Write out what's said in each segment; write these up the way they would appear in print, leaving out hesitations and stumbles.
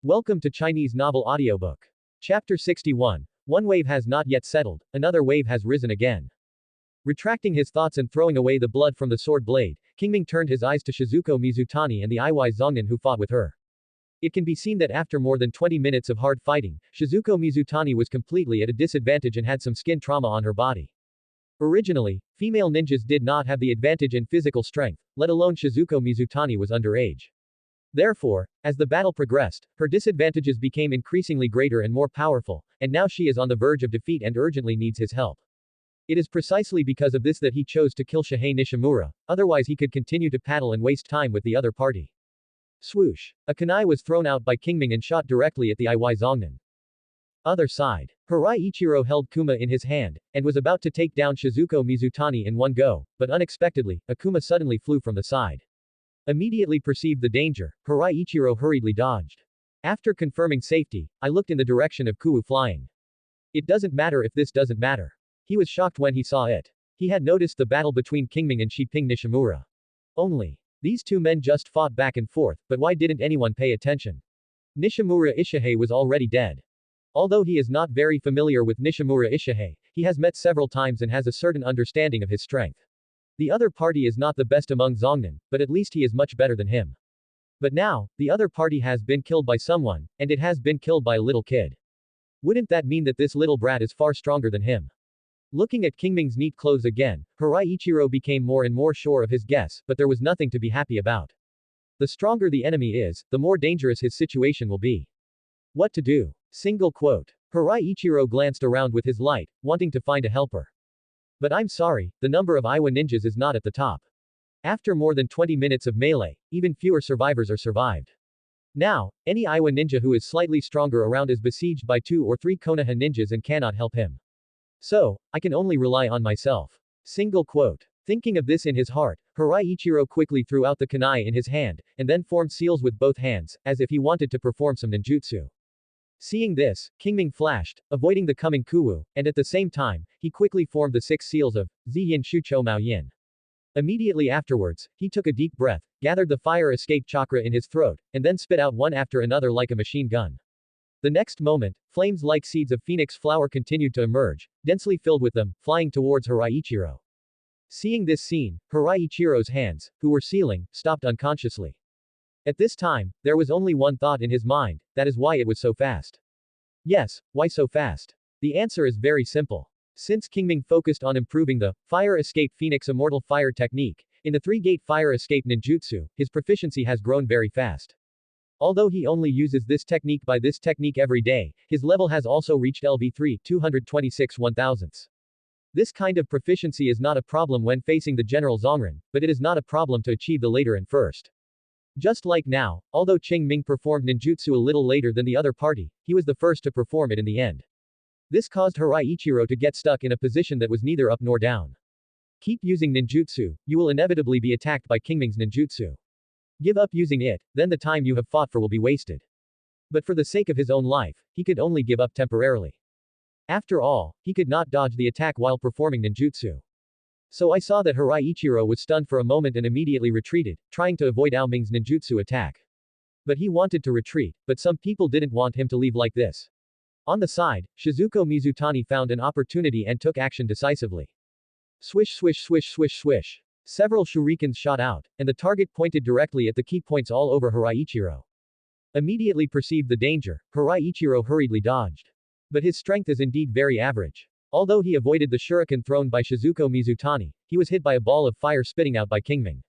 Welcome to Chinese Novel Audiobook. Chapter 61. One wave has not yet settled, another wave has risen again. Retracting his thoughts and throwing away the blood from the sword blade, Qing Ming turned his eyes to Shizuko Mizutani and the Iwai Zongnan who fought with her. It can be seen that after more than 20 minutes of hard fighting, Shizuko Mizutani was completely at a disadvantage and had some skin trauma on her body. Originally, female ninjas did not have the advantage in physical strength, let alone Shizuko Mizutani was underage. Therefore, as the battle progressed, her disadvantages became increasingly greater and more powerful, and now she is on the verge of defeat and urgently needs his help. It is precisely because of this that he chose to kill Shihei Nishimura, otherwise he could continue to paddle and waste time with the other party. Swoosh! A kunai was thrown out by Qing Ming and shot directly at the Iwai Zongnan. Other side. Harai Ichiro held Kuma in his hand, and was about to take down Shizuko Mizutani in one go, but unexpectedly, a Kuma suddenly flew from the side. Immediately perceived the danger, Harai Ichiro hurriedly dodged. After confirming safety, I looked in the direction of Kuwu flying. It doesn't matter if this doesn't matter. He was shocked when he saw it. He had noticed the battle between Qing Ming and Shiping Nishimura. Only. These two men just fought back and forth, but why didn't anyone pay attention? Nishimura Ishihei was already dead. Although he is not very familiar with Nishimura Ishihei, he has met several times and has a certain understanding of his strength. The other party is not the best among Zongnan, but at least he is much better than him. But now, the other party has been killed by someone, and it has been killed by a little kid. Wouldn't that mean that this little brat is far stronger than him? Looking at Qing Ming's neat clothes again, Harai Ichiro became more and more sure of his guess, but there was nothing to be happy about. The stronger the enemy is, the more dangerous his situation will be. What to do? Single quote. Harai Ichiro glanced around with his light, wanting to find a helper. But I'm sorry, the number of Iwa ninjas is not at the top. After more than 20 minutes of melee, even fewer survivors are survived. Now, any Iwa ninja who is slightly stronger around is besieged by 2 or 3 Konoha ninjas and cannot help him. So, I can only rely on myself. Single quote. Thinking of this in his heart, Harai Ichiro quickly threw out the kunai in his hand, and then formed seals with both hands, as if he wanted to perform some ninjutsu. Seeing this, Qing Ming flashed, avoiding the coming Kuwu, and at the same time, he quickly formed the 6 seals of Ziyin Shucho Mao Yin. Immediately afterwards, he took a deep breath, gathered the fire escape chakra in his throat, and then spit out one after another like a machine gun. The next moment, flames like seeds of phoenix flower continued to emerge, densely filled with them, flying towards Harai Ichiro. Seeing this scene, Harai Ichiro's hands, who were sealing, stopped unconsciously. At this time, there was only one thought in his mind, that is why it was so fast. Yes, why so fast? The answer is very simple. Since Qing Ming focused on improving the Fire Escape Phoenix Immortal Fire technique, in the 3-gate Fire Escape Ninjutsu, his proficiency has grown very fast. Although he only uses this technique every day, his level has also reached LV3 226 1,000ths. This kind of proficiency is not a problem when facing the General Zongren, but it is not a problem to achieve the later and first. Just like now, although Qing Ming performed ninjutsu a little later than the other party, he was the first to perform it in the end. This caused Harai Ichiro to get stuck in a position that was neither up nor down. Keep using ninjutsu, you will inevitably be attacked by Qing Ming's ninjutsu. Give up using it, then the time you have fought for will be wasted. But for the sake of his own life, he could only give up temporarily. After all, he could not dodge the attack while performing ninjutsu. So I saw that Harai Ichiro was stunned for a moment and immediately retreated, trying to avoid Ao Ming's ninjutsu attack. But he wanted to retreat, but some people didn't want him to leave like this. On the side, Shizuko Mizutani found an opportunity and took action decisively. Swish swish swish swish swish. Several shurikens shot out, and the target pointed directly at the key points all over Harai Ichiro. Immediately perceived the danger, Harai Ichiro hurriedly dodged. But his strength is indeed very average. Although he avoided the shuriken thrown by Shizuko Mizutani, he was hit by a ball of fire spitting out by Qing Ming.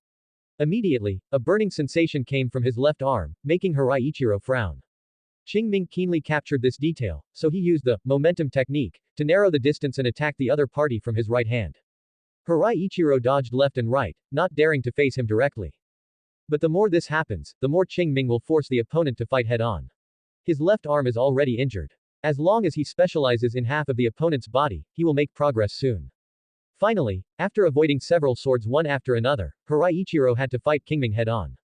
Immediately, a burning sensation came from his left arm, making Harai Ichiro frown. Qing Ming keenly captured this detail, so he used the momentum technique to narrow the distance and attack the other party from his right hand. Harai Ichiro dodged left and right, not daring to face him directly. But the more this happens, the more Qing Ming will force the opponent to fight head-on. His left arm is already injured. As long as he specializes in half of the opponent's body, he will make progress soon. Finally, after avoiding several swords one after another, Harai Ichiro had to fight Qing Ming head-on.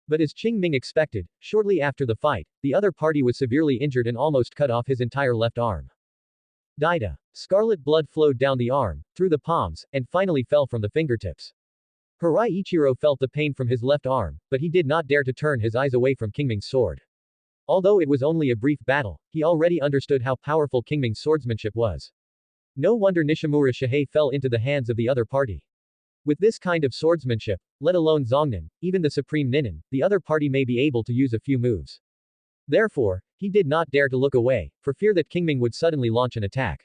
But as Qing Ming expected, shortly after the fight, the other party was severely injured and almost cut off his entire left arm. Daida. Scarlet blood flowed down the arm, through the palms, and finally fell from the fingertips. Harai Ichiro felt the pain from his left arm, but he did not dare to turn his eyes away from Qing Ming's sword. Although it was only a brief battle, he already understood how powerful Qing Ming's swordsmanship was. No wonder Nishimura Shihei fell into the hands of the other party. With this kind of swordsmanship, let alone Zongnan, even the supreme Ninin, the other party may be able to use a few moves. Therefore, he did not dare to look away, for fear that Qing Ming would suddenly launch an attack.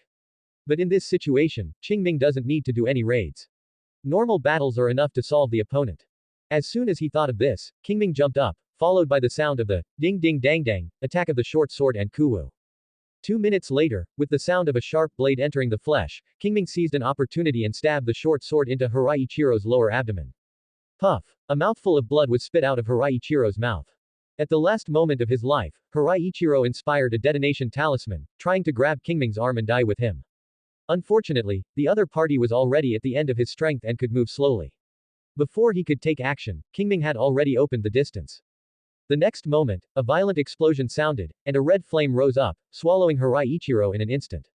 But in this situation, Qing Ming doesn't need to do any raids. Normal battles are enough to solve the opponent. As soon as he thought of this, Qing Ming jumped up, followed by the sound of the ding ding dang dang attack of the short sword and kuwu. 2 minutes later, with the sound of a sharp blade entering the flesh, Qing Ming seized an opportunity and stabbed the short sword into Hirai Ichiro's lower abdomen. Puff! A mouthful of blood was spit out of Hirai Ichiro's mouth. At the last moment of his life, Hirai Ichiro inspired a detonation talisman, trying to grab Qing Ming's arm and die with him. Unfortunately, the other party was already at the end of his strength and could move slowly. Before he could take action, Qing Ming had already opened the distance. The next moment, a violent explosion sounded, and a red flame rose up, swallowing Hirai Ichiro in an instant.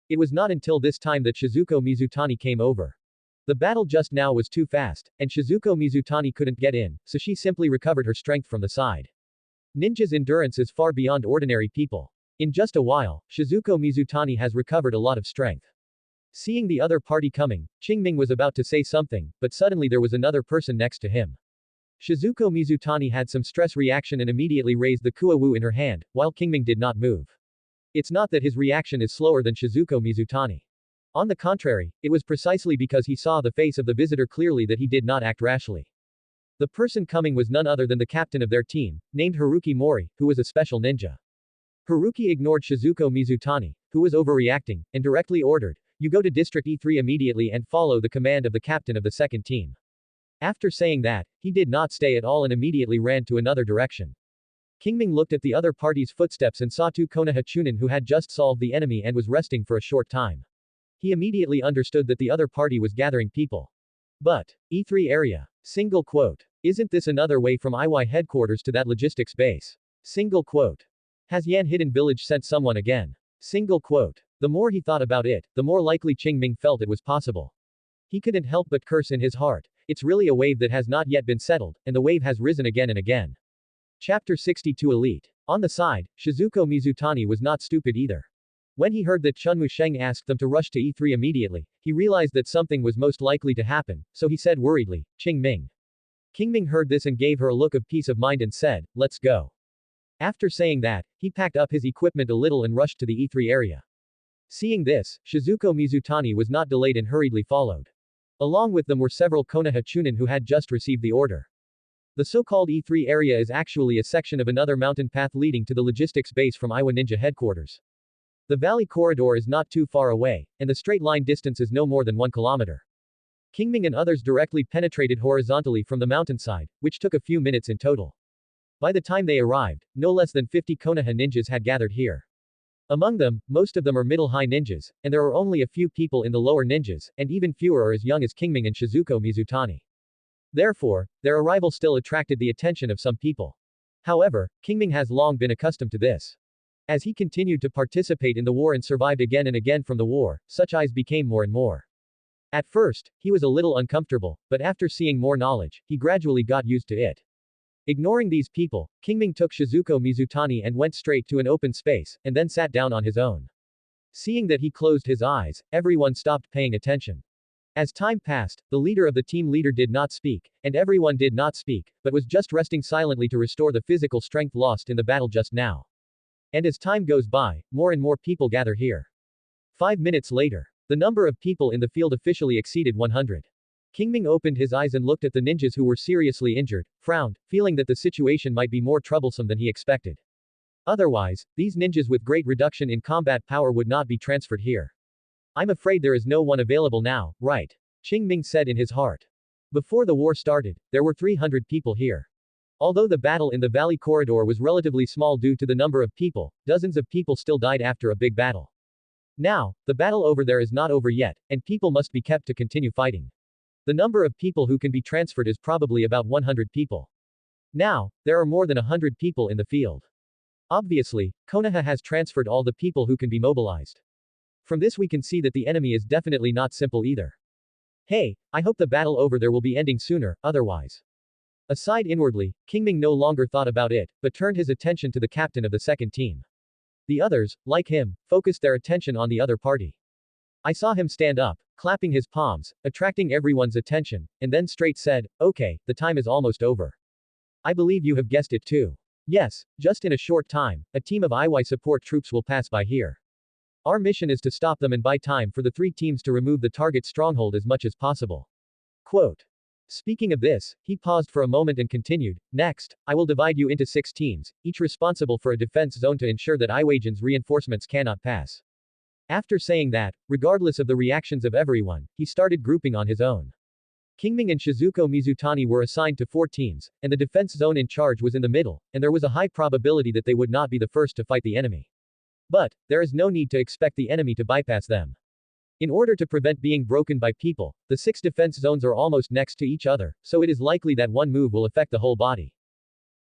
It was not until this time that Shizuko Mizutani came over. The battle just now was too fast, and Shizuko Mizutani couldn't get in, so she simply recovered her strength from the side. Ninja's endurance is far beyond ordinary people. In just a while, Shizuko Mizutani has recovered a lot of strength. Seeing the other party coming, Qing Ming was about to say something, but suddenly there was another person next to him. Shizuko Mizutani had some stress reaction and immediately raised the kuwu in her hand, while Qing Ming did not move. It's not that his reaction is slower than Shizuko Mizutani. On the contrary, it was precisely because he saw the face of the visitor clearly that he did not act rashly. The person coming was none other than the captain of their team, named Haruki Mori, who was a special ninja. Haruki ignored Shizuko Mizutani, who was overreacting, and directly ordered, "You go to District E3 immediately and follow the command of the captain of the second team." After saying that, he did not stay at all and immediately ran to another direction. Qing Ming looked at the other party's footsteps and saw two Konoha Chunin who had just solved the enemy and was resting for a short time. He immediately understood that the other party was gathering people. But, E3 area. Single quote. Isn't this another way from IY headquarters to that logistics base? Single quote. Has Yan Hidden Village sent someone again? Single quote. The more he thought about it, the more likely Qing Ming felt it was possible. He couldn't help but curse in his heart. It's really a wave that has not yet been settled, and the wave has risen again and again. Chapter 62 Elite. On the side, Shizuko Mizutani was not stupid either. When he heard that Chunmu Sheng asked them to rush to E3 immediately, he realized that something was most likely to happen, so he said worriedly, "Qing Ming." Qing Ming heard this and gave her a look of peace of mind and said, "Let's go." After saying that, he packed up his equipment a little and rushed to the E3 area. Seeing this, Shizuko Mizutani was not delayed and hurriedly followed. Along with them were several Konoha Chunin who had just received the order. The so-called E3 area is actually a section of another mountain path leading to the logistics base from Iwa Ninja headquarters. The valley corridor is not too far away, and the straight line distance is no more than 1 kilometer. Qing Ming and others directly penetrated horizontally from the mountainside, which took a few minutes in total. By the time they arrived, no less than 50 Konoha ninjas had gathered here. Among them, most of them are middle-high ninjas, and there are only a few people in the lower ninjas, and even fewer are as young as Qing Ming and Shizuko Mizutani. Therefore, their arrival still attracted the attention of some people. However, Qing Ming has long been accustomed to this. As he continued to participate in the war and survived again and again from the war, such eyes became more and more. At first, he was a little uncomfortable, but after seeing more knowledge, he gradually got used to it. Ignoring these people, Qing Ming took Shizuko Mizutani and went straight to an open space, and then sat down on his own. Seeing that he closed his eyes, everyone stopped paying attention. As time passed, the leader of the team leader did not speak, and everyone did not speak, but was just resting silently to restore the physical strength lost in the battle just now. And as time goes by, more and more people gather here. 5 minutes later, the number of people in the field officially exceeded 100. Qing Ming opened his eyes and looked at the ninjas who were seriously injured, frowned, feeling that the situation might be more troublesome than he expected. Otherwise, these ninjas with great reduction in combat power would not be transferred here. I'm afraid there is no one available now, right? Qing Ming said in his heart. Before the war started, there were 300 people here. Although the battle in the valley corridor was relatively small due to the number of people, dozens of people still died after a big battle. Now, the battle over there is not over yet, and people must be kept to continue fighting. The number of people who can be transferred is probably about 100 people. Now, there are more than 100 people in the field. Obviously, Konoha has transferred all the people who can be mobilized. From this we can see that the enemy is definitely not simple either. Hey, I hope the battle over there will be ending sooner, otherwise. Aside inwardly, Qing Ming no longer thought about it, but turned his attention to the captain of the second team. The others, like him, focused their attention on the other party. I saw him stand up, clapping his palms, attracting everyone's attention, and then straight said, "Okay, the time is almost over. I believe you have guessed it too. Yes, just in a short time, a team of IY support troops will pass by here. Our mission is to stop them and buy time for the three teams to remove the target stronghold as much as possible." Quote. Speaking of this, he paused for a moment and continued, "Next, I will divide you into 6 teams, each responsible for a defense zone to ensure that Iwagen's reinforcements cannot pass." After saying that, regardless of the reactions of everyone, he started grouping on his own. Qingming and Shizuko Mizutani were assigned to 4 teams, and the defense zone in charge was in the middle, and there was a high probability that they would not be the first to fight the enemy. But, there is no need to expect the enemy to bypass them. In order to prevent being broken by people, the 6 defense zones are almost next to each other, so it is likely that one move will affect the whole body.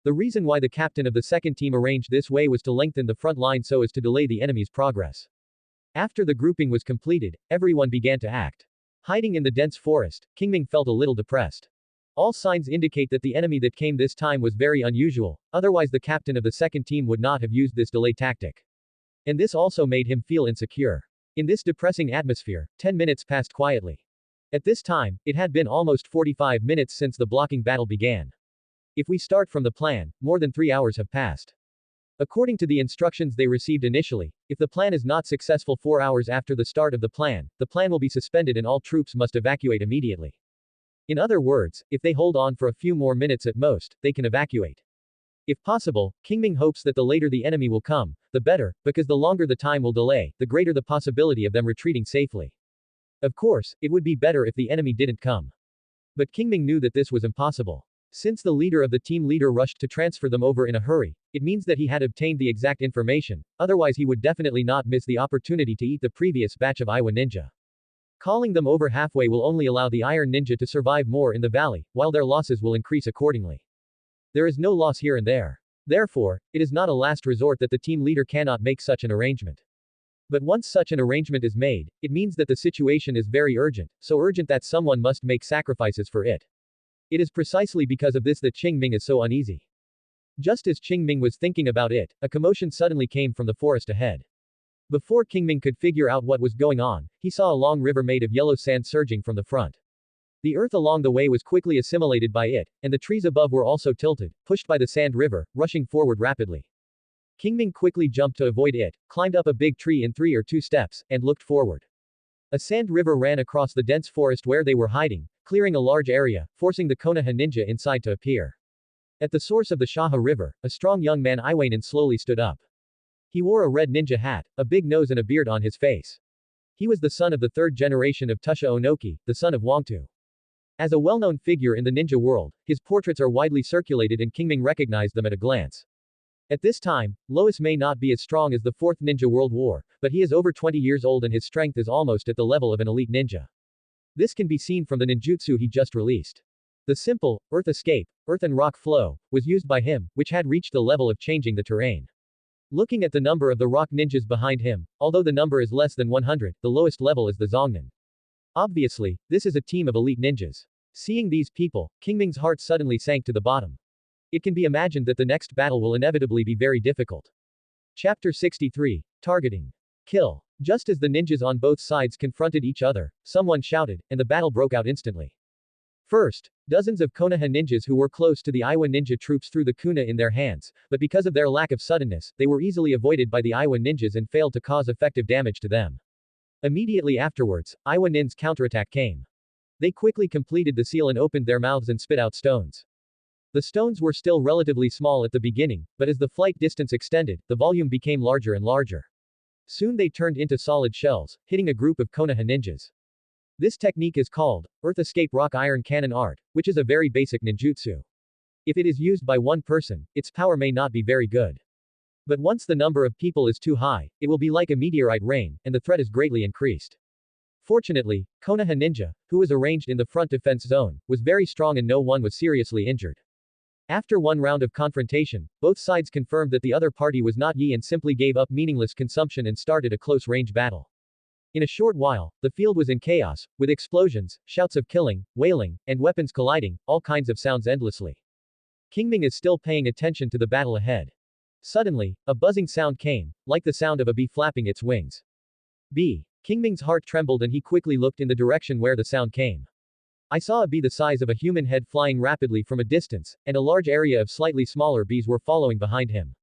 The reason why the captain of the second team arranged this way was to lengthen the front line so as to delay the enemy's progress. After the grouping was completed, everyone began to act. Hiding in the dense forest, Qingming felt a little depressed. All signs indicate that the enemy that came this time was very unusual, otherwise the captain of the second team would not have used this delay tactic. And this also made him feel insecure. In this depressing atmosphere, 10 minutes passed quietly. At this time, it had been almost 45 minutes since the blocking battle began. If we start from the plan, more than 3 hours have passed. According to the instructions they received initially, if the plan is not successful 4 hours after the start of the plan will be suspended and all troops must evacuate immediately. In other words, if they hold on for a few more minutes at most, they can evacuate. If possible, Qingming hopes that the later the enemy will come, the better, because the longer the time will delay, the greater the possibility of them retreating safely. Of course, it would be better if the enemy didn't come. But Qingming knew that this was impossible. Since the leader of the team leader rushed to transfer them over in a hurry, it means that he had obtained the exact information, otherwise he would definitely not miss the opportunity to eat the previous batch of Iwa ninja. Calling them over halfway will only allow the Iron Ninja to survive more in the valley, while their losses will increase accordingly. There is no loss here and there. Therefore, it is not a last resort that the team leader cannot make such an arrangement. But once such an arrangement is made, it means that the situation is very urgent, so urgent that someone must make sacrifices for it. It is precisely because of this that Qing Ming is so uneasy. Just as Qing Ming was thinking about it, a commotion suddenly came from the forest ahead. Before Qing Ming could figure out what was going on, he saw a long river made of yellow sand surging from the front. The earth along the way was quickly assimilated by it, and the trees above were also tilted, pushed by the sand river, rushing forward rapidly. Qing Ming quickly jumped to avoid it, climbed up a big tree in 3 or 2 steps, and looked forward. A sand river ran across the dense forest where they were hiding, clearing a large area, forcing the Konoha ninja inside to appear. At the source of the Shaha River, a strong young man Iwanen slowly stood up. He wore a red ninja hat, a big nose and a beard on his face. He was the son of the 3rd generation of Tusha Onoki, the son of Wangtu. As a well-known figure in the ninja world, his portraits are widely circulated and Qingming recognized them at a glance. At this time, Lois may not be as strong as the 4th Ninja World War, but he is over 20 years old and his strength is almost at the level of an elite ninja. This can be seen from the ninjutsu he just released. The simple, earth escape, earth and rock flow, was used by him, which had reached the level of changing the terrain. Looking at the number of the rock ninjas behind him, although the number is less than 100, the lowest level is the Zongnan. Obviously, this is a team of elite ninjas. Seeing these people, Qingming's heart suddenly sank to the bottom. It can be imagined that the next battle will inevitably be very difficult. Chapter 63. Targeting. Kill. Just as the ninjas on both sides confronted each other, someone shouted, and the battle broke out instantly. First, dozens of Konoha ninjas who were close to the Iwa ninja troops threw the kuna in their hands, but because of their lack of suddenness, they were easily avoided by the Iwa ninjas and failed to cause effective damage to them. Immediately afterwards, Iwa nin's counterattack came. They quickly completed the seal and opened their mouths and spit out stones. The stones were still relatively small at the beginning, but as the flight distance extended, the volume became larger and larger. Soon they turned into solid shells, hitting a group of Konoha ninjas. This technique is called Earth Escape Rock Iron Cannon Art, which is a very basic ninjutsu. If it is used by one person, its power may not be very good. But once the number of people is too high, it will be like a meteorite rain, and the threat is greatly increased. Fortunately, Konoha ninja, who was arranged in the front defense zone, was very strong and no one was seriously injured. After one round of confrontation, both sides confirmed that the other party was not Yi and simply gave up meaningless consumption and started a close-range battle. In a short while, the field was in chaos, with explosions, shouts of killing, wailing, and weapons colliding, all kinds of sounds endlessly. Qing Ming is still paying attention to the battle ahead. Suddenly, a buzzing sound came, like the sound of a bee flapping its wings. Bee. Qing Ming's heart trembled and he quickly looked in the direction where the sound came. I saw a bee the size of a human head flying rapidly from a distance, and a large area of slightly smaller bees were following behind him.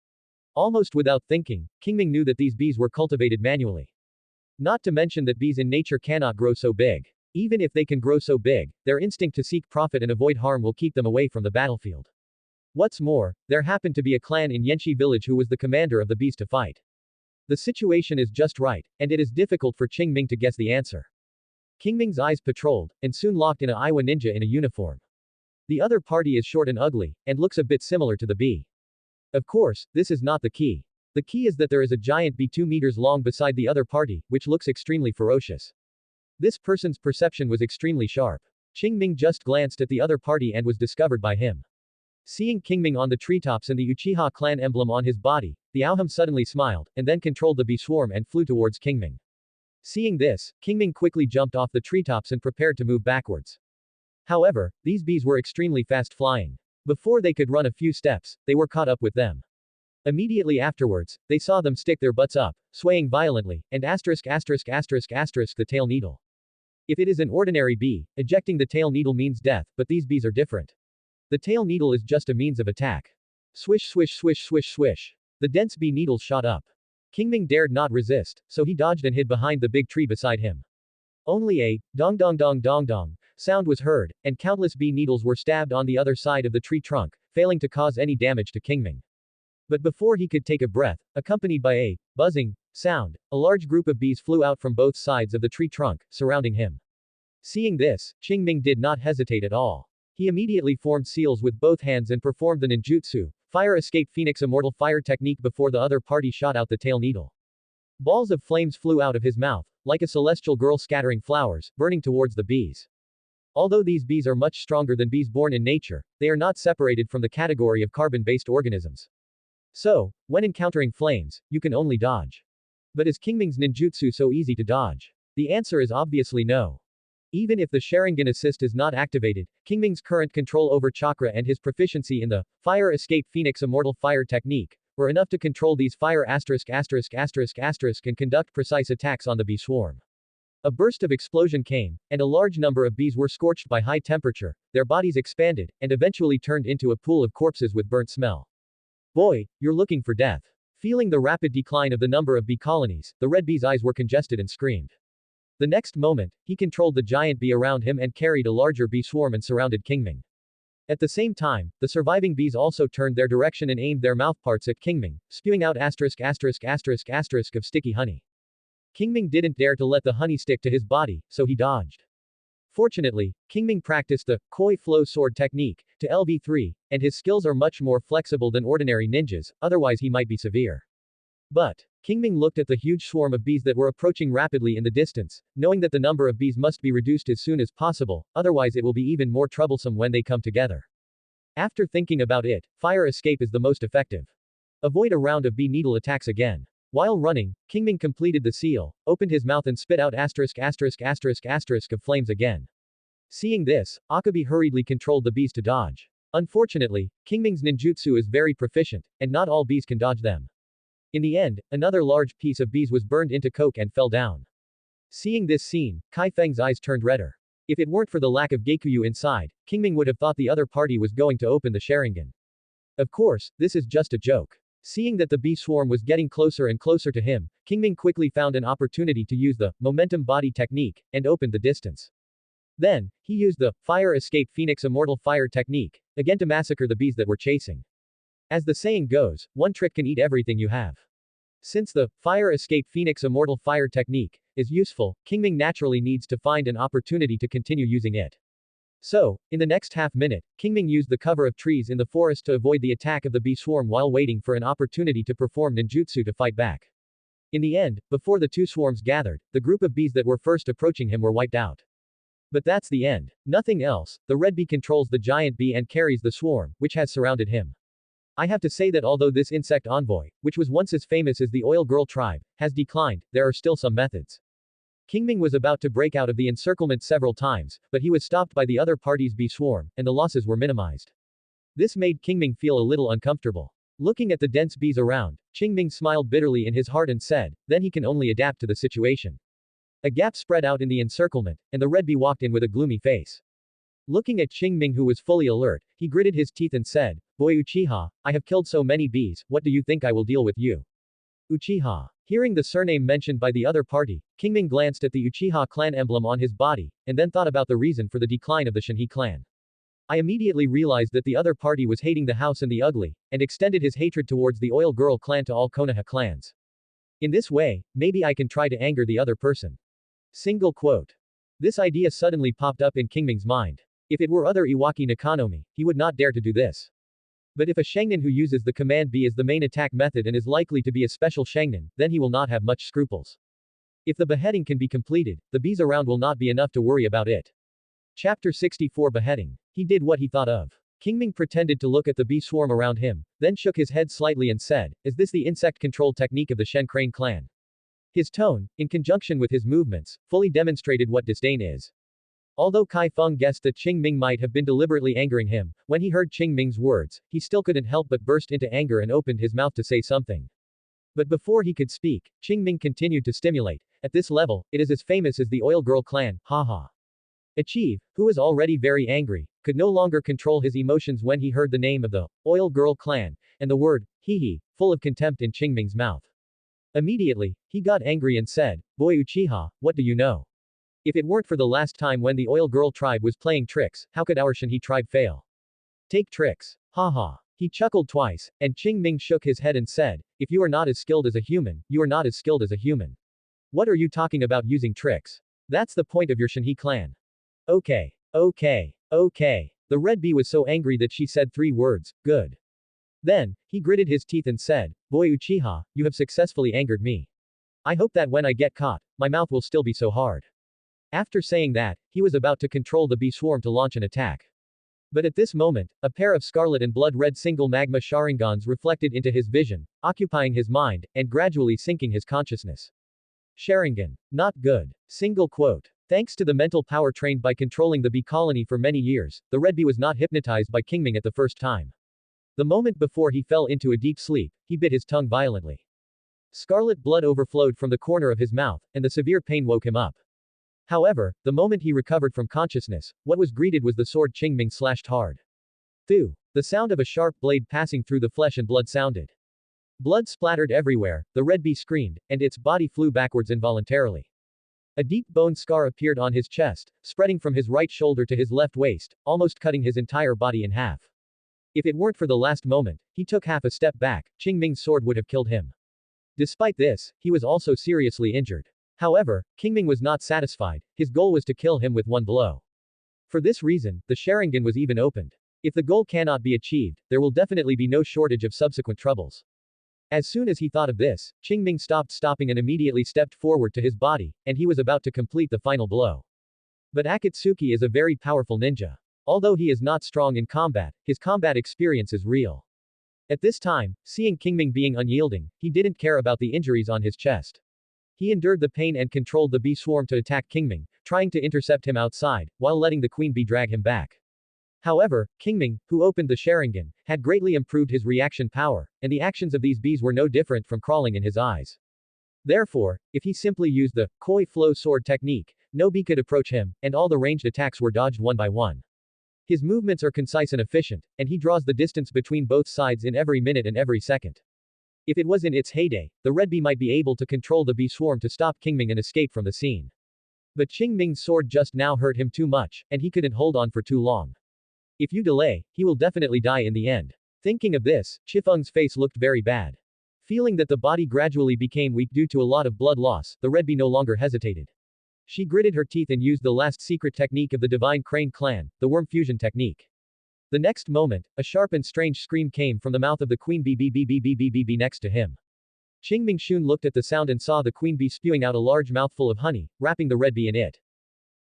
Almost without thinking, Qing Ming knew that these bees were cultivated manually. Not to mention that bees in nature cannot grow so big. Even if they can grow so big, their instinct to seek profit and avoid harm will keep them away from the battlefield. What's more, there happened to be a clan in Yanxi village who was the commander of the bees to fight. The situation is just right, and it is difficult for Qing Ming to guess the answer. Qing Ming's eyes patrolled, and soon locked in a Iwa ninja in a uniform. The other party is short and ugly, and looks a bit similar to the bee. Of course, this is not the key. The key is that there is a giant bee 2 meters long beside the other party, which looks extremely ferocious. This person's perception was extremely sharp. Qing Ming just glanced at the other party and was discovered by him. Seeing Qing Ming on the treetops and the Uchiha clan emblem on his body, the Aoham suddenly smiled, and then controlled the bee swarm and flew towards Qing Ming. Seeing this, Qing Ming quickly jumped off the treetops and prepared to move backwards. However, these bees were extremely fast flying. Before they could run a few steps, they were caught up with them. Immediately afterwards, they saw them stick their butts up, swaying violently, and the tail needle. If it is an ordinary bee, ejecting the tail needle means death, but these bees are different. The tail needle is just a means of attack. Swish swish swish swish swish. The dense bee needles shot up. Qing Ming dared not resist, so he dodged and hid behind the big tree beside him. Only a dong dong dong dong dong sound was heard, and countless bee needles were stabbed on the other side of the tree trunk, failing to cause any damage to Qing Ming. But before he could take a breath, accompanied by a buzzing sound, a large group of bees flew out from both sides of the tree trunk, surrounding him. Seeing this, Qing Ming did not hesitate at all. He immediately formed seals with both hands and performed the ninjutsu, Fire Escape Phoenix Immortal Fire technique before the other party shot out the tail needle. Balls of flames flew out of his mouth, like a celestial girl scattering flowers, burning towards the bees. Although these bees are much stronger than bees born in nature, they are not separated from the category of carbon-based organisms. So, when encountering flames, you can only dodge. But is Qing Ming's ninjutsu so easy to dodge? The answer is obviously no. Even if the Sharingan assist is not activated, Qing Ming's current control over chakra and his proficiency in the Fire Escape Phoenix Immortal Fire technique were enough to control these fire and conduct precise attacks on the bee swarm. A burst of explosion came, and a large number of bees were scorched by high temperature, their bodies expanded, and eventually turned into a pool of corpses with burnt smell. Boy, you're looking for death. Feeling the rapid decline of the number of bee colonies, the red bee's eyes were congested and screamed. The next moment, he controlled the giant bee around him and carried a larger bee swarm and surrounded Qing Ming. At the same time, the surviving bees also turned their direction and aimed their mouthparts at Qing Ming, spewing out of sticky honey. Qing Ming didn't dare to let the honey stick to his body, so he dodged. Fortunately, Qing Ming practiced the Koi Flow Sword technique to LV3, and his skills are much more flexible than ordinary ninjas, otherwise he might be severe. But, Qing Ming looked at the huge swarm of bees that were approaching rapidly in the distance, knowing that the number of bees must be reduced as soon as possible, otherwise it will be even more troublesome when they come together. After thinking about it, fire escape is the most effective. Avoid a round of bee needle attacks again. While running, Qing Ming completed the seal, opened his mouth and spit out of flames again. Seeing this, Akabe hurriedly controlled the bees to dodge. Unfortunately, Qing Ming's ninjutsu is very proficient, and not all bees can dodge them. In the end, another large piece of bees was burned into coke and fell down. Seeing this scene, Kai Feng's eyes turned redder. If it weren't for the lack of Geikuyu inside, Qing Ming would have thought the other party was going to open the Sharingan. Of course, this is just a joke. Seeing that the bee swarm was getting closer and closer to him, Qing Ming quickly found an opportunity to use the momentum body technique, and opened the distance. Then, he used the Fire Escape Phoenix Immortal Fire technique, again to massacre the bees that were chasing. As the saying goes, one trick can eat everything you have. Since the Fire Escape Phoenix Immortal Fire technique is useful, Qing Ming naturally needs to find an opportunity to continue using it. So, in the next half-minute, Qing Ming used the cover of trees in the forest to avoid the attack of the bee swarm while waiting for an opportunity to perform ninjutsu to fight back. In the end, before the two swarms gathered, the group of bees that were first approaching him were wiped out. But that's the end. Nothing else. The red bee controls the giant bee and carries the swarm, which has surrounded him. I have to say that although this insect envoy, which was once as famous as the Oil Girl tribe, has declined, there are still some methods. Qing Ming was about to break out of the encirclement several times, but he was stopped by the other party's bee swarm, and the losses were minimized. This made Qing Ming feel a little uncomfortable. Looking at the dense bees around, Qing Ming smiled bitterly in his heart and said, then he can only adapt to the situation. A gap spread out in the encirclement, and the red bee walked in with a gloomy face. Looking at Qing Ming, who was fully alert, he gritted his teeth and said, Boy Uchiha, I have killed so many bees, what do you think I will deal with you? Uchiha. Hearing the surname mentioned by the other party, Qing Ming glanced at the Uchiha clan emblem on his body, and then thought about the reason for the decline of the Shinhi clan. I immediately realized that the other party was hating the house and the ugly, and extended his hatred towards the Oil Girl clan to all Konoha clans. In this way, maybe I can try to anger the other person. Single quote. This idea suddenly popped up in Qing Ming's mind. If it were other Iwaki Nakanomi, he would not dare to do this. But if a Shangnin who uses the command B as the main attack method and is likely to be a special Shangnin, then he will not have much scruples. If the beheading can be completed, the bees around will not be enough to worry about it. Chapter 64 Beheading. He did what he thought of. Qing Ming pretended to look at the bee swarm around him, then shook his head slightly and said, is this the insect control technique of the Shen Crane clan? His tone, in conjunction with his movements, fully demonstrated what disdain is. Although Kai Feng guessed that Qing Ming might have been deliberately angering him, when he heard Qing Ming's words, he still couldn't help but burst into anger and opened his mouth to say something. But before he could speak, Qing Ming continued to stimulate. At this level, it is as famous as the Oil Girl clan, haha. Achieve, who was already very angry, could no longer control his emotions when he heard the name of the Oil Girl clan, and the word, hee, full of contempt in Qing Ming's mouth. Immediately, he got angry and said, Boy Uchiha, what do you know? If it weren't for the last time when the Oil Girl tribe was playing tricks, how could our Shinhi tribe fail? Take tricks. Haha. He chuckled twice, and Qing Ming shook his head and said, if you are not as skilled as a human, you are not as skilled as a human. What are you talking about using tricks? That's the point of your Shinhi clan. Okay. The red bee was so angry that she said 3 words, good. Then, he gritted his teeth and said, Boy Uchiha, you have successfully angered me. I hope that when I get caught, my mouth will still be so hard. After saying that, he was about to control the bee swarm to launch an attack. But at this moment, a pair of scarlet and blood-red single magma Sharingans reflected into his vision, occupying his mind, and gradually sinking his consciousness. Sharingan. Not good. Single quote. Thanks to the mental power trained by controlling the bee colony for many years, the red bee was not hypnotized by Qing Ming at the first time. The moment before he fell into a deep sleep, he bit his tongue violently. Scarlet blood overflowed from the corner of his mouth, and the severe pain woke him up. However, the moment he recovered from consciousness, what was greeted was the sword Qing Ming slashed hard. Thu. The sound of a sharp blade passing through the flesh and blood sounded. Blood splattered everywhere, the red bee screamed, and its body flew backwards involuntarily. A deep bone scar appeared on his chest, spreading from his right shoulder to his left waist, almost cutting his entire body in half. If it weren't for the last moment, he took half a step back, Qing Ming's sword would have killed him. Despite this, he was also seriously injured. However, Qing Ming was not satisfied, his goal was to kill him with one blow. For this reason, the Sharingan was even opened. If the goal cannot be achieved, there will definitely be no shortage of subsequent troubles. As soon as he thought of this, Qing Ming stopped stopping and immediately stepped forward to his body, and he was about to complete the final blow. But Akatsuki is a very powerful ninja. Although he is not strong in combat, his combat experience is real. At this time, seeing Qing Ming being unyielding, he didn't care about the injuries on his chest. He endured the pain and controlled the bee swarm to attack Qing Ming, trying to intercept him outside, while letting the queen bee drag him back. However, Qing Ming, who opened the Sharingan, had greatly improved his reaction power, and the actions of these bees were no different from crawling in his eyes. Therefore, if he simply used the koi flow sword technique, no bee could approach him, and all the ranged attacks were dodged one by one. His movements are concise and efficient, and he draws the distance between both sides in every minute and every second. If it was in its heyday, the red bee might be able to control the bee swarm to stop Qing Ming and escape from the scene. But Qing Ming's sword just now hurt him too much, and he couldn't hold on for too long. If you delay, he will definitely die in the end. Thinking of this, Chifeng's face looked very bad. Feeling that the body gradually became weak due to a lot of blood loss, the red bee no longer hesitated. She gritted her teeth and used the last secret technique of the Divine Crane clan, the worm fusion technique. The next moment, a sharp and strange scream came from the mouth of the queen bee next to him. Qing Ming Shun looked at the sound and saw the queen bee spewing out a large mouthful of honey, wrapping the red bee in it.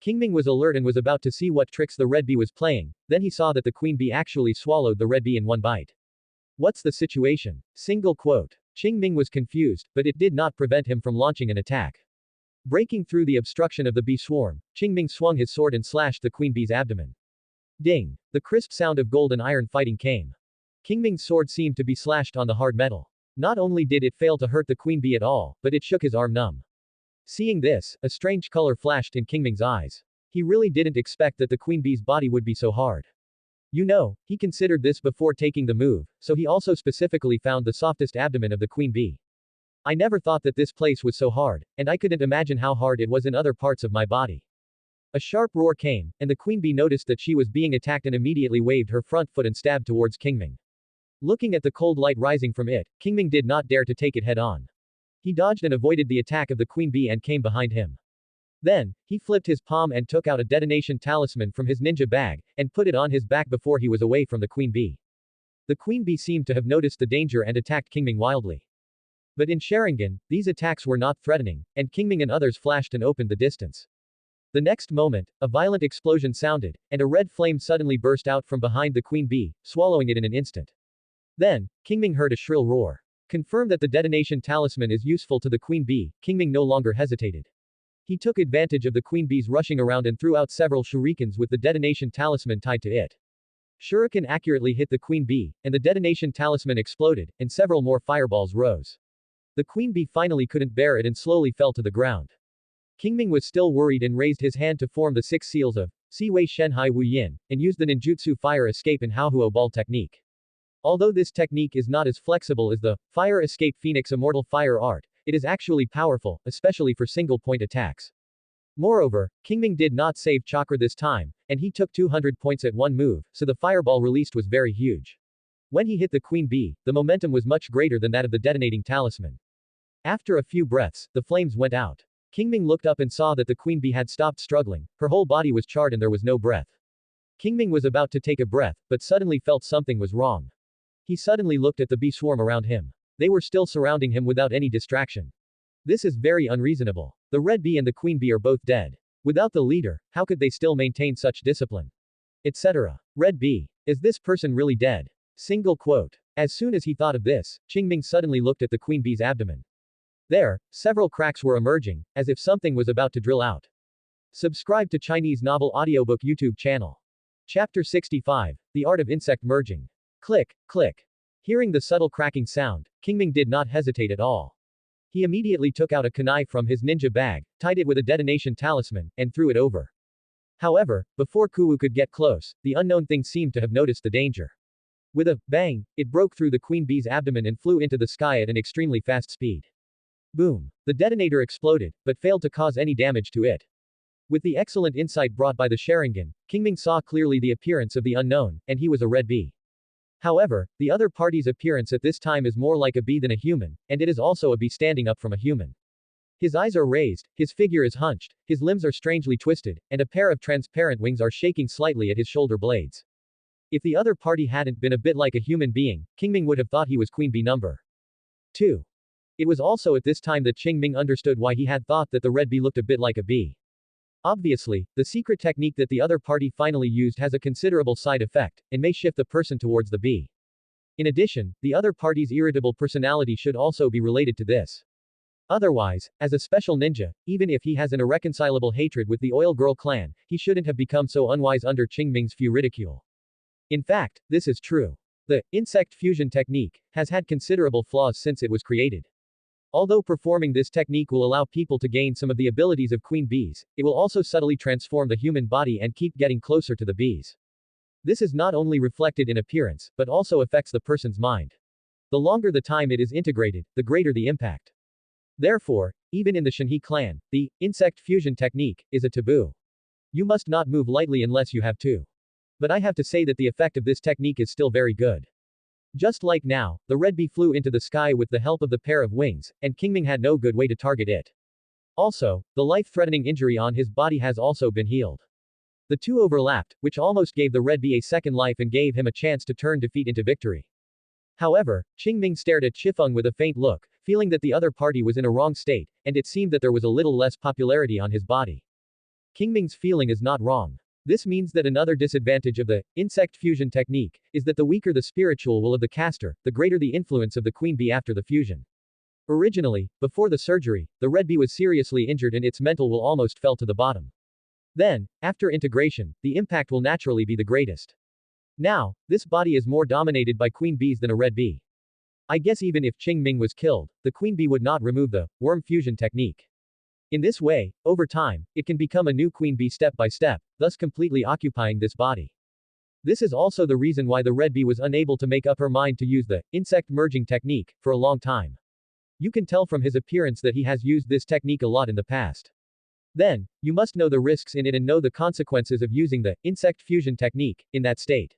Qing Ming was alert and was about to see what tricks the red bee was playing, then he saw that the queen bee actually swallowed the red bee in one bite. What's the situation? Single quote. Qing Ming was confused, but it did not prevent him from launching an attack. Breaking through the obstruction of the bee swarm, Qing Ming swung his sword and slashed the queen bee's abdomen. Ding! The crisp sound of gold and iron fighting came. Qing Ming's sword seemed to be slashed on the hard metal. Not only did it fail to hurt the queen bee at all, but it shook his arm numb. Seeing this, a strange color flashed in Qing Ming's eyes. He really didn't expect that the queen bee's body would be so hard. You know, he considered this before taking the move, so he also specifically found the softest abdomen of the queen bee. I never thought that this place was so hard, and I couldn't imagine how hard it was in other parts of my body. A sharp roar came, and the queen bee noticed that she was being attacked and immediately waved her front foot and stabbed towards Qing Ming. Looking at the cold light rising from it, Qing Ming did not dare to take it head on. He dodged and avoided the attack of the queen bee and came behind him. Then, he flipped his palm and took out a detonation talisman from his ninja bag, and put it on his back before he was away from the queen bee. The queen bee seemed to have noticed the danger and attacked Qing Ming wildly. But in Sharingan, these attacks were not threatening, and Qing Ming and others flashed and opened the distance. The next moment, a violent explosion sounded, and a red flame suddenly burst out from behind the queen bee, swallowing it in an instant. Then, Qing Ming heard a shrill roar. Confirmed that the detonation talisman is useful to the queen bee, Qing Ming no longer hesitated. He took advantage of the queen bees rushing around and threw out several shurikens with the detonation talisman tied to it. Shuriken accurately hit the queen bee, and the detonation talisman exploded, and several more fireballs rose. The queen bee finally couldn't bear it and slowly fell to the ground. Qing Ming was still worried and raised his hand to form the 6 seals of Siwei Shenhai Wu Yin, and used the ninjutsu fire escape and Haohuo ball technique. Although this technique is not as flexible as the Fire Escape Phoenix Immortal Fire Art, it is actually powerful, especially for single-point attacks. Moreover, Qing Ming did not save chakra this time, and he took 200 points at one move, so the fireball released was very huge. When he hit the queen bee, the momentum was much greater than that of the detonating talisman. After a few breaths, the flames went out. Qing Ming looked up and saw that the queen bee had stopped struggling, her whole body was charred and there was no breath. Qing Ming was about to take a breath, but suddenly felt something was wrong. He suddenly looked at the bee swarm around him. They were still surrounding him without any distraction. This is very unreasonable. The red bee and the queen bee are both dead. Without the leader, how could they still maintain such discipline? Etc. Red bee. Is this person really dead? Single quote. As soon as he thought of this, Qing Ming suddenly looked at the queen bee's abdomen. There, several cracks were emerging, as if something was about to drill out. Subscribe to Chinese Novel Audiobook YouTube channel. Chapter 65, The Art of Insect Merging. Click, click. Hearing the subtle cracking sound, Qing Ming did not hesitate at all. He immediately took out a kunai from his ninja bag, tied it with a detonation talisman, and threw it over. However, before Kuwu could get close, the unknown thing seemed to have noticed the danger. With a bang, it broke through the queen bee's abdomen and flew into the sky at an extremely fast speed. Boom. The detonator exploded, but failed to cause any damage to it. With the excellent insight brought by the Sharingan, Qing Ming saw clearly the appearance of the unknown, and he was a red bee. However, the other party's appearance at this time is more like a bee than a human, and it is also a bee standing up from a human. His eyes are raised, his figure is hunched, his limbs are strangely twisted, and a pair of transparent wings are shaking slightly at his shoulder blades. If the other party hadn't been a bit like a human being, Qing Ming would have thought he was Queen Bee number 2. It was also at this time that Qing Ming understood why he had thought that the red bee looked a bit like a bee. Obviously, the secret technique that the other party finally used has a considerable side effect, and may shift the person towards the bee. In addition, the other party's irritable personality should also be related to this. Otherwise, as a special ninja, even if he has an irreconcilable hatred with the Oil Girl clan, he shouldn't have become so unwise under Qing Ming's few ridicule. In fact, this is true. The insect fusion technique has had considerable flaws since it was created. Although performing this technique will allow people to gain some of the abilities of queen bees, it will also subtly transform the human body and keep getting closer to the bees. This is not only reflected in appearance, but also affects the person's mind. The longer the time it is integrated, the greater the impact. Therefore, even in the Shenhe clan, the insect fusion technique is a taboo. You must not move lightly unless you have to. But I have to say that the effect of this technique is still very good. Just like now, the red bee flew into the sky with the help of the pair of wings, and Qing Ming had no good way to target it. Also, the life-threatening injury on his body has also been healed. The two overlapped, which almost gave the red bee a second life and gave him a chance to turn defeat into victory. However, Qing Ming stared at Shifeng with a faint look, feeling that the other party was in a wrong state, and it seemed that there was a little less popularity on his body. Qing Ming's feeling is not wrong. This means that another disadvantage of the insect fusion technique is that the weaker the spiritual will of the caster, the greater the influence of the queen bee after the fusion. Originally, before the surgery, the red bee was seriously injured and its mental will almost fell to the bottom. Then, after integration, the impact will naturally be the greatest. Now, this body is more dominated by queen bees than a red bee. I guess even if Qing Ming was killed, the queen bee would not remove the worm fusion technique. In this way, over time, it can become a new queen bee step by step, thus completely occupying this body. This is also the reason why the red bee was unable to make up her mind to use the insect merging technique for a long time. You can tell from his appearance that he has used this technique a lot in the past. Then, you must know the risks in it and know the consequences of using the insect fusion technique in that state.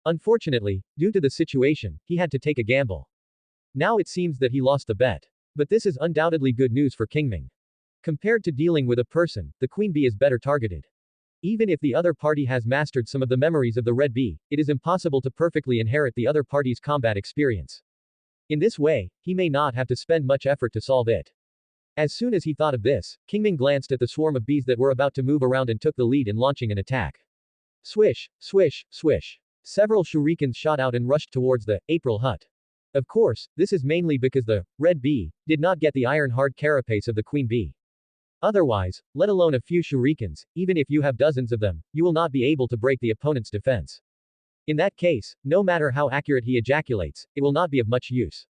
Unfortunately, due to the situation, he had to take a gamble. Now it seems that he lost the bet. But this is undoubtedly good news for Qing Ming. Compared to dealing with a person, the queen bee is better targeted. Even if the other party has mastered some of the memories of the red bee, it is impossible to perfectly inherit the other party's combat experience. In this way, he may not have to spend much effort to solve it. As soon as he thought of this, Qing Ming glanced at the swarm of bees that were about to move around and took the lead in launching an attack. Swish, swish, swish. Several shurikens shot out and rushed towards the April hut. Of course, this is mainly because the red bee did not get the iron-hard carapace of the queen bee. Otherwise, let alone a few shurikens, even if you have dozens of them, you will not be able to break the opponent's defense. In that case, no matter how accurate he ejaculates, it will not be of much use.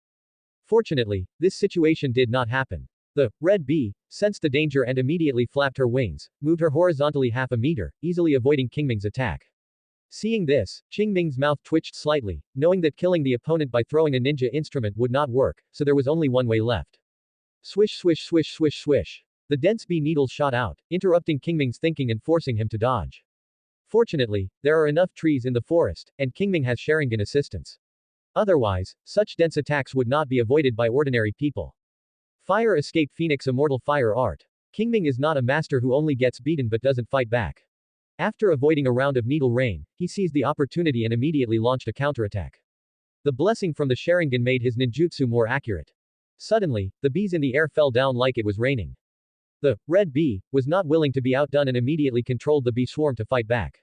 Fortunately, this situation did not happen. The red bee sensed the danger and immediately flapped her wings, moved her horizontally half a meter, easily avoiding Qing Ming's attack. Seeing this, Qing Ming's mouth twitched slightly, knowing that killing the opponent by throwing a ninja instrument would not work, so there was only one way left. Swish swish swish swish swish. The dense bee needles shot out, interrupting Qing Ming's thinking and forcing him to dodge. Fortunately, there are enough trees in the forest, and Qing Ming has Sharingan assistance. Otherwise, such dense attacks would not be avoided by ordinary people. Fire Escape Phoenix Immortal Fire Art. Qing Ming is not a master who only gets beaten but doesn't fight back. After avoiding a round of needle rain, he seized the opportunity and immediately launched a counterattack. The blessing from the Sharingan made his ninjutsu more accurate. Suddenly, the bees in the air fell down like it was raining. The red bee was not willing to be outdone and immediately controlled the bee swarm to fight back.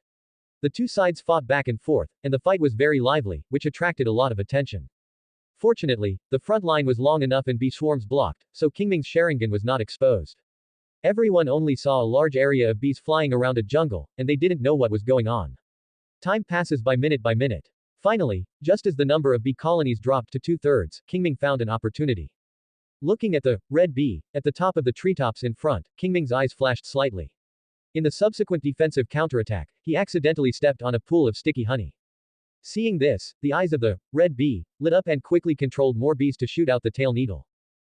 The two sides fought back and forth, and the fight was very lively, which attracted a lot of attention. Fortunately, the front line was long enough and bee swarms blocked, so Qing Ming's Sharingan was not exposed. Everyone only saw a large area of bees flying around a jungle, and they didn't know what was going on. Time passes by minute by minute. Finally, just as the number of bee colonies dropped to 2/3, Qing Ming found an opportunity. Looking at the red bee at the top of the treetops in front, Qing Ming's eyes flashed slightly. In the subsequent defensive counterattack, he accidentally stepped on a pool of sticky honey. Seeing this, the eyes of the red bee lit up and quickly controlled more bees to shoot out the tail needle.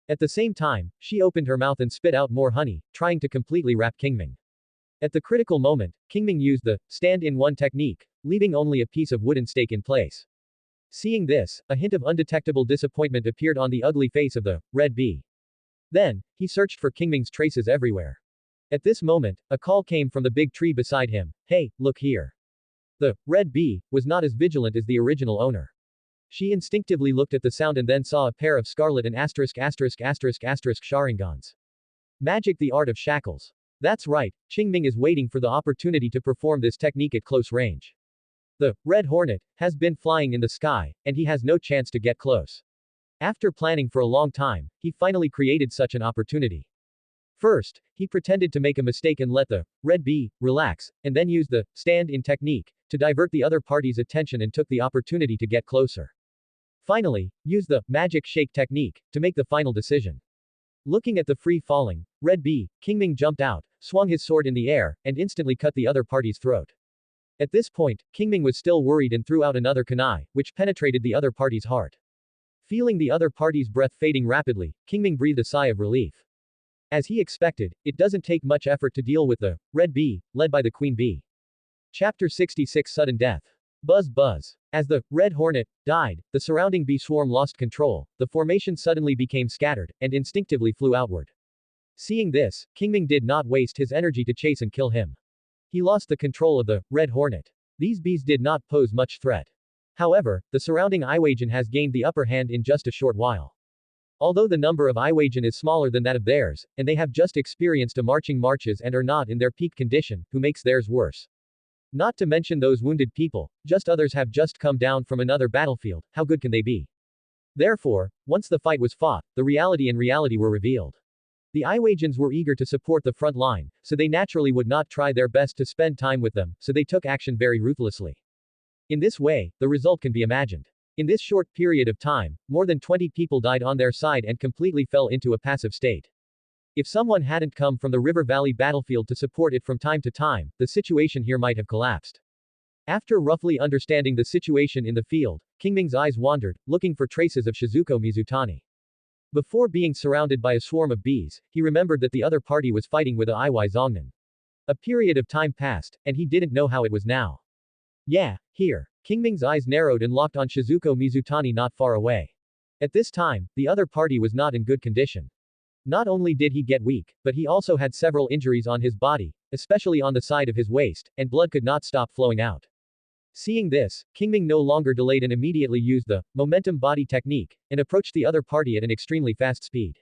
At the same time, she opened her mouth and spit out more honey, trying to completely wrap Qing Ming. At the critical moment, Qing Ming used the stand-in-one technique, leaving only a piece of wooden stake in place. Seeing this, a hint of undetectable disappointment appeared on the ugly face of the red bee. Then, he searched for Qing Ming's traces everywhere. At this moment, a call came from the big tree beside him. Hey, look here. The red bee was not as vigilant as the original owner. She instinctively looked at the sound and then saw a pair of scarlet and Sharingans. Magic, the art of shackles. That's right, Qing Ming is waiting for the opportunity to perform this technique at close range. The red hornet has been flying in the sky, and he has no chance to get close. After planning for a long time, he finally created such an opportunity. First, he pretended to make a mistake and let the red bee relax, and then used the stand-in technique to divert the other party's attention and took the opportunity to get closer. Finally, used the magic shake technique to make the final decision. Looking at the free-falling red bee, Qing Ming jumped out, swung his sword in the air, and instantly cut the other party's throat. At this point, Qing Ming was still worried and threw out another kunai, which penetrated the other party's heart. Feeling the other party's breath fading rapidly, Qing Ming breathed a sigh of relief. As he expected, it doesn't take much effort to deal with the red bee, led by the queen bee. Chapter 66 Sudden Death. Buzz buzz. As the red hornet died, the surrounding bee swarm lost control, the formation suddenly became scattered, and instinctively flew outward. Seeing this, Qing Ming did not waste his energy to chase and kill him. He lost the control of the red hornet. These bees did not pose much threat. However, the surrounding Iwagen has gained the upper hand in just a short while. Although the number of Iwagen is smaller than that of theirs, and they have just experienced a marches and are not in their peak condition, who makes theirs worse. Not to mention those wounded people, just others have just come down from another battlefield, how good can they be? Therefore, once the fight was fought, the reality were revealed. The Iwagens were eager to support the front line, so they naturally would not try their best to spend time with them, so they took action very ruthlessly. In this way, the result can be imagined. In this short period of time, more than 20 people died on their side and completely fell into a passive state. If someone hadn't come from the River Valley battlefield to support it from time to time, the situation here might have collapsed. After roughly understanding the situation in the field, Qing Ming's eyes wandered, looking for traces of Shizuko Mizutani. Before being surrounded by a swarm of bees, he remembered that the other party was fighting with a Iwai Zongnan. A period of time passed, and he didn't know how it was now. Yeah, here. Qing Ming's eyes narrowed and locked on Shizuko Mizutani not far away. At this time, the other party was not in good condition. Not only did he get weak, but he also had several injuries on his body, especially on the side of his waist, and blood could not stop flowing out. Seeing this, Qing Ming no longer delayed and immediately used the momentum body technique, and approached the other party at an extremely fast speed.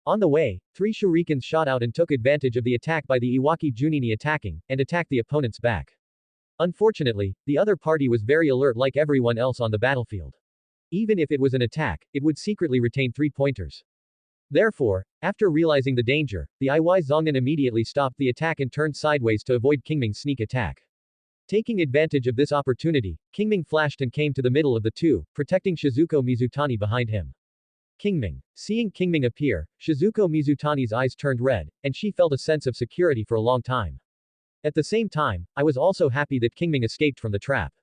On the way, 3 shurikens shot out and took advantage of the attack by the Iwaki Junini attacking, and attacked the opponent's back. Unfortunately, the other party was very alert like everyone else on the battlefield. Even if it was an attack, it would secretly retain 3 pointers. Therefore, after realizing the danger, the Iwai Zongnan immediately stopped the attack and turned sideways to avoid Qing Ming's sneak attack. Taking advantage of this opportunity, Qing Ming flashed and came to the middle of the two, protecting Shizuko Mizutani behind him. Qing Ming. Seeing Qing Ming appear, Shizuko Mizutani's eyes turned red, and she felt a sense of security for a long time. At the same time, I was also happy that Qing Ming escaped from the trap.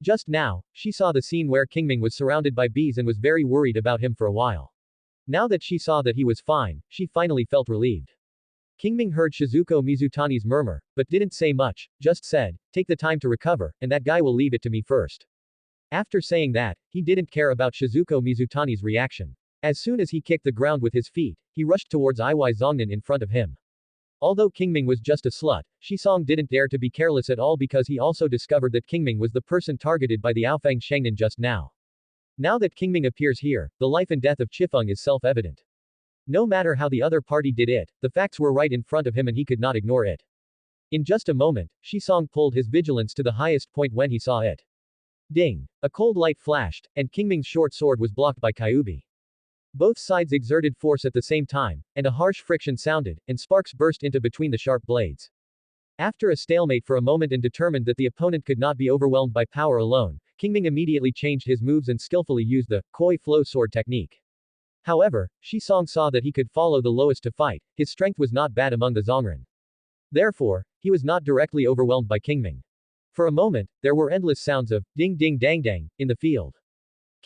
Just now, she saw the scene where Qing Ming was surrounded by bees and was very worried about him for a while. Now that she saw that he was fine, she finally felt relieved. Qing Ming heard Shizuko Mizutani's murmur, but didn't say much, just said, "Take the time to recover, and that guy will leave it to me first." After saying that, he didn't care about Shizuko Mizutani's reaction. As soon as he kicked the ground with his feet, he rushed towards Iwai Zongnan in front of him. Although Qing Ming was just a slut, Shisong didn't dare to be careless at all because he also discovered that Qing Ming was the person targeted by the Aofeng Shengnan just now. Now that Qing Ming appears here, the life and death of Chifeng is self-evident. No matter how the other party did it, the facts were right in front of him and he could not ignore it. In just a moment, Shisong pulled his vigilance to the highest point when he saw it. Ding! A cold light flashed, and Qing Ming's short sword was blocked by Kyubi. Both sides exerted force at the same time, and a harsh friction sounded, and sparks burst into between the sharp blades. After a stalemate for a moment and determined that the opponent could not be overwhelmed by power alone, Qing Ming immediately changed his moves and skillfully used the koi flow sword technique. However, Shisong saw that he could follow the lowest to fight, his strength was not bad among the Zongren. Therefore, he was not directly overwhelmed by Qing Ming. For a moment, there were endless sounds of ding ding dang dang in the field.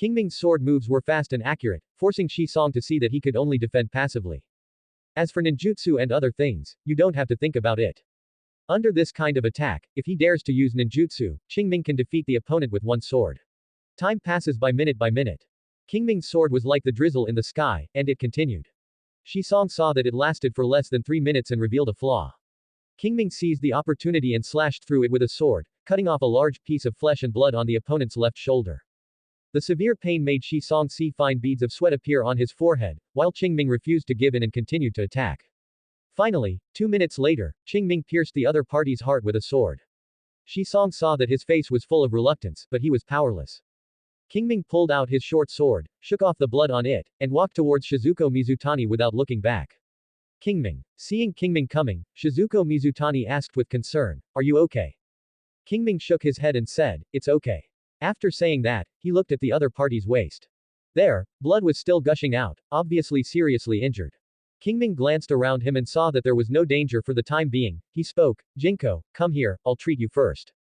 Qing Ming's sword moves were fast and accurate, forcing Shisong to see that he could only defend passively. As for ninjutsu and other things, you don't have to think about it. Under this kind of attack, if he dares to use ninjutsu, Qing Ming can defeat the opponent with one sword. Time passes by minute by minute. Qing Ming's sword was like the drizzle in the sky, and it continued. Shisong saw that it lasted for less than 3 minutes and revealed a flaw. Qing Ming seized the opportunity and slashed through it with a sword, cutting off a large piece of flesh and blood on the opponent's left shoulder. The severe pain made Shisong see fine beads of sweat appear on his forehead, while Qing Ming refused to give in and continued to attack. Finally, 2 minutes later, Qing Ming pierced the other party's heart with a sword. Shisong saw that his face was full of reluctance, but he was powerless. Qing Ming pulled out his short sword, shook off the blood on it, and walked towards Shizuko Mizutani without looking back. Qing Ming. Seeing Qing Ming coming, Shizuko Mizutani asked with concern, "Are you okay?" Qing Ming shook his head and said, "It's okay." After saying that, he looked at the other party's waist. There, blood was still gushing out, obviously seriously injured. Qing Ming glanced around him and saw that there was no danger for the time being. He spoke, "Jinko, come here, I'll treat you first."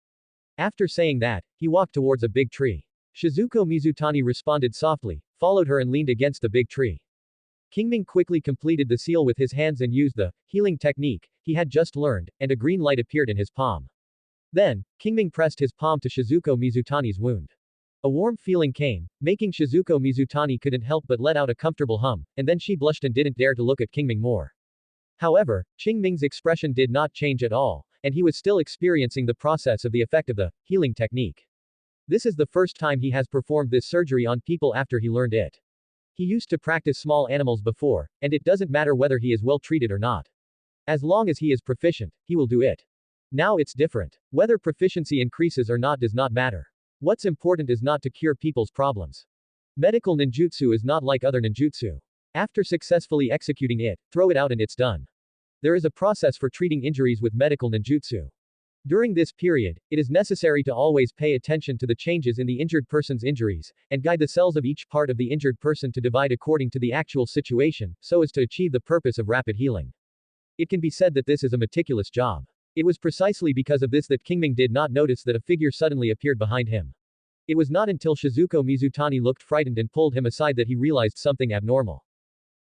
After saying that, he walked towards a big tree. Shizuko Mizutani responded softly, followed her and leaned against the big tree. Qing Ming quickly completed the seal with his hands and used the healing technique he had just learned, and a green light appeared in his palm. Then, Qing Ming pressed his palm to Shizuko Mizutani's wound. A warm feeling came, making Shizuko Mizutani couldn't help but let out a comfortable hum, and then she blushed and didn't dare to look at Qing Ming more. However, Qing Ming's expression did not change at all, and he was still experiencing the process of the effect of the healing technique. This is the first time he has performed this surgery on people after he learned it. He used to practice small animals before, and it doesn't matter whether he is well treated or not. As long as he is proficient, he will do it. Now it's different. Whether proficiency increases or not does not matter. What's important is not to cure people's problems. Medical ninjutsu is not like other ninjutsu. After successfully executing it, throw it out and it's done. There is a process for treating injuries with medical ninjutsu. During this period, it is necessary to always pay attention to the changes in the injured person's injuries, and guide the cells of each part of the injured person to divide according to the actual situation, so as to achieve the purpose of rapid healing. It can be said that this is a meticulous job. It was precisely because of this that Qing Ming did not notice that a figure suddenly appeared behind him. It was not until Shizuko Mizutani looked frightened and pulled him aside that he realized something abnormal.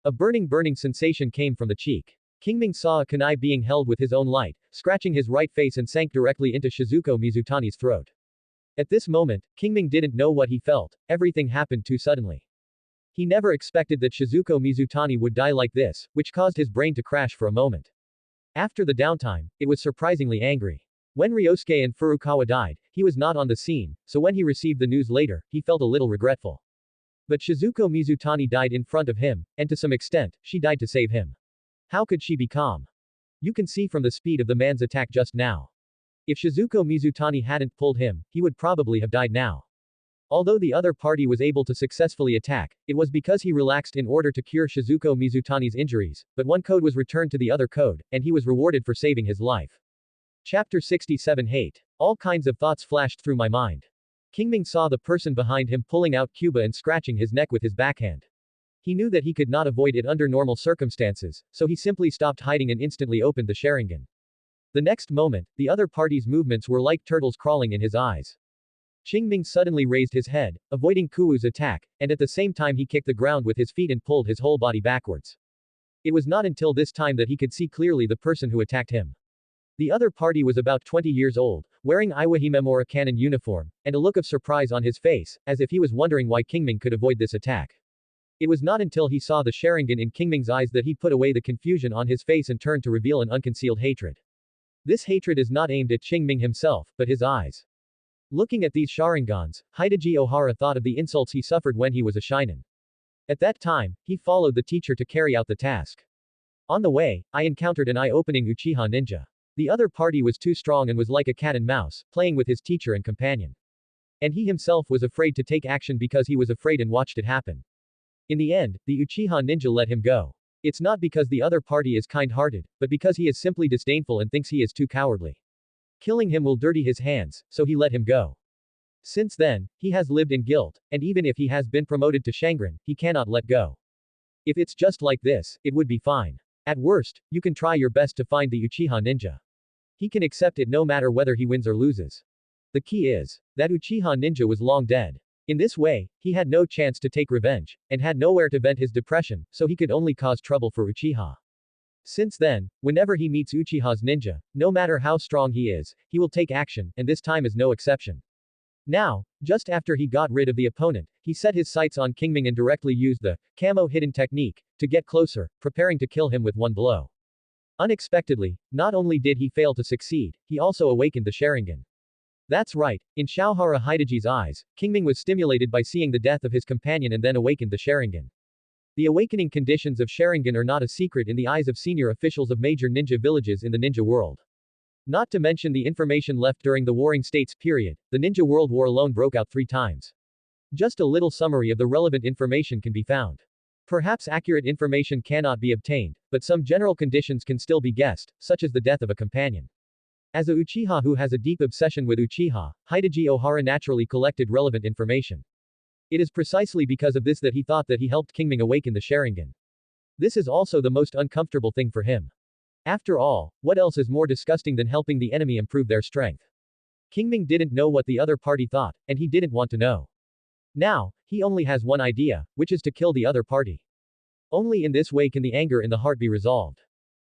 A burning sensation came from the cheek. Qing Ming saw a kunai being held with his own light, scratching his right face and sank directly into Shizuko Mizutani's throat. At this moment, Qing Ming didn't know what he felt, everything happened too suddenly. He never expected that Shizuko Mizutani would die like this, which caused his brain to crash for a moment. After the downtime, it was surprisingly angry. When Ryosuke and Furukawa died, he was not on the scene, so when he received the news later, he felt a little regretful. But Shizuko Mizutani died in front of him, and to some extent, she died to save him. How could she be calm? You can see from the speed of the man's attack just now. If Shizuko Mizutani hadn't pulled him, he would probably have died now. Although the other party was able to successfully attack, it was because he relaxed in order to cure Shizuko Mizutani's injuries, but one code was returned to the other code, and he was rewarded for saving his life. Chapter 67 Hate. All kinds of thoughts flashed through my mind. Qing Ming saw the person behind him pulling out Cuba and scratching his neck with his backhand. He knew that he could not avoid it under normal circumstances, so he simply stopped hiding and instantly opened the Sharingan. The next moment, the other party's movements were like turtles crawling in his eyes. Qing Ming suddenly raised his head, avoiding Kuwu's attack, and at the same time he kicked the ground with his feet and pulled his whole body backwards. It was not until this time that he could see clearly the person who attacked him. The other party was about 20 years old, wearing Iwahimemura cannon uniform, and a look of surprise on his face, as if he was wondering why Qing Ming could avoid this attack. It was not until he saw the Sharingan in Qing Ming's eyes that he put away the confusion on his face and turned to reveal an unconcealed hatred. This hatred is not aimed at Qing Ming himself, but his eyes. Looking at these Sharingans, Hideji Ohara thought of the insults he suffered when he was a shinen. At that time, he followed the teacher to carry out the task. On the way, I encountered an eye-opening Uchiha ninja. The other party was too strong and was like a cat and mouse, playing with his teacher and companion. And he himself was afraid to take action because he was afraid and watched it happen. In the end, the Uchiha ninja let him go. It's not because the other party is kind-hearted, but because he is simply disdainful and thinks he is too cowardly. Killing him will dirty his hands, so he let him go. Since then, he has lived in guilt, and even if he has been promoted to Shangren, he cannot let go. If it's just like this, it would be fine. At worst, you can try your best to find the Uchiha ninja. He can accept it no matter whether he wins or loses. The key is that Uchiha ninja was long dead. In this way, he had no chance to take revenge, and had nowhere to vent his depression, so he could only cause trouble for Uchiha. Since then, whenever he meets Uchiha's ninja, no matter how strong he is, he will take action, and this time is no exception. Now, just after he got rid of the opponent, he set his sights on Qing Ming and directly used the camo hidden technique to get closer, preparing to kill him with one blow. Unexpectedly, not only did he fail to succeed, he also awakened the Sharingan. That's right, in Xiaohara Hideji's eyes, Qing Ming was stimulated by seeing the death of his companion and then awakened the Sharingan. The awakening conditions of Sharingan are not a secret in the eyes of senior officials of major ninja villages in the ninja world. Not to mention the information left during the Warring States period, the Ninja World War alone broke out 3 times. Just a little summary of the relevant information can be found. Perhaps accurate information cannot be obtained, but some general conditions can still be guessed, such as the death of a companion. As a Uchiha who has a deep obsession with Uchiha, Hideji Ohara naturally collected relevant information. It is precisely because of this that he thought that he helped Qing Ming awaken the Sharingan. This is also the most uncomfortable thing for him. After all, what else is more disgusting than helping the enemy improve their strength? Qing Ming didn't know what the other party thought, and he didn't want to know. Now, he only has one idea, which is to kill the other party. Only in this way can the anger in the heart be resolved.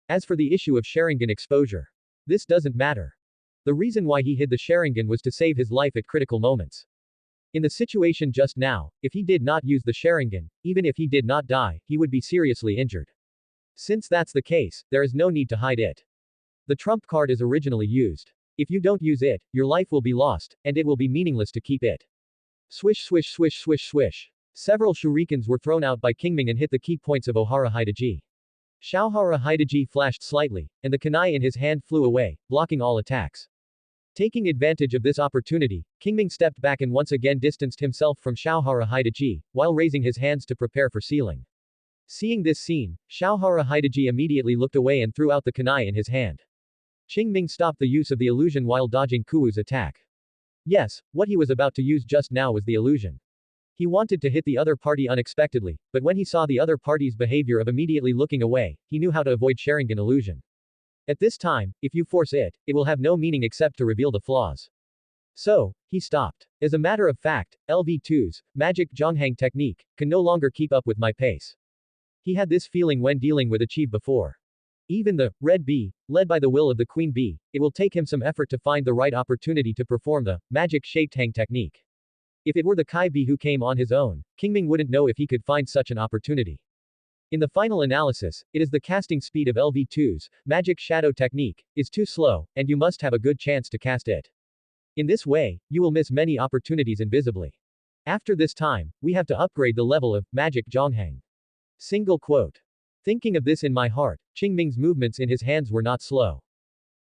As for the issue of Sharingan exposure, this doesn't matter. The reason why he hid the Sharingan was to save his life at critical moments. In the situation just now, if he did not use the Sharingan, even if he did not die, he would be seriously injured. Since that's the case, there is no need to hide it. The trump card is originally used. If you don't use it, your life will be lost, and it will be meaningless to keep it. Swish swish swish swish swish. Several shurikens were thrown out by Qing Ming and hit the key points of Ohara Hideji. Xiaohara Hideji flashed slightly, and the kunai in his hand flew away, blocking all attacks. Taking advantage of this opportunity, Qing Ming stepped back and once again distanced himself from Xiaohara Hideji, while raising his hands to prepare for sealing. Seeing this scene, Xiaohara Hideji immediately looked away and threw out the kunai in his hand. Qing Ming stopped the use of the illusion while dodging Kuwu's attack. Yes, what he was about to use just now was the illusion. He wanted to hit the other party unexpectedly, but when he saw the other party's behavior of immediately looking away, he knew how to avoid Sharingan illusion. At this time, if you force it, it will have no meaning except to reveal the flaws. So, he stopped. As a matter of fact, LV2's magic Zhonghang technique can no longer keep up with my pace. He had this feeling when dealing with Uchiha before. Even the red bee, led by the will of the queen bee, it will take him some effort to find the right opportunity to perform the magic-shaped hang technique. If it were the Kai bee who came on his own, Qing Ming wouldn't know if he could find such an opportunity. In the final analysis, it is the casting speed of LV2's magic shadow technique is too slow, and you must have a good chance to cast it. In this way, you will miss many opportunities invisibly. After this time, we have to upgrade the level of magic Zhonghang. Single quote. Thinking of this in my heart, Qing Ming's movements in his hands were not slow.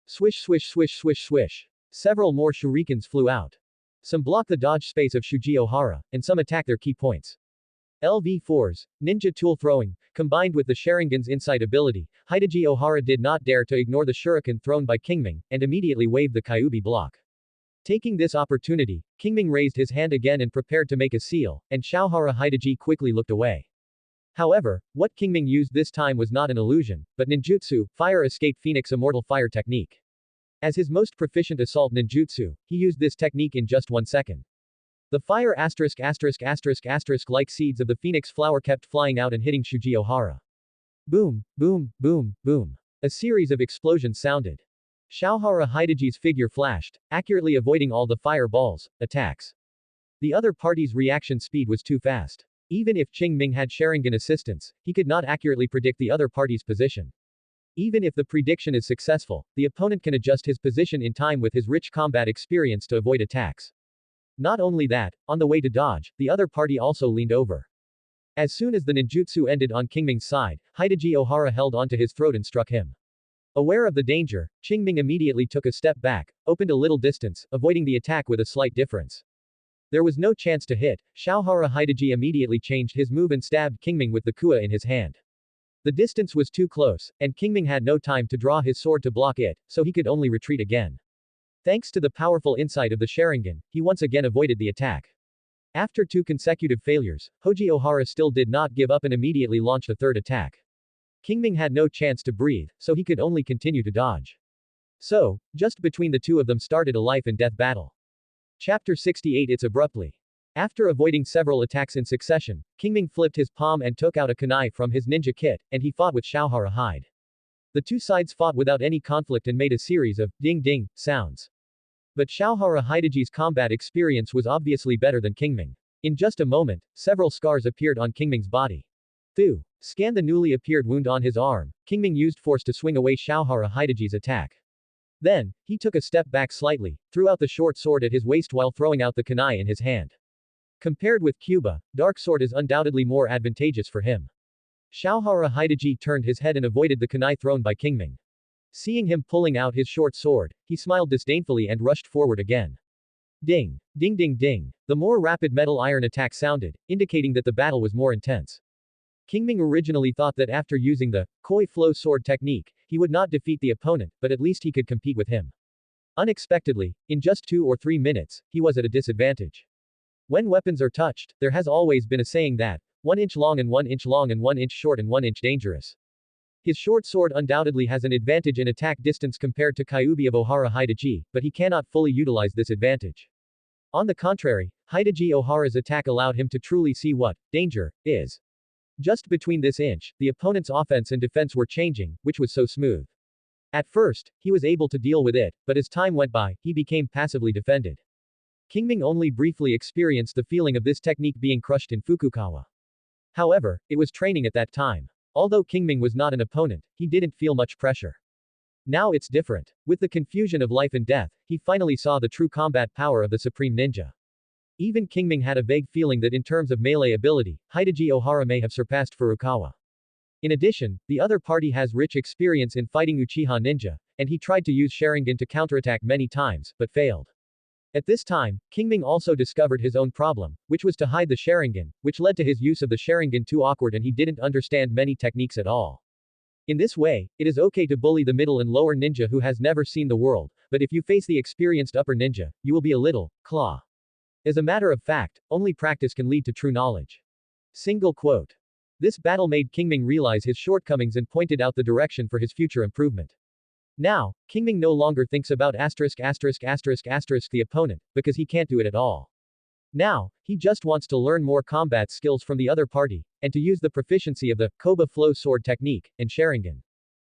Swish swish swish swish swish. Several more shurikens flew out. Some block the dodge space of Shuji Ohara, and some attack their key points. LV4's ninja tool throwing, combined with the Sharingan's insight ability, Hideji Ohara did not dare to ignore the shuriken thrown by Qing Ming, and immediately waved the Kyuubi block. Taking this opportunity, Qing Ming raised his hand again and prepared to make a seal, and Xiaohara Hideji quickly looked away. However, what Qing Ming used this time was not an illusion, but ninjutsu, fire escape phoenix immortal fire technique. As his most proficient assault ninjutsu, he used this technique in just 1 second. The fire like seeds of the phoenix flower kept flying out and hitting Shuji Ohara. Boom, boom, boom, boom. A series of explosions sounded. Xiaohara Hideji's figure flashed, accurately avoiding all the fireballs attacks. The other party's reaction speed was too fast. Even if Qing Ming had Sharingan assistance, he could not accurately predict the other party's position. Even if the prediction is successful, the opponent can adjust his position in time with his rich combat experience to avoid attacks. Not only that, on the way to dodge, the other party also leaned over. As soon as the ninjutsu ended on Qing Ming's side, Hideji Ohara held onto his throat and struck him. Aware of the danger, Qing Ming immediately took a step back, opened a little distance, avoiding the attack with a slight difference. There was no chance to hit. Xiaohara Hideji immediately changed his move and stabbed Qing Ming with the kua in his hand. The distance was too close, and Qing Ming had no time to draw his sword to block it, so he could only retreat again. Thanks to the powerful insight of the Sharingan, he once again avoided the attack. After 2 consecutive failures, Hoji Ohara still did not give up and immediately launched a third attack. Qing Ming had no chance to breathe, so he could only continue to dodge. So, just between the two of them started a life and death battle. Chapter 68. It's abruptly. After avoiding several attacks in succession, Qing Ming flipped his palm and took out a kunai from his ninja kit, and he fought with Xiaohara Hide. The two sides fought without any conflict and made a series of ding-ding sounds. But Xiaohara Hideji's combat experience was obviously better than Qing Ming. In just a moment, several scars appeared on Qing Ming's body. Scan the newly appeared wound on his arm. Qing Ming used force to swing away Xiaohara Hideji's attack. Then, he took a step back slightly, threw out the short sword at his waist while throwing out the kunai in his hand. Compared with Cuba, dark sword is undoubtedly more advantageous for him. Xiaohara Hideji turned his head and avoided the kunai thrown by Qing Ming. Seeing him pulling out his short sword, he smiled disdainfully and rushed forward again. Ding! Ding ding ding! The more rapid metal iron attack sounded, indicating that the battle was more intense. Qing Ming originally thought that after using the koi flow sword technique, he would not defeat the opponent, but at least he could compete with him. Unexpectedly, in just 2 or 3 minutes, he was at a disadvantage. When weapons are touched, there has always been a saying that 1 inch long and 1 inch long and 1 inch short and 1 inch dangerous. His short sword undoubtedly has an advantage in attack distance compared to Kyuubi of Ohara Hideji, but he cannot fully utilize this advantage. On the contrary, Hideji Ohara's attack allowed him to truly see what danger is. Just between this inch, the opponent's offense and defense were changing, which was so smooth. At first, he was able to deal with it, but as time went by, he became passively defended. Qing Ming only briefly experienced the feeling of this technique being crushed in Fukukawa. However, it was training at that time. Although Qing Ming was not an opponent, he didn't feel much pressure. Now it's different. With the confusion of life and death, he finally saw the true combat power of the Supreme Ninja. Even Qing Ming had a vague feeling that in terms of melee ability, Hideji Ohara may have surpassed Furukawa. In addition, the other party has rich experience in fighting Uchiha ninja, and he tried to use Sharingan to counterattack many times, but failed. At this time, Qing Ming also discovered his own problem, which was to hide the Sharingan, which led to his use of the Sharingan too awkward and he didn't understand many techniques at all. In this way, it is okay to bully the middle and lower ninja who has never seen the world, but if you face the experienced upper ninja, you will be a little claw. As a matter of fact, only practice can lead to true knowledge. Single quote. This battle made Qing Ming realize his shortcomings and pointed out the direction for his future improvement. Now, Qing Ming no longer thinks about the opponent, because he can't do it at all. Now, he just wants to learn more combat skills from the other party, and to use the proficiency of the Koba flow sword technique, and Sharingan.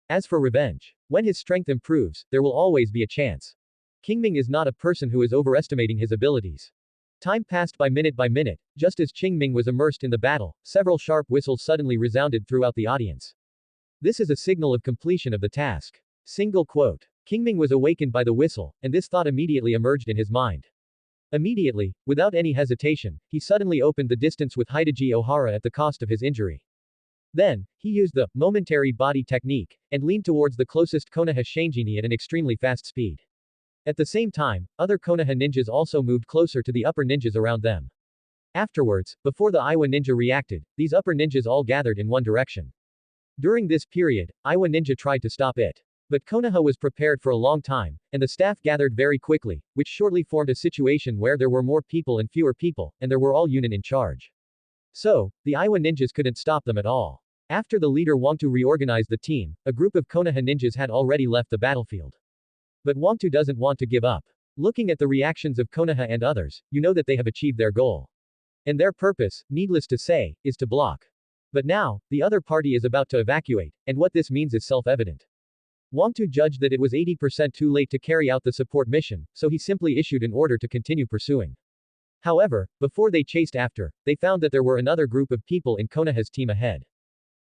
As for revenge, when his strength improves, there will always be a chance. Qing Ming is not a person who is overestimating his abilities. Time passed by minute, just as Qing Ming was immersed in the battle, several sharp whistles suddenly resounded throughout the audience. This is a signal of completion of the task. Single quote. Qing Ming was awakened by the whistle, and this thought immediately emerged in his mind. Immediately, without any hesitation, he suddenly opened the distance with Hidaji Ohara at the cost of his injury. Then, he used the momentary body technique, and leaned towards the closest Konoha Shingini at an extremely fast speed. At the same time, other Konoha ninjas also moved closer to the upper ninjas around them. Afterwards, before the Iwa ninja reacted, these upper ninjas all gathered in one direction. During this period, Iwa ninja tried to stop it. But Konoha was prepared for a long time, and the staff gathered very quickly, which shortly formed a situation where there were more people and fewer people, and there were all Yunin in charge. So, the Iwa ninjas couldn't stop them at all. After the leader Wangtu reorganized the team, a group of Konoha ninjas had already left the battlefield. But Wangtu doesn't want to give up. Looking at the reactions of Konoha and others, you know that they have achieved their goal. And their purpose, needless to say, is to block. But now, the other party is about to evacuate, and what this means is self-evident. Wangtu judged that it was 80% too late to carry out the support mission, so he simply issued an order to continue pursuing. However, before they chased after, they found that there were another group of people in Konoha's team ahead.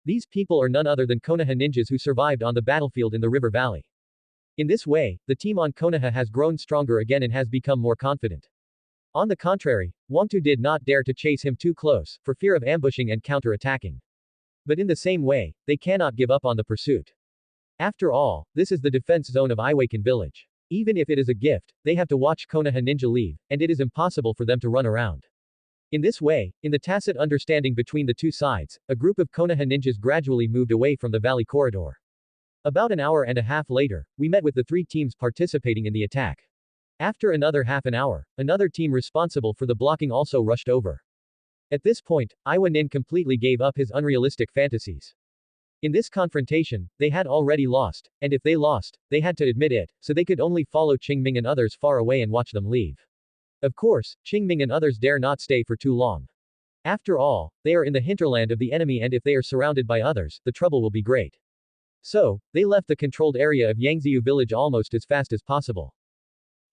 These people are none other than Konoha ninjas who survived on the battlefield in the river valley. In this way, the team on Konoha has grown stronger again and has become more confident. On the contrary, Wangtu did not dare to chase him too close, for fear of ambushing and counter-attacking. But in the same way, they cannot give up on the pursuit. After all, this is the defense zone of Iwaken village. Even if it is a gift, they have to watch Konoha ninja leave, and it is impossible for them to run around. In this way, in the tacit understanding between the two sides, a group of Konoha ninjas gradually moved away from the valley corridor. About an hour and a half later, we met with the three teams participating in the attack. After another half an hour, another team responsible for the blocking also rushed over. At this point, Iwa Nin completely gave up his unrealistic fantasies. In this confrontation, they had already lost, and if they lost, they had to admit it, so they could only follow Qing Ming and others far away and watch them leave. Of course, Qing Ming and others dare not stay for too long. After all, they are in the hinterland of the enemy and if they are surrounded by others, the trouble will be great. So, they left the controlled area of Yangziu village almost as fast as possible.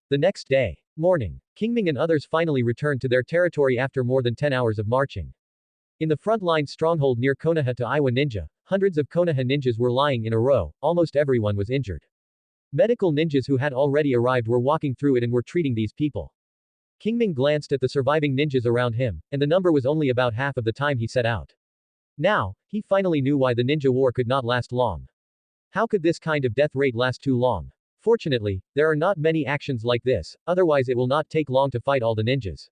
The next day, morning, Qing Ming and others finally returned to their territory after more than 10 hours of marching. In the front-line stronghold near Konoha to Iwa Ninja, hundreds of Konoha ninjas were lying in a row, almost everyone was injured. Medical ninjas who had already arrived were walking through it and were treating these people. Qing Ming glanced at the surviving ninjas around him, and the number was only about half of the time he set out. Now, he finally knew why the ninja war could not last long. How could this kind of death rate last too long? Fortunately, there are not many actions like this, otherwise it will not take long to fight all the ninjas.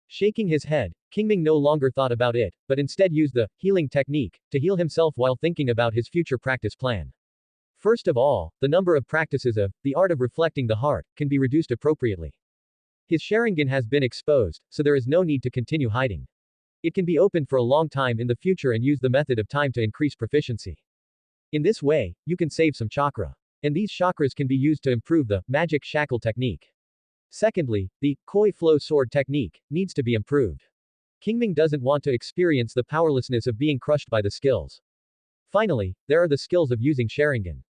Shaking his head, Qing Ming no longer thought about it, but instead used the healing technique to heal himself while thinking about his future practice plan. First of all, the number of practices of the art of reflecting the heart can be reduced appropriately. His Sharingan has been exposed, so there is no need to continue hiding. It can be opened for a long time in the future and use the method of time to increase proficiency. In this way, you can save some chakra. And these chakras can be used to improve the magic shackle technique. Secondly, the koi flow sword technique needs to be improved. Qing Ming doesn't want to experience the powerlessness of being crushed by the skills. Finally, there are the skills of using Sharingan.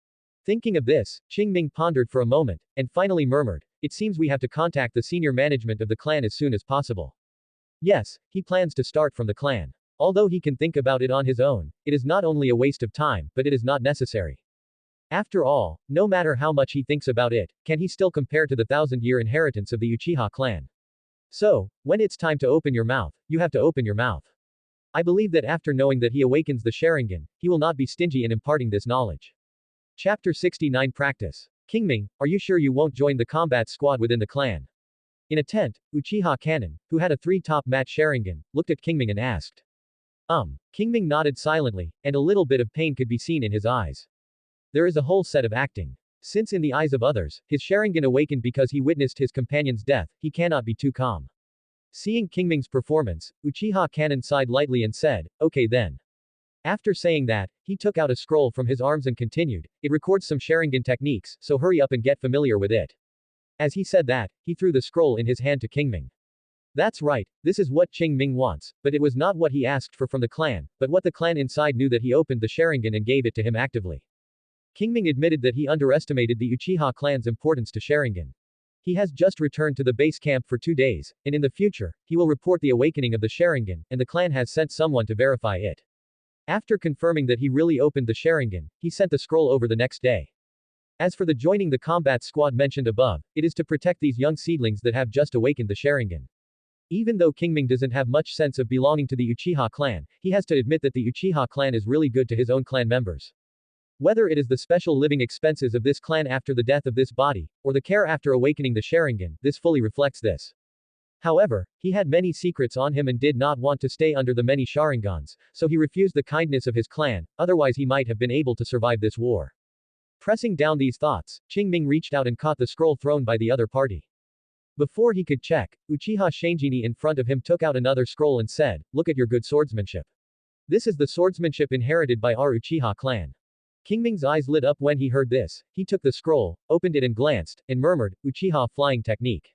Thinking of this, Qing Ming pondered for a moment, and finally murmured, "It seems we have to contact the senior management of the clan as soon as possible." Yes, he plans to start from the clan. Although he can think about it on his own, it is not only a waste of time, but it is not necessary. After all, no matter how much he thinks about it, can he still compare to the 1,000-year inheritance of the Uchiha clan? So, when it's time to open your mouth, you have to open your mouth. I believe that after knowing that he awakens the Sharingan, he will not be stingy in imparting this knowledge. Chapter 69 Practice. Qing Ming, are you sure you won't join the combat squad within the clan? In a tent, Uchiha Kanon, who had a three-top match Sharingan, looked at Qing Ming and asked. Qing Ming nodded silently, and a little bit of pain could be seen in his eyes. There is a whole set of acting. Since in the eyes of others, his Sharingan awakened because he witnessed his companion's death, he cannot be too calm. Seeing Qing Ming's performance, Uchiha Kanon sighed lightly and said, okay then. After saying that, he took out a scroll from his arms and continued, it records some Sharingan techniques, so hurry up and get familiar with it. As he said that, he threw the scroll in his hand to Qing Ming. That's right, this is what Qing Ming wants, but it was not what he asked for from the clan, but what the clan inside knew that he opened the Sharingan and gave it to him actively. Qing Ming admitted that he underestimated the Uchiha clan's importance to Sharingan. He has just returned to the base camp for 2 days, and in the future, he will report the awakening of the Sharingan, and the clan has sent someone to verify it. After confirming that he really opened the Sharingan, he sent the scroll over the next day. As for the joining the combat squad mentioned above, it is to protect these young seedlings that have just awakened the Sharingan. Even though Qing Ming doesn't have much sense of belonging to the Uchiha clan, he has to admit that the Uchiha clan is really good to his own clan members. Whether it is the special living expenses of this clan after the death of this body, or the care after awakening the Sharingan, this fully reflects this. However, he had many secrets on him and did not want to stay under the many Sharingans, so he refused the kindness of his clan, otherwise he might have been able to survive this war. Pressing down these thoughts, Qing Ming reached out and caught the scroll thrown by the other party. Before he could check, Uchiha Shangini in front of him took out another scroll and said, look at your good swordsmanship. This is the swordsmanship inherited by our Uchiha clan. Qing Ming's eyes lit up when he heard this. He took the scroll, opened it and glanced, and murmured, Uchiha flying technique.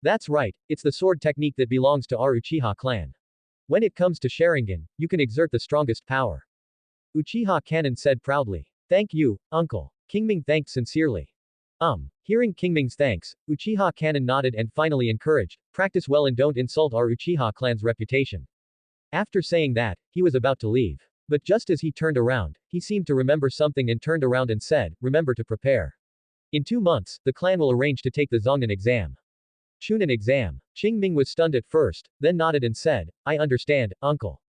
That's right, it's the sword technique that belongs to our Uchiha clan. When it comes to Sharingan, you can exert the strongest power. Uchiha Kanon said proudly. Thank you, uncle. Qing Ming thanked sincerely. Hearing Qing Ming's thanks, Uchiha Kanon nodded and finally encouraged, practice well and don't insult our Uchiha clan's reputation. After saying that, he was about to leave. But just as he turned around, he seemed to remember something and turned around and said, remember to prepare. In 2 months, the clan will arrange to take the Zhongnan exam. Chunin exam. Qing Ming was stunned at first, then nodded and said, I understand, uncle.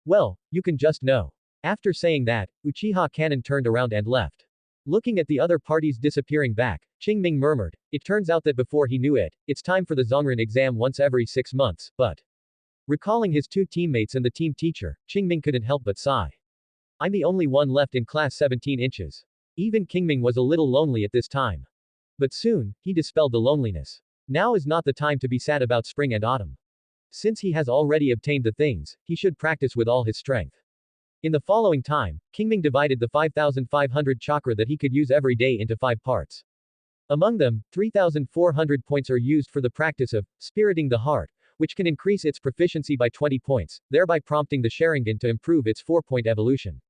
Well, you can just know. After saying that, Uchiha Kanon turned around and left. Looking at the other parties disappearing back, Qing Ming murmured, it turns out that before he knew it, it's time for the Zhongnan exam once every 6 months, but. Recalling his 2 teammates and the team teacher, Qing Ming couldn't help but sigh. I'm the only one left in class 17 inches. Even Qing Ming was a little lonely at this time. But soon, he dispelled the loneliness. Now is not the time to be sad about spring and autumn. Since he has already obtained the things, he should practice with all his strength. In the following time, Qing Ming divided the 5,500 chakra that he could use every day into 5 parts. Among them, 3,400 points are used for the practice of spiriting the heart, which can increase its proficiency by 20 points, thereby prompting the Sharingan to improve its 4-point evolution.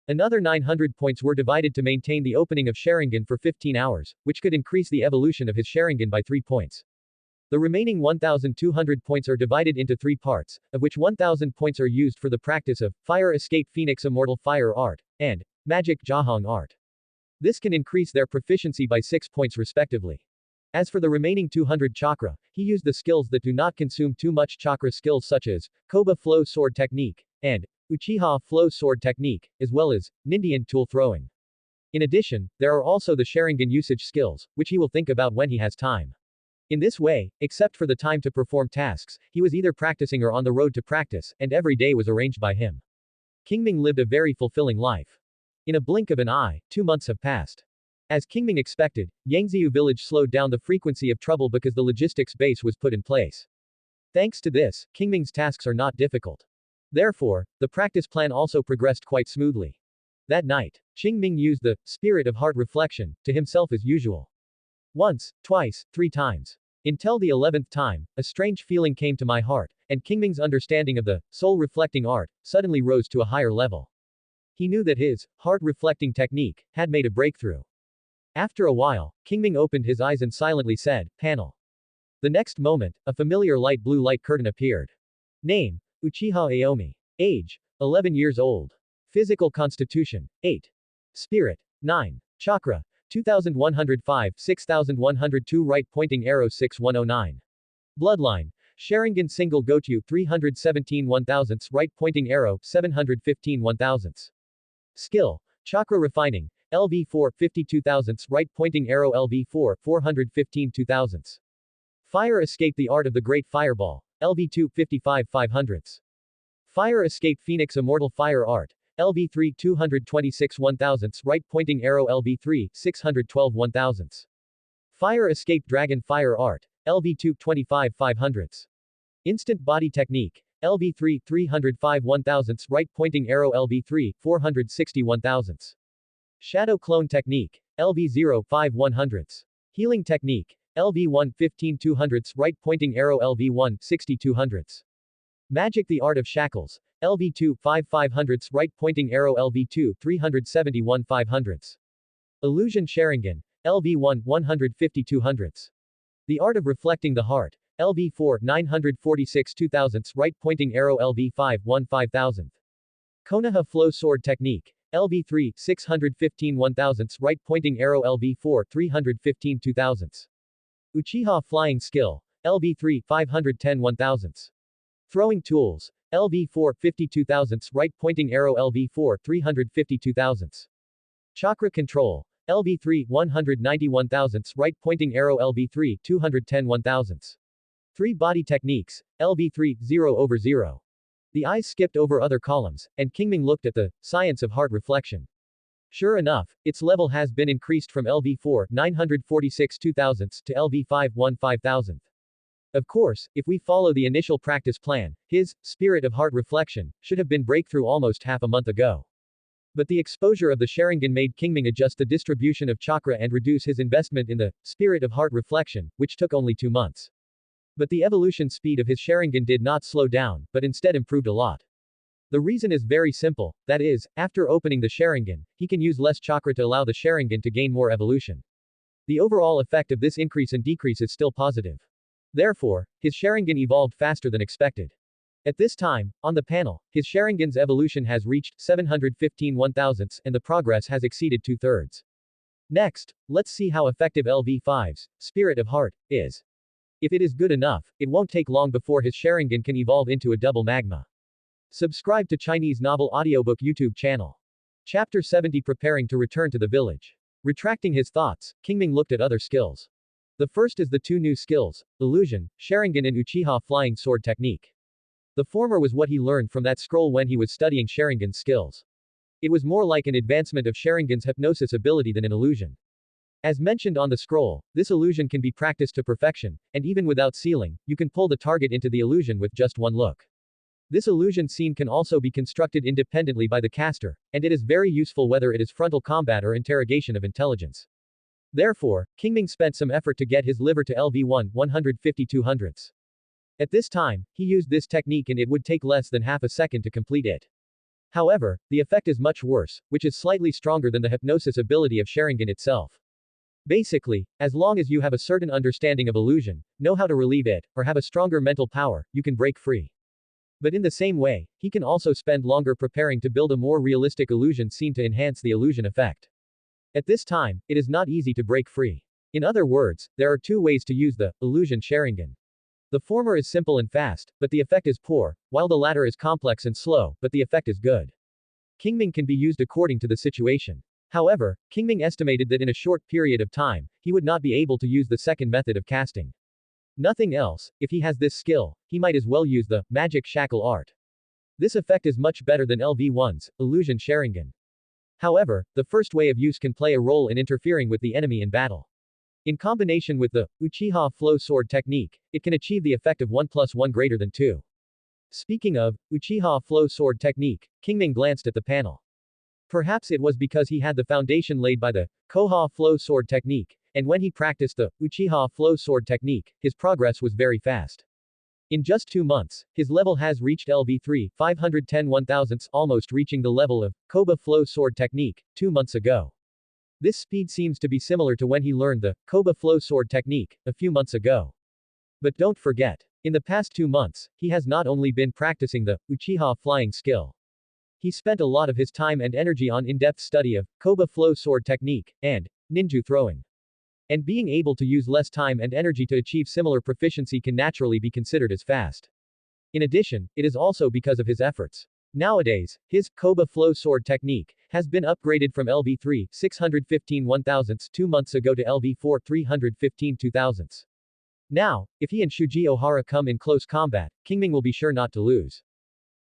Another 900 points were divided to maintain the opening of Sharingan for 15 hours, which could increase the evolution of his Sharingan by 3 points. The remaining 1,200 points are divided into 3 parts, of which 1,000 points are used for the practice of Fire Escape Phoenix Immortal Fire Art, and Magic Jahong Art. This can increase their proficiency by 6 points respectively. As for the remaining 200 chakra, he used the skills that do not consume too much chakra skills such as Koba Flow Sword Technique, and Uchiha Flow Sword Technique, as well as Nindian Tool Throwing. In addition, there are also the Sharingan usage skills, which he will think about when he has time. In this way, except for the time to perform tasks, he was either practicing or on the road to practice, and every day was arranged by him. Qing Ming lived a very fulfilling life. In a blink of an eye, 2 months have passed. As Qing Ming expected, Yangziu village slowed down the frequency of trouble because the logistics base was put in place. Thanks to this, Qing Ming's tasks are not difficult. Therefore, the practice plan also progressed quite smoothly. That night, Qing Ming used the spirit of heart reflection to himself as usual. Once, twice, 3 times. Until the 11th time, a strange feeling came to my heart, and Qing Ming's understanding of the soul-reflecting art suddenly rose to a higher level. He knew that his heart-reflecting technique had made a breakthrough. After a while, Qing Ming opened his eyes and silently said, panel. The next moment, a familiar light blue light curtain appeared. Name, Uchiha Aomi. Age, 11 years old. Physical constitution, 8. Spirit, 9. Chakra, 2105, 6102 right pointing arrow 6109. Bloodline, Sharingan single Gochu 317 1000ths right pointing arrow 715 1000ths. Skill, Chakra refining, LV4 52 thousandths right pointing arrow LV4 415 2000ths. Fire Escape The Art of the Great Fireball, LV2 55 500ths. Fire Escape Phoenix Immortal Fire Art, LV3 226 1000ths Right Pointing Arrow LV3 612 1000ths. Fire Escape Dragon Fire Art, LV2 25 500ths. Instant Body Technique, LV3 305 1000ths Right Pointing Arrow LV3 460 1000ths. Shadow Clone Technique, LV0 5 100ths. Healing Technique, LV1 15 200ths Right Pointing Arrow LV1 60 200ths. Magic The Art of Shackles, LV2 5 500ths Right Pointing Arrow LV2 371 500ths. Illusion Sharingan, LV1 150 200ths. The Art of Reflecting the Heart, LV4 946 2000ths Right Pointing Arrow LV5 1 5000th. Konoha Flow Sword Technique, LV3 615 1000ths Right Pointing Arrow LV4 315 2000ths. Uchiha Flying Skill, LV3 510 1000ths. Throwing Tools, LV4 52 thousandths Right Pointing Arrow LV4 352 thousandths. Chakra Control, LV3 191 thousandths Right Pointing Arrow LV3 210 1000ths. 3 Body Techniques, LV3 0/0. The eyes skipped over other columns, and Qing Ming looked at the Science of Heart Reflection. Sure enough, its level has been increased from LV4 946 2000ths to LV5 1 5000th. Of course, if we follow the initial practice plan, his Spirit of Heart Reflection should have been breakthrough almost half a month ago. But the exposure of the Sharingan made Qing Ming adjust the distribution of chakra and reduce his investment in the Spirit of Heart Reflection, which took only 2 months. But the evolution speed of his Sharingan did not slow down, but instead improved a lot. The reason is very simple, that is, after opening the Sharingan, he can use less chakra to allow the Sharingan to gain more evolution. The overall effect of this increase and decrease is still positive. Therefore, his Sharingan evolved faster than expected. At this time, on the panel, his Sharingan's evolution has reached 715 1000ths and the progress has exceeded 2/3. Next, let's see how effective LV5's Spirit of Heart is. If it is good enough, it won't take long before his Sharingan can evolve into a double magma. Subscribe to Chinese Novel Audiobook YouTube channel. Chapter 70 Preparing to Return to the Village. Retracting his thoughts, Qing Ming looked at other skills. The first is the 2 new skills, Illusion, Sharingan and Uchiha Flying Sword Technique. The former was what he learned from that scroll when he was studying Sharingan's skills. It was more like an advancement of Sharingan's hypnosis ability than an illusion. As mentioned on the scroll, this illusion can be practiced to perfection, and even without sealing, you can pull the target into the illusion with just one look. This illusion scene can also be constructed independently by the caster, and it is very useful whether it is frontal combat or interrogation of intelligence. Therefore, Qing Ming spent some effort to get his liver to LV1 150 200ths. At this time, he used this technique and it would take less than half a second to complete it. However, the effect is much worse, which is slightly stronger than the hypnosis ability of Sharingan itself. Basically, as long as you have a certain understanding of illusion, know how to relieve it, or have a stronger mental power, you can break free. But in the same way, he can also spend longer preparing to build a more realistic illusion scene to enhance the illusion effect. At this time, it is not easy to break free. In other words, there are 2 ways to use the illusion Sharingan. The former is simple and fast, but the effect is poor, while the latter is complex and slow, but the effect is good. Qing Ming can be used according to the situation. However, Qing Ming estimated that in a short period of time, he would not be able to use the second method of casting. Nothing else, if he has this skill, he might as well use the magic shackle art. This effect is much better than LV1's illusion Sharingan. However, the first way of use can play a role in interfering with the enemy in battle. In combination with the Uchiha Flow Sword Technique, it can achieve the effect of 1 + 1 greater than 2. Speaking of Uchiha Flow Sword Technique, Qing Ming glanced at the panel. Perhaps it was because he had the foundation laid by the Konoha Flow Sword Technique, and when he practiced the Uchiha Flow Sword Technique, his progress was very fast. In just 2 months, his level has reached LV3 510 1000ths, almost reaching the level of Koba Flow Sword Technique 2 months ago. This speed seems to be similar to when he learned the Koba Flow Sword Technique a few months ago. But don't forget, in the past 2 months, he has not only been practicing the Uchiha flying skill. He spent a lot of his time and energy on in-depth study of Koba Flow Sword Technique and ninja throwing. And being able to use less time and energy to achieve similar proficiency can naturally be considered as fast. In addition, it is also because of his efforts. Nowadays, his Koba Flow Sword Technique has been upgraded from LV3 615 1000ths 2 months ago to LV4 315 2000ths. Now, if he and Shuji Ohara come in close combat, Qing Ming will be sure not to lose.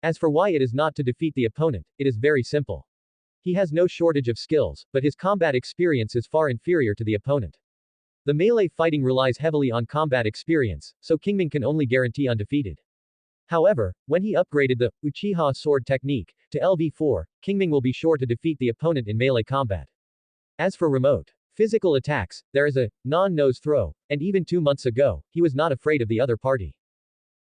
As for why it is not to defeat the opponent, it is very simple. He has no shortage of skills, but his combat experience is far inferior to the opponent. The melee fighting relies heavily on combat experience, so Qing Ming can only guarantee undefeated. However, when he upgraded the Uchiha sword technique to LV4, Qing Ming will be sure to defeat the opponent in melee combat. As for remote physical attacks, there is a non-nose throw, and even 2 months ago, he was not afraid of the other party.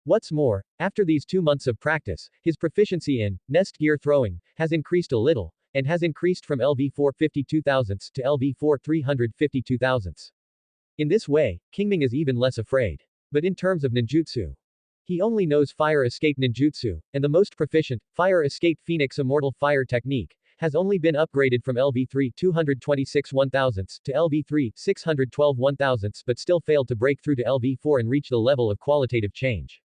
What's more, after these 2 months of practice, his proficiency in nest gear throwing has increased a little, and has increased from LV4 52 thousandths to LV4 352 thousandths. In this way, Qing Ming is even less afraid. But in terms of ninjutsu, he only knows Fire Escape Ninjutsu, and the most proficient, Fire Escape Phoenix Immortal Fire Technique, has only been upgraded from LV3 226 1000ths to LV3 612 1000ths but still failed to break through to LV4 and reach the level of qualitative change.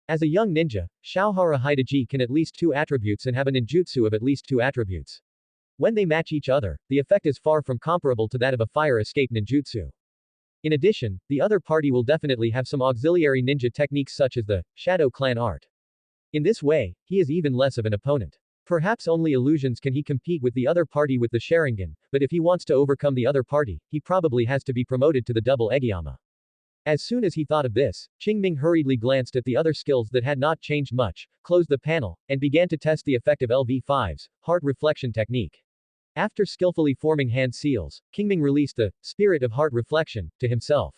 As a young ninja, Shaohara Hidaji can at least 2 attributes and have a ninjutsu of at least 2 attributes. When they match each other, the effect is far from comparable to that of a Fire Escape Ninjutsu. In addition, the other party will definitely have some auxiliary ninja techniques such as the Shadow Clan art. In this way, he is even less of an opponent. Perhaps only illusions can he compete with the other party with the Sharingan, but if he wants to overcome the other party, he probably has to be promoted to the double Egiyama. As soon as he thought of this, Qing Ming hurriedly glanced at the other skills that had not changed much, closed the panel, and began to test the effect of LV5's heart reflection technique. After skillfully forming hand seals, Qing Ming released the spirit of heart reflection to himself.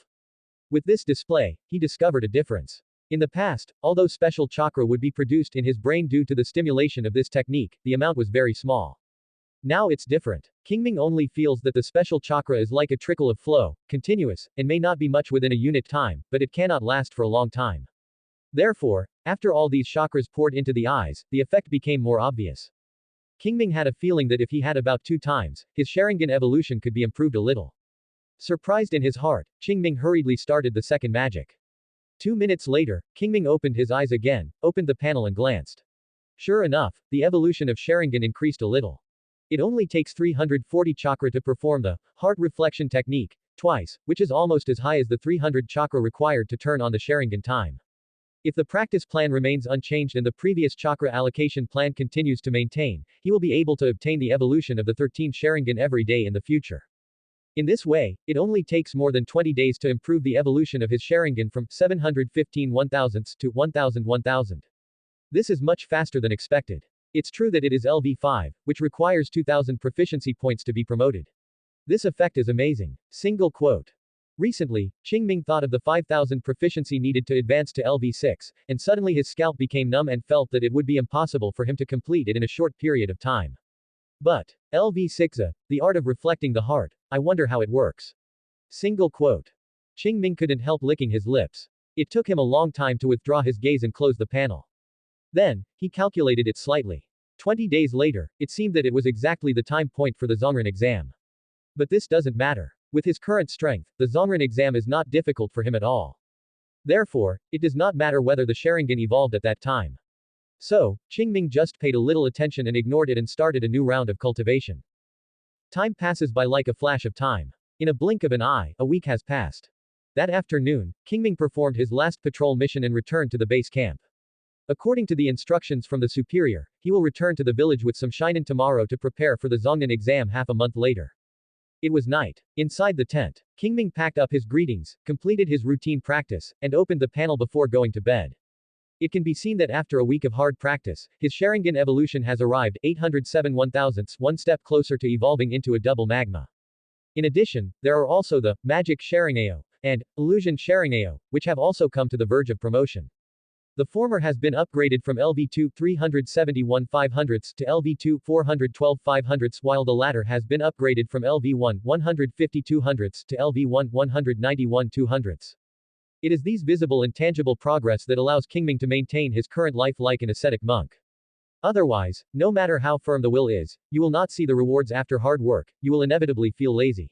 With this display, he discovered a difference. In the past, although special chakra would be produced in his brain due to the stimulation of this technique, the amount was very small. Now it's different. Qing Ming only feels that the special chakra is like a trickle of flow, continuous, and may not be much within a unit time, but it cannot last for a long time. Therefore, after all these chakras poured into the eyes, the effect became more obvious. Qing Ming had a feeling that if he had about 2 times, his Sharingan evolution could be improved a little. Surprised in his heart, Qing Ming hurriedly started the second magic. 2 minutes later, Qing Ming opened his eyes again, opened the panel and glanced. Sure enough, the evolution of Sharingan increased a little. It only takes 340 chakra to perform the heart reflection technique twice, which is almost as high as the 300 chakra required to turn on the Sharingan time. If the practice plan remains unchanged and the previous chakra allocation plan continues to maintain, he will be able to obtain the evolution of the 13 Sharingan every day in the future. In this way, it only takes more than 20 days to improve the evolution of his Sharingan from 715 1000ths to 1000 1000. This is much faster than expected. It's true that it is LV5, which requires 2000 proficiency points to be promoted. This effect is amazing. Single quote. Recently, Qing Ming thought of the 5000 proficiency needed to advance to LV6, and suddenly his scalp became numb and felt that it would be impossible for him to complete it in a short period of time. But, LV6, the art of reflecting the heart, I wonder how it works. Single quote. Qing Ming couldn't help licking his lips. It took him a long time to withdraw his gaze and close the panel. Then, he calculated it slightly. 20 days later, it seemed that it was exactly the time point for the Zhongren exam. But this doesn't matter. With his current strength, the Zhongren exam is not difficult for him at all. Therefore, it does not matter whether the Sharingan evolved at that time. So, Qing Ming just paid a little attention and ignored it and started a new round of cultivation. Time passes by like a flash of time. In a blink of an eye, a week has passed. That afternoon, Qing Ming performed his last patrol mission and returned to the base camp. According to the instructions from the superior, he will return to the village with some shinen tomorrow to prepare for the Zhongnan exam half a month later. It was night. Inside the tent, Qing Ming packed up his greetings, completed his routine practice, and opened the panel before going to bed. It can be seen that after a week of hard practice, his Sharingan evolution has arrived 807 1000ths, one step closer to evolving into a double magma. In addition, there are also the Magic Sharingan and Illusion Sharingan, which have also come to the verge of promotion. The former has been upgraded from LV2 371 500ths to LV2 412 500ths while the latter has been upgraded from LV1 150 200ths to LV1 191 200ths. It is these visible and tangible progress that allows Qing Ming to maintain his current life like an ascetic monk. Otherwise, no matter how firm the will is, you will not see the rewards after hard work, you will inevitably feel lazy.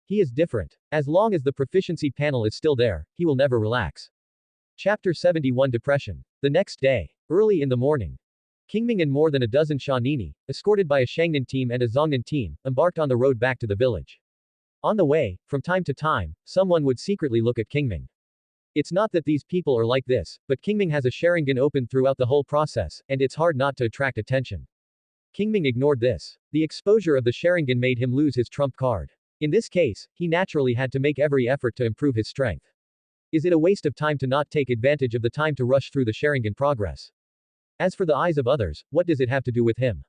He is different. As long as the proficiency panel is still there, he will never relax. Chapter 71 Depression. The next day, early in the morning, Qing Ming and more than a dozen Shawnini, escorted by a Shangnan team and a Zhongnan team, embarked on the road back to the village. On the way, from time to time, someone would secretly look at Qing Ming. It's not that these people are like this, but Qing Ming has a Sharingan open throughout the whole process, and it's hard not to attract attention. Qing Ming ignored this. The exposure of the Sharingan made him lose his trump card. In this case, he naturally had to make every effort to improve his strength. Is it a waste of time to not take advantage of the time to rush through the Sharingan progress? As for the eyes of others, what does it have to do with him?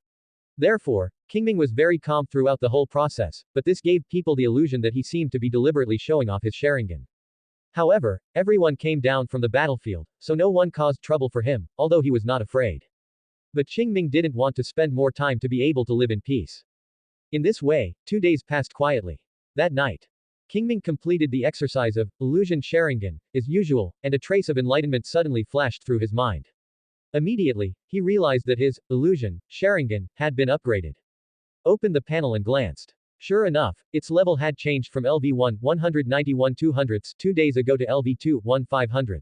Therefore, Qing Ming was very calm throughout the whole process, but this gave people the illusion that he seemed to be deliberately showing off his Sharingan. However, everyone came down from the battlefield, so no one caused trouble for him, although he was not afraid. But Qing Ming didn't want to spend more time to be able to live in peace. In this way, 2 days passed quietly. That night, Qing Ming completed the exercise of illusion Sharingan, as usual, and a trace of enlightenment suddenly flashed through his mind. Immediately, he realized that his illusion Sharingan had been upgraded. Opened the panel and glanced. Sure enough, its level had changed from LV1 191 200ths 2 days ago to LV2 1 500th.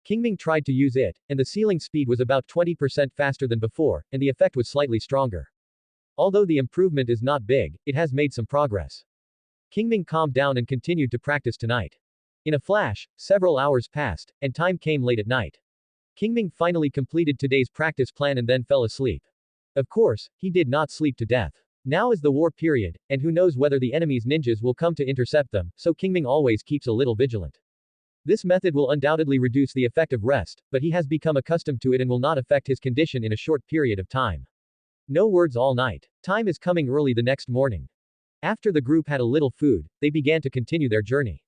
Qing Ming tried to use it, and the sealing speed was about 20% faster than before, and the effect was slightly stronger. Although the improvement is not big, it has made some progress. Qing Ming calmed down and continued to practice tonight. In a flash, several hours passed, and time came late at night. Qing Ming finally completed today's practice plan and then fell asleep. Of course, he did not sleep to death. Now is the war period, and who knows whether the enemy's ninjas will come to intercept them, so Qing Ming always keeps a little vigilant. This method will undoubtedly reduce the effect of rest, but he has become accustomed to it and will not affect his condition in a short period of time. No words all night. Time is coming early the next morning. After the group had a little food, they began to continue their journey.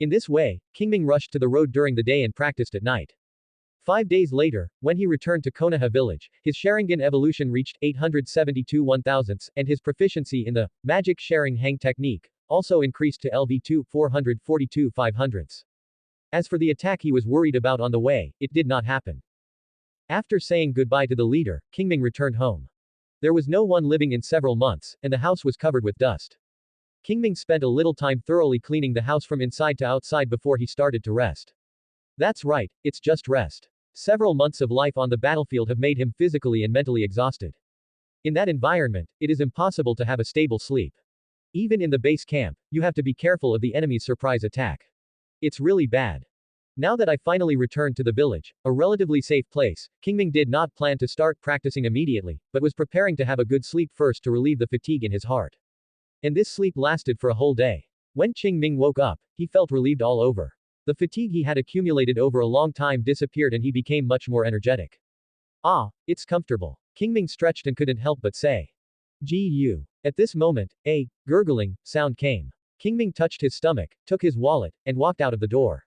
In this way, Qing Ming rushed to the road during the day and practiced at night. 5 days later, when he returned to Konoha village, his Sharingan evolution reached 872 1,000ths, and his proficiency in the magic Sharing Hang technique also increased to LV2 442 500ths. As for the attack he was worried about on the way, it did not happen. After saying goodbye to the leader, Qing Ming returned home. There was no one living in several months, and the house was covered with dust. Qing Ming spent a little time thoroughly cleaning the house from inside to outside before he started to rest. That's right, it's just rest. Several months of life on the battlefield have made him physically and mentally exhausted. In that environment, it is impossible to have a stable sleep. Even in the base camp, you have to be careful of the enemy's surprise attack. It's really bad. Now that I finally returned to the village, a relatively safe place, Qing Ming did not plan to start practicing immediately, but was preparing to have a good sleep first to relieve the fatigue in his heart. And this sleep lasted for a whole day. When Qing Ming woke up, he felt relieved all over. The fatigue he had accumulated over a long time disappeared and he became much more energetic. Ah, it's comfortable. Qing Ming stretched and couldn't help but say. Gu. At this moment, a gurgling sound came. Qing Ming touched his stomach, took his wallet, and walked out of the door.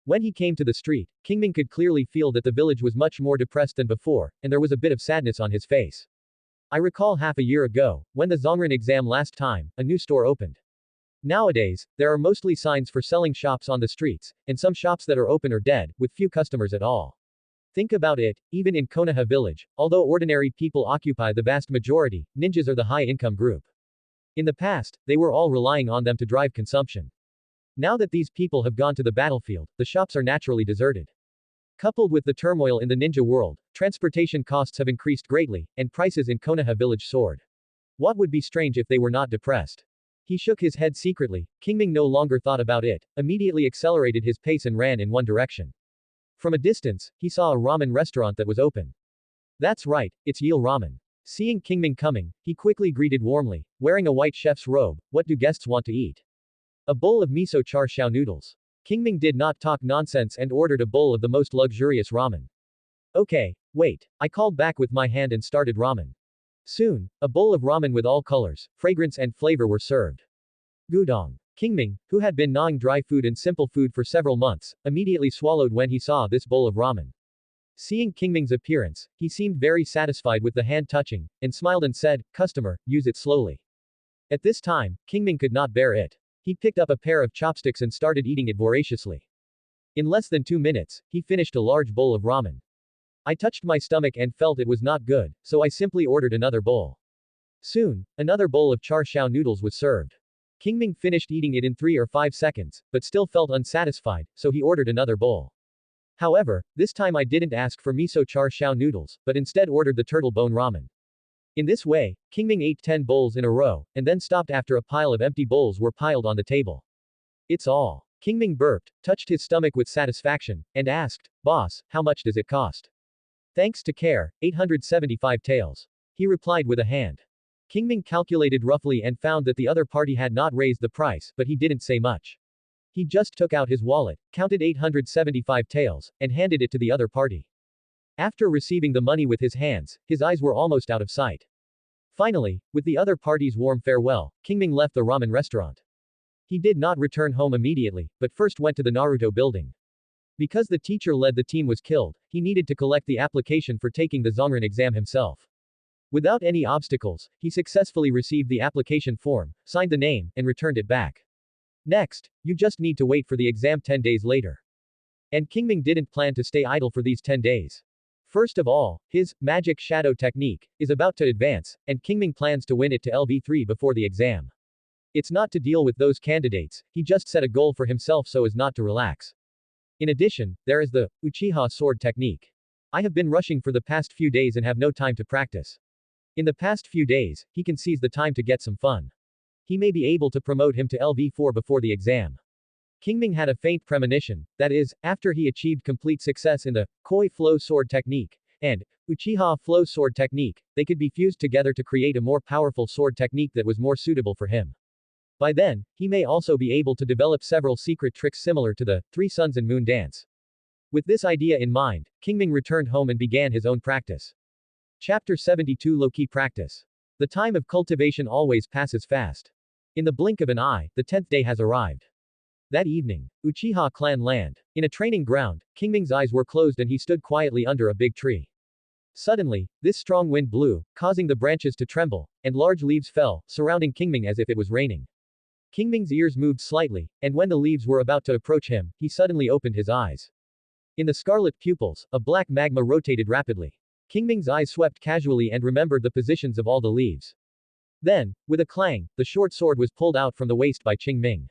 When he came to the street, Qing Ming could clearly feel that the village was much more depressed than before, and there was a bit of sadness on his face. I recall half a year ago, when the Zhongren exam last time, a new store opened. Nowadays, there are mostly signs for selling shops on the streets, and some shops that are open are dead, with few customers at all. Think about it, even in Konoha village, although ordinary people occupy the vast majority, ninjas are the high-income group. In the past, they were all relying on them to drive consumption. Now that these people have gone to the battlefield, the shops are naturally deserted. Coupled with the turmoil in the ninja world, transportation costs have increased greatly, and prices in Konoha village soared. What would be strange if they were not depressed? He shook his head secretly. Qing Ming no longer thought about it, immediately accelerated his pace and ran in one direction. From a distance, he saw a ramen restaurant that was open. That's right, it's Yil Ramen. Seeing Qing Ming coming, he quickly greeted warmly, wearing a white chef's robe. What do guests want to eat? A bowl of miso char xiao noodles. Qing Ming did not talk nonsense and ordered a bowl of the most luxurious ramen. Okay, wait. I called back with my hand and started ramen. Soon, a bowl of ramen with all colors, fragrance and flavor were served. Gudong. Qing Ming, who had been gnawing dry food and simple food for several months, immediately swallowed when he saw this bowl of ramen. Seeing Qing Ming's appearance, he seemed very satisfied with the hand touching, and smiled and said, "Customer, use it slowly." At this time, Qing Ming could not bear it. He picked up a pair of chopsticks and started eating it voraciously. In less than 2 minutes, he finished a large bowl of ramen. I touched my stomach and felt it was not good, so I simply ordered another bowl. Soon, another bowl of char xiao noodles was served. Qing Ming finished eating it in 3 or 5 seconds, but still felt unsatisfied, so he ordered another bowl. However, this time I didn't ask for miso char xiao noodles, but instead ordered the turtle bone ramen. In this way, Qing Ming ate 10 bowls in a row, and then stopped after a pile of empty bowls were piled on the table. It's all. Qing Ming burped, touched his stomach with satisfaction, and asked, "Boss, how much does it cost?" "Thanks to care, 875 taels." He replied with a hand. Qing Ming calculated roughly and found that the other party had not raised the price, but he didn't say much. He just took out his wallet, counted 875 taels, and handed it to the other party. After receiving the money with his hands, his eyes were almost out of sight. Finally, with the other party's warm farewell, Qing Ming left the ramen restaurant. He did not return home immediately, but first went to the Naruto building. Because the teacher led the team was killed, he needed to collect the application for taking the Zongren exam himself. Without any obstacles, he successfully received the application form, signed the name, and returned it back. Next, you just need to wait for the exam 10 days later. And Qing Ming didn't plan to stay idle for these 10 days. First of all, his magic shadow technique is about to advance, and Qing Ming plans to win it to LV3 before the exam. It's not to deal with those candidates, he just set a goal for himself so as not to relax. In addition, there is the Uchiha sword technique. I have been rushing for the past few days and have no time to practice. In the past few days, he can seize the time to get some fun. He may be able to promote him to LV4 before the exam. Qing Ming had a faint premonition, that is, after he achieved complete success in the Koi flow sword technique and Uchiha flow sword technique, they could be fused together to create a more powerful sword technique that was more suitable for him. By then, he may also be able to develop several secret tricks similar to the Three Suns and Moon dance. With this idea in mind, Qing Ming returned home and began his own practice. Chapter 72 Low-Key Practice. The time of cultivation always passes fast. In the blink of an eye, the 10th day has arrived. That evening, Uchiha clan land. In a training ground, Qing Ming's eyes were closed and he stood quietly under a big tree. Suddenly, this strong wind blew, causing the branches to tremble, and large leaves fell, surrounding Qing Ming as if it was raining. Qing Ming's ears moved slightly, and when the leaves were about to approach him, he suddenly opened his eyes. In the scarlet pupils, a black magma rotated rapidly. Qing Ming's eyes swept casually and remembered the positions of all the leaves. Then, with a clang, the short sword was pulled out from the waist by Qing Ming.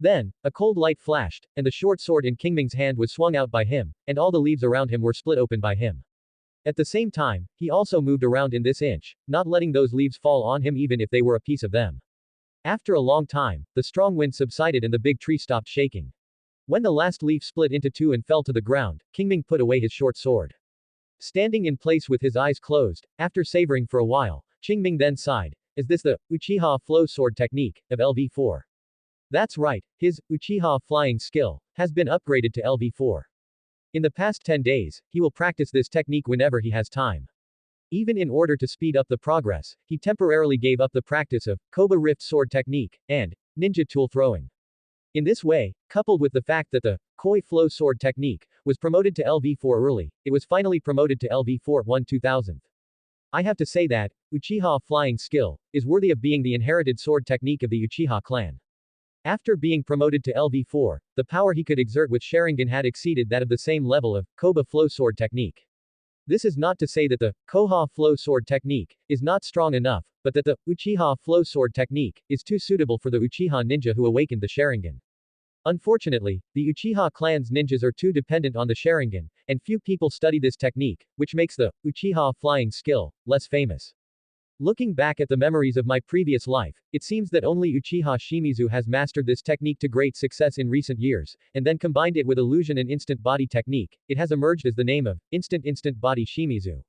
Then, a cold light flashed, and the short sword in Qing Ming's hand was swung out by him, and all the leaves around him were split open by him. At the same time, he also moved around in this inch, not letting those leaves fall on him even if they were a piece of them. After a long time, the strong wind subsided and the big tree stopped shaking. When the last leaf split into two and fell to the ground, Qing Ming put away his short sword. Standing in place with his eyes closed, after savoring for a while, Qing Ming then sighed. Is this the Uchiha flow sword technique of LV4? That's right, his Uchiha flying skill has been upgraded to LV4. In the past 10 days, he will practice this technique whenever he has time. Even in order to speed up the progress, he temporarily gave up the practice of Koba Rift sword technique and ninja tool throwing. In this way, coupled with the fact that the Koi flow sword technique was promoted to LV4 early, it was finally promoted to LV4 2000. I have to say that Uchiha flying skill is worthy of being the inherited sword technique of the Uchiha clan. After being promoted to LV4, the power he could exert with Sharingan had exceeded that of the same level of Koba flow sword technique. This is not to say that the Koha flow sword technique is not strong enough, but that the Uchiha flow sword technique is too suitable for the Uchiha ninja who awakened the Sharingan. Unfortunately, the Uchiha clan's ninjas are too dependent on the Sharingan, and few people study this technique, which makes the Uchiha flying skill less famous. Looking back at the memories of my previous life, it seems that only Uchiha Shimizu has mastered this technique to great success in recent years, and then combined it with illusion and instant body technique. It has emerged as the name of instant body Shimizu.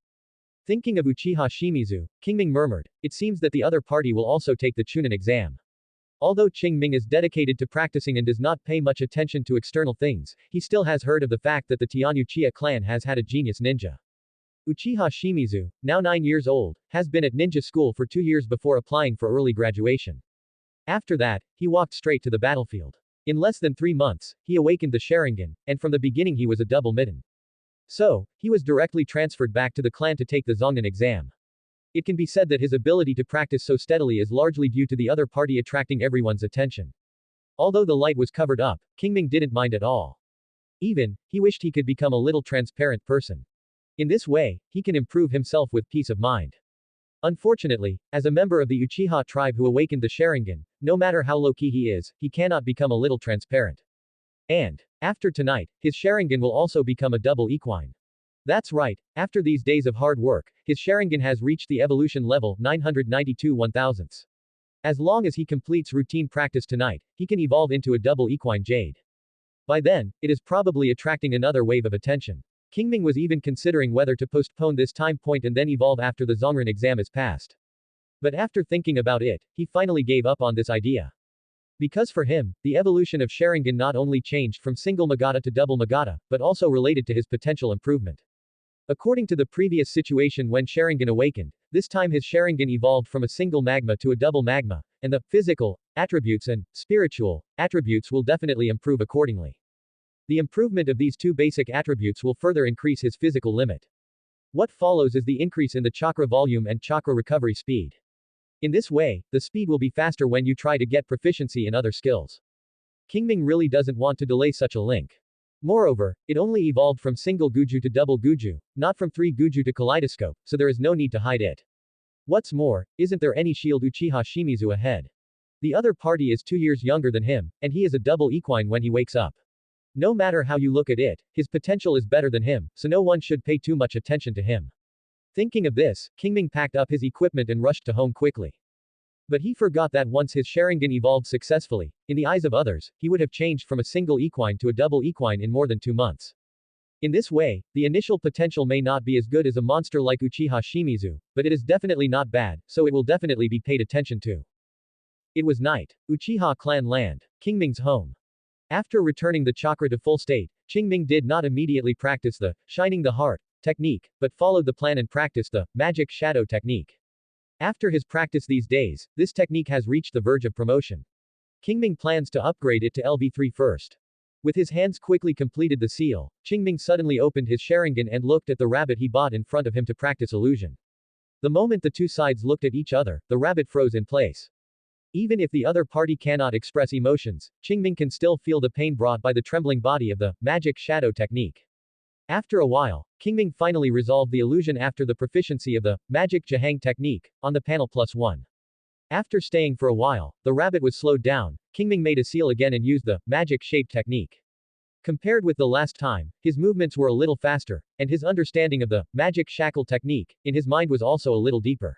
Thinking of Uchiha Shimizu, Qing Ming murmured, it seems that the other party will also take the Chunin exam. Although Qing Ming is dedicated to practicing and does not pay much attention to external things, he still has heard of the fact that the Uchiha clan has had a genius ninja. Uchiha Shimizu, now 9 years old, has been at ninja school for 2 years before applying for early graduation. After that, he walked straight to the battlefield. In less than 3 months, he awakened the Sharingan, and from the beginning he was a double mitten. So, he was directly transferred back to the clan to take the Zongnan exam. It can be said that his ability to practice so steadily is largely due to the other party attracting everyone's attention. Although the light was covered up, Qing Ming didn't mind at all. Even, he wished he could become a little transparent person. In this way, he can improve himself with peace of mind. Unfortunately, as a member of the Uchiha tribe who awakened the Sharingan, no matter how low-key he is, he cannot become a little transparent. And, after tonight, his Sharingan will also become a double equine. That's right, after these days of hard work, his Sharingan has reached the evolution level 992 1,000ths. As long as he completes routine practice tonight, he can evolve into a double equine jade. By then, it is probably attracting another wave of attention. Qing Ming was even considering whether to postpone this time point and then evolve after the Zhongren exam is passed. But after thinking about it, he finally gave up on this idea. Because for him, the evolution of Sharingan not only changed from single Magata to double Magata, but also related to his potential improvement. According to the previous situation when Sharingan awakened, this time his Sharingan evolved from a single magma to a double magma, and the physical attributes and spiritual attributes will definitely improve accordingly. The improvement of these two basic attributes will further increase his physical limit. What follows is the increase in the chakra volume and chakra recovery speed. In this way, the speed will be faster when you try to get proficiency in other skills. Qing Ming really doesn't want to delay such a link. Moreover, it only evolved from single Guju to double Guju, not from 3 Guju to kaleidoscope, so there is no need to hide it. What's more, isn't there any shield Uchiha Shimizu ahead? The other party is 2 years younger than him, and he is a double equine when he wakes up. No matter how you look at it, his potential is better than him, so no one should pay too much attention to him. Thinking of this, Qing Ming packed up his equipment and rushed to home quickly. But he forgot that once his Sharingan evolved successfully, in the eyes of others, he would have changed from a single equine to a double equine in more than 2 months. In this way, the initial potential may not be as good as a monster like Uchiha Shimizu, but it is definitely not bad, so it will definitely be paid attention to. It was night. Uchiha clan land. Qing Ming's home. After returning the chakra to full state, Qing Ming did not immediately practice the shining the heart technique, but followed the plan and practiced the magic shadow technique. After his practice these days, this technique has reached the verge of promotion. Qing Ming plans to upgrade it to LV3 first. With his hands quickly completed the seal, Qing Ming suddenly opened his Sharingan and looked at the rabbit he bought in front of him to practice illusion. The moment the two sides looked at each other, the rabbit froze in place. Even if the other party cannot express emotions, Qing Ming can still feel the pain brought by the trembling body of the magic shadow technique. After a while, Qing Ming finally resolved the illusion after the proficiency of the magic Jahang technique on the panel +1. After staying for a while, the rabbit was slowed down. Qing Ming made a seal again and used the magic shape technique. Compared with the last time, his movements were a little faster, and his understanding of the magic shackle technique in his mind was also a little deeper.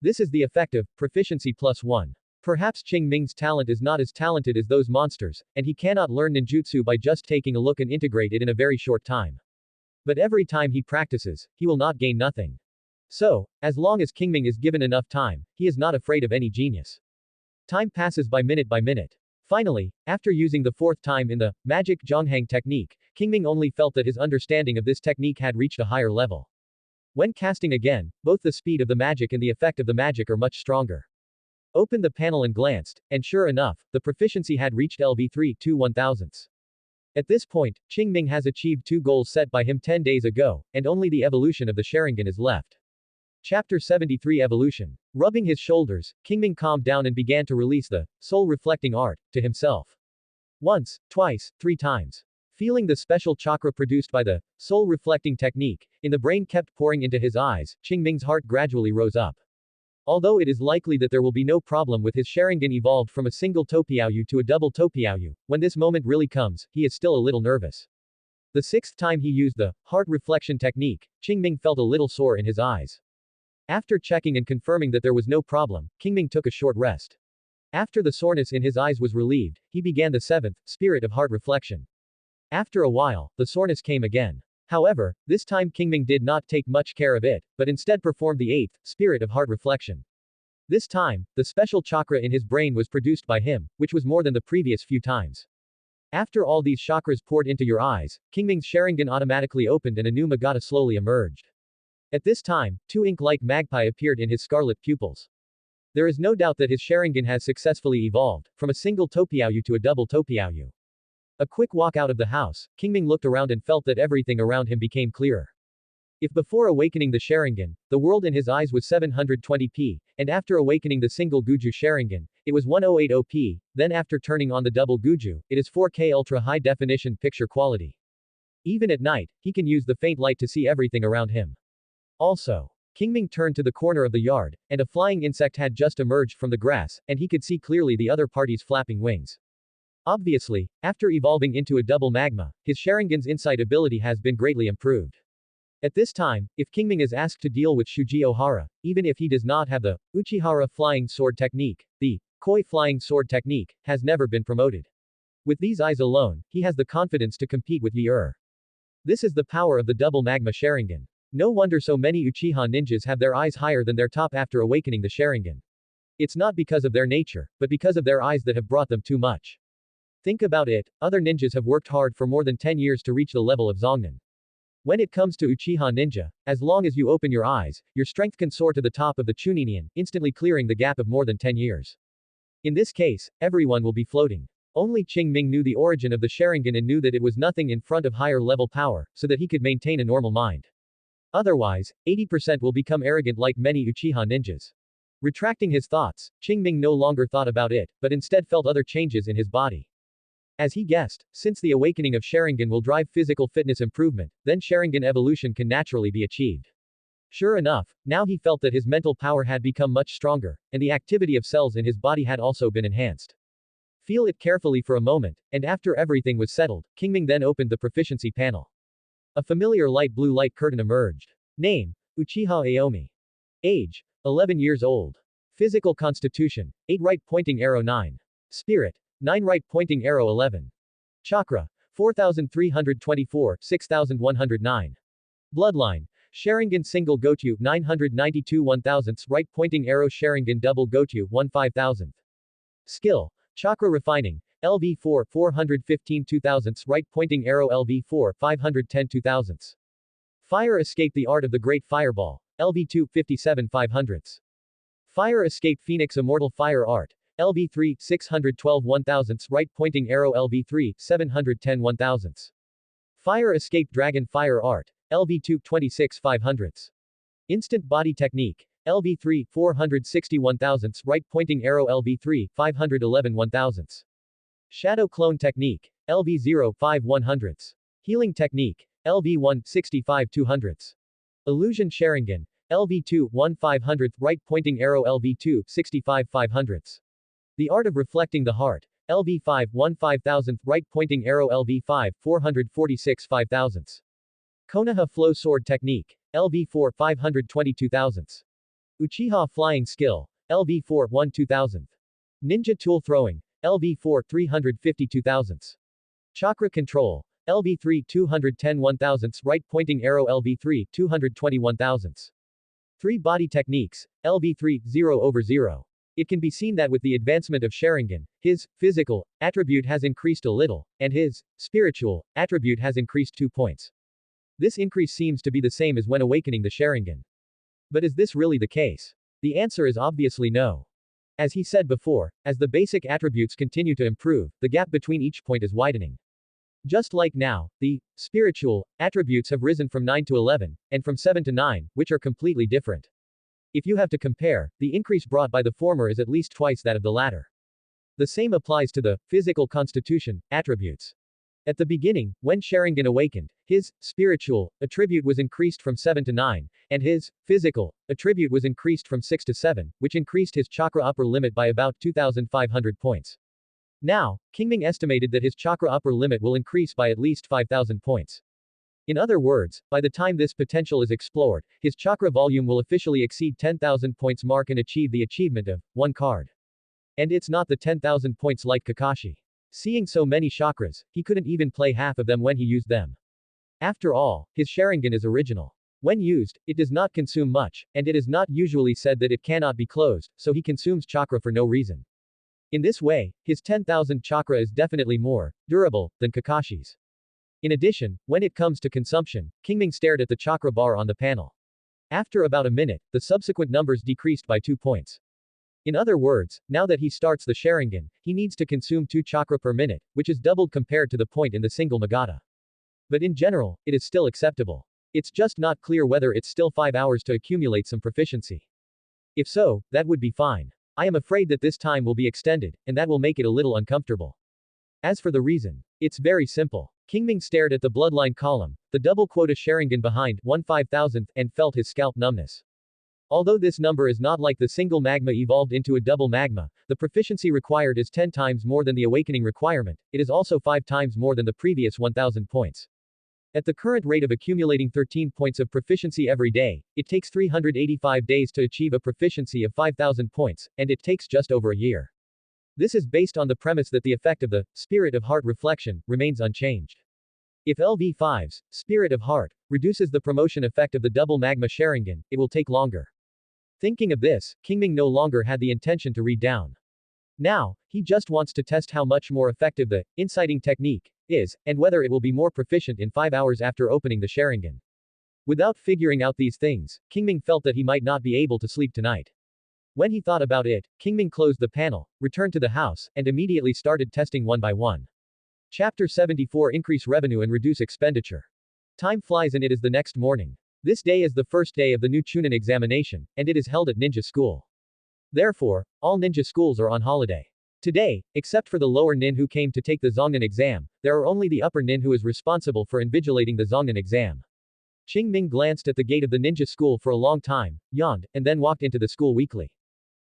This is the effect of proficiency +1. Perhaps Qing Ming's talent is not as talented as those monsters, and he cannot learn ninjutsu by just taking a look and integrate it in a very short time. But every time he practices, he will not gain nothing. So, as long as Qing Ming is given enough time, he is not afraid of any genius. Time passes by minute. Finally, after using the 4th time in the magic Zhonghang technique, Qing Ming only felt that his understanding of this technique had reached a higher level. When casting again, both the speed of the magic and the effect of the magic are much stronger. Opened the panel and glanced, and sure enough, the proficiency had reached LV3 2/1000. At this point, Qing Ming has achieved 2 goals set by him 10 days ago, and only the evolution of the Sharingan is left. Chapter 73 Evolution. Rubbing his shoulders, Qing Ming calmed down and began to release the soul-reflecting art to himself. Once, twice, 3 times. Feeling the special chakra produced by the soul-reflecting technique, in the brain kept pouring into his eyes, Qing Ming's heart gradually rose up. Although it is likely that there will be no problem with his Sharingan evolved from a single Topiaoyu to a double Topiaoyu, when this moment really comes, he is still a little nervous. The 6th time he used the heart reflection technique, Qing Ming felt a little sore in his eyes. After checking and confirming that there was no problem, Qing Ming took a short rest. After the soreness in his eyes was relieved, he began the 7th spirit of heart reflection. After a while, the soreness came again. However, this time Qing Ming did not take much care of it, but instead performed the 8th spirit of heart reflection. This time, the special chakra in his brain was produced by him, which was more than the previous few times. After all these chakras poured into your eyes, Qing Ming's Sharingan automatically opened and a new Magata slowly emerged. At this time, 2 ink-like magpie appeared in his scarlet pupils. There is no doubt that his Sharingan has successfully evolved, from a single Topiaoyu to a double Topiaoyu. A quick walk out of the house, Qing Ming looked around and felt that everything around him became clearer. If before awakening the Sharingan, the world in his eyes was 720p, and after awakening the single Guju Sharingan, it was 1080p, then after turning on the double Guju, it is 4K ultra high definition picture quality. Even at night, he can use the faint light to see everything around him. Also, Qing Ming turned to the corner of the yard, and a flying insect had just emerged from the grass, and he could see clearly the other party's flapping wings. Obviously, after evolving into a double magma, his Sharingan's insight ability has been greatly improved. At this time, if Qing Ming is asked to deal with Shuji Ohara, even if he does not have the Uchiha flying sword technique, the Koi flying sword technique has never been promoted. With these eyes alone, he has the confidence to compete with Yi. This is the power of the double magma Sharingan. No wonder so many Uchiha ninjas have their eyes higher than their top after awakening the Sharingan. It's not because of their nature, but because of their eyes that have brought them too much. Think about it, other ninjas have worked hard for more than 10 years to reach the level of Zongnan. When it comes to Uchiha ninja, as long as you open your eyes, your strength can soar to the top of the Chuninyan, instantly clearing the gap of more than 10 years. In this case, everyone will be floating. Only Qing Ming knew the origin of the Sharingan and knew that it was nothing in front of higher level power, so that he could maintain a normal mind. Otherwise, 80% will become arrogant like many Uchiha ninjas. Retracting his thoughts, Qing Ming no longer thought about it, but instead felt other changes in his body. As he guessed, since the awakening of Sharingan will drive physical fitness improvement, then Sharingan evolution can naturally be achieved. Sure enough, now he felt that his mental power had become much stronger, and the activity of cells in his body had also been enhanced. Feel it carefully for a moment, and after everything was settled, Qing Ming then opened the proficiency panel. A familiar light blue light curtain emerged. Name: Uchiha Aomi. Age: 11 years old. Physical constitution: 8 right pointing arrow 9. Spirit: 9 right pointing arrow 11. Chakra: 4324, 6109. Bloodline: Sharingan single Gochu 992 1000th right pointing arrow Sharingan double Gochu 1 5000th. Skill: Chakra refining, LV4 415 2000ths right pointing arrow LV4 510 2000ths. Fire escape the art of the great fireball, LV2 57 500ths. Fire escape Phoenix immortal fire art, LV3 612 1000ths right pointing arrow LV3 710 1000ths. Fire escape dragon fire art, LV2 26 500ths. Instant body technique, LV3 461 thousandths right pointing arrow LV3 511 1000ths. Shadow clone technique, LV0 5 100ths. Healing technique, LV1 65 200ths. Illusion Sharingan, LV2 1 500th right pointing arrow LV2 65 500ths. The art of reflecting the heart, LV5 1 5000th right pointing arrow LV5 446 5000ths. Konoha flow sword technique, LV4 522 thousandths. Uchiha flying skill, LV4 1 2000th. Ninja tool throwing, LV4 352 thousandths. Chakra control, LV3 210 1000ths right pointing arrow LV3 221 thousandths. 3 body techniques, LV3 0/0. It can be seen that with the advancement of Sharingan, his physical attribute has increased a little, and his spiritual attribute has increased 2 points. This increase seems to be the same as when awakening the Sharingan. But is this really the case? The answer is obviously no. As he said before, as the basic attributes continue to improve, the gap between each point is widening. Just like now, the spiritual attributes have risen from 9 to 11, and from 7 to 9, which are completely different. If you have to compare, the increase brought by the former is at least twice that of the latter. The same applies to the physical constitution attributes. At the beginning, when Sharingan awakened, his spiritual attribute was increased from 7 to 9, and his physical attribute was increased from 6 to 7, which increased his chakra upper limit by about 2,500 points. Now, Qing Ming estimated that his chakra upper limit will increase by at least 5,000 points. In other words, by the time this potential is explored, his chakra volume will officially exceed 10,000 points mark and achieve the achievement of one card. And it's not the 10,000 points like Kakashi. Seeing so many chakras, he couldn't even play half of them when he used them. After all, his Sharingan is original. When used, it does not consume much, and it is not usually said that it cannot be closed, so he consumes chakra for no reason. In this way, his 10,000 chakra is definitely more durable than Kakashi's. In addition, when it comes to consumption, Qing Ming stared at the chakra bar on the panel. After about a minute, the subsequent numbers decreased by 2 points. In other words, now that he starts the Sharingan, he needs to consume 2 chakra per minute, which is doubled compared to the point in the single Magata. But in general, it is still acceptable. It's just not clear whether it's still 5 hours to accumulate some proficiency. If so, that would be fine. I am afraid that this time will be extended, and that will make it a little uncomfortable. As for the reason, it's very simple. Qing Ming stared at the bloodline column, the double quota Sharingan behind 1/5000th, and felt his scalp numbness. Although this number is not like the single magma evolved into a double magma, the proficiency required is 10 times more than the awakening requirement, it is also 5 times more than the previous 1000 points. At the current rate of accumulating 13 points of proficiency every day, it takes 385 days to achieve a proficiency of 5000 points, and it takes just over a year. This is based on the premise that the effect of the spirit of heart reflection remains unchanged. If LV5's spirit of heart reduces the promotion effect of the double magma Sharingan, it will take longer. Thinking of this, Qing Ming no longer had the intention to read down. Now, he just wants to test how much more effective the inciting technique is, and whether it will be more proficient in 5 hours after opening the Sharingan. Without figuring out these things, Qing Ming felt that he might not be able to sleep tonight. When he thought about it, Qing Ming closed the panel, returned to the house, and immediately started testing one by one. Chapter 74 Increase Revenue and Reduce Expenditure. Time flies and it is the next morning. This day is the first day of the new Chunin examination, and it is held at ninja school. Therefore, all ninja schools are on holiday. Today, except for the lower nin who came to take the Zongnan exam, there are only the upper nin who is responsible for invigilating the Zongnan exam. Qing Ming glanced at the gate of the ninja school for a long time, yawned, and then walked into the school weekly.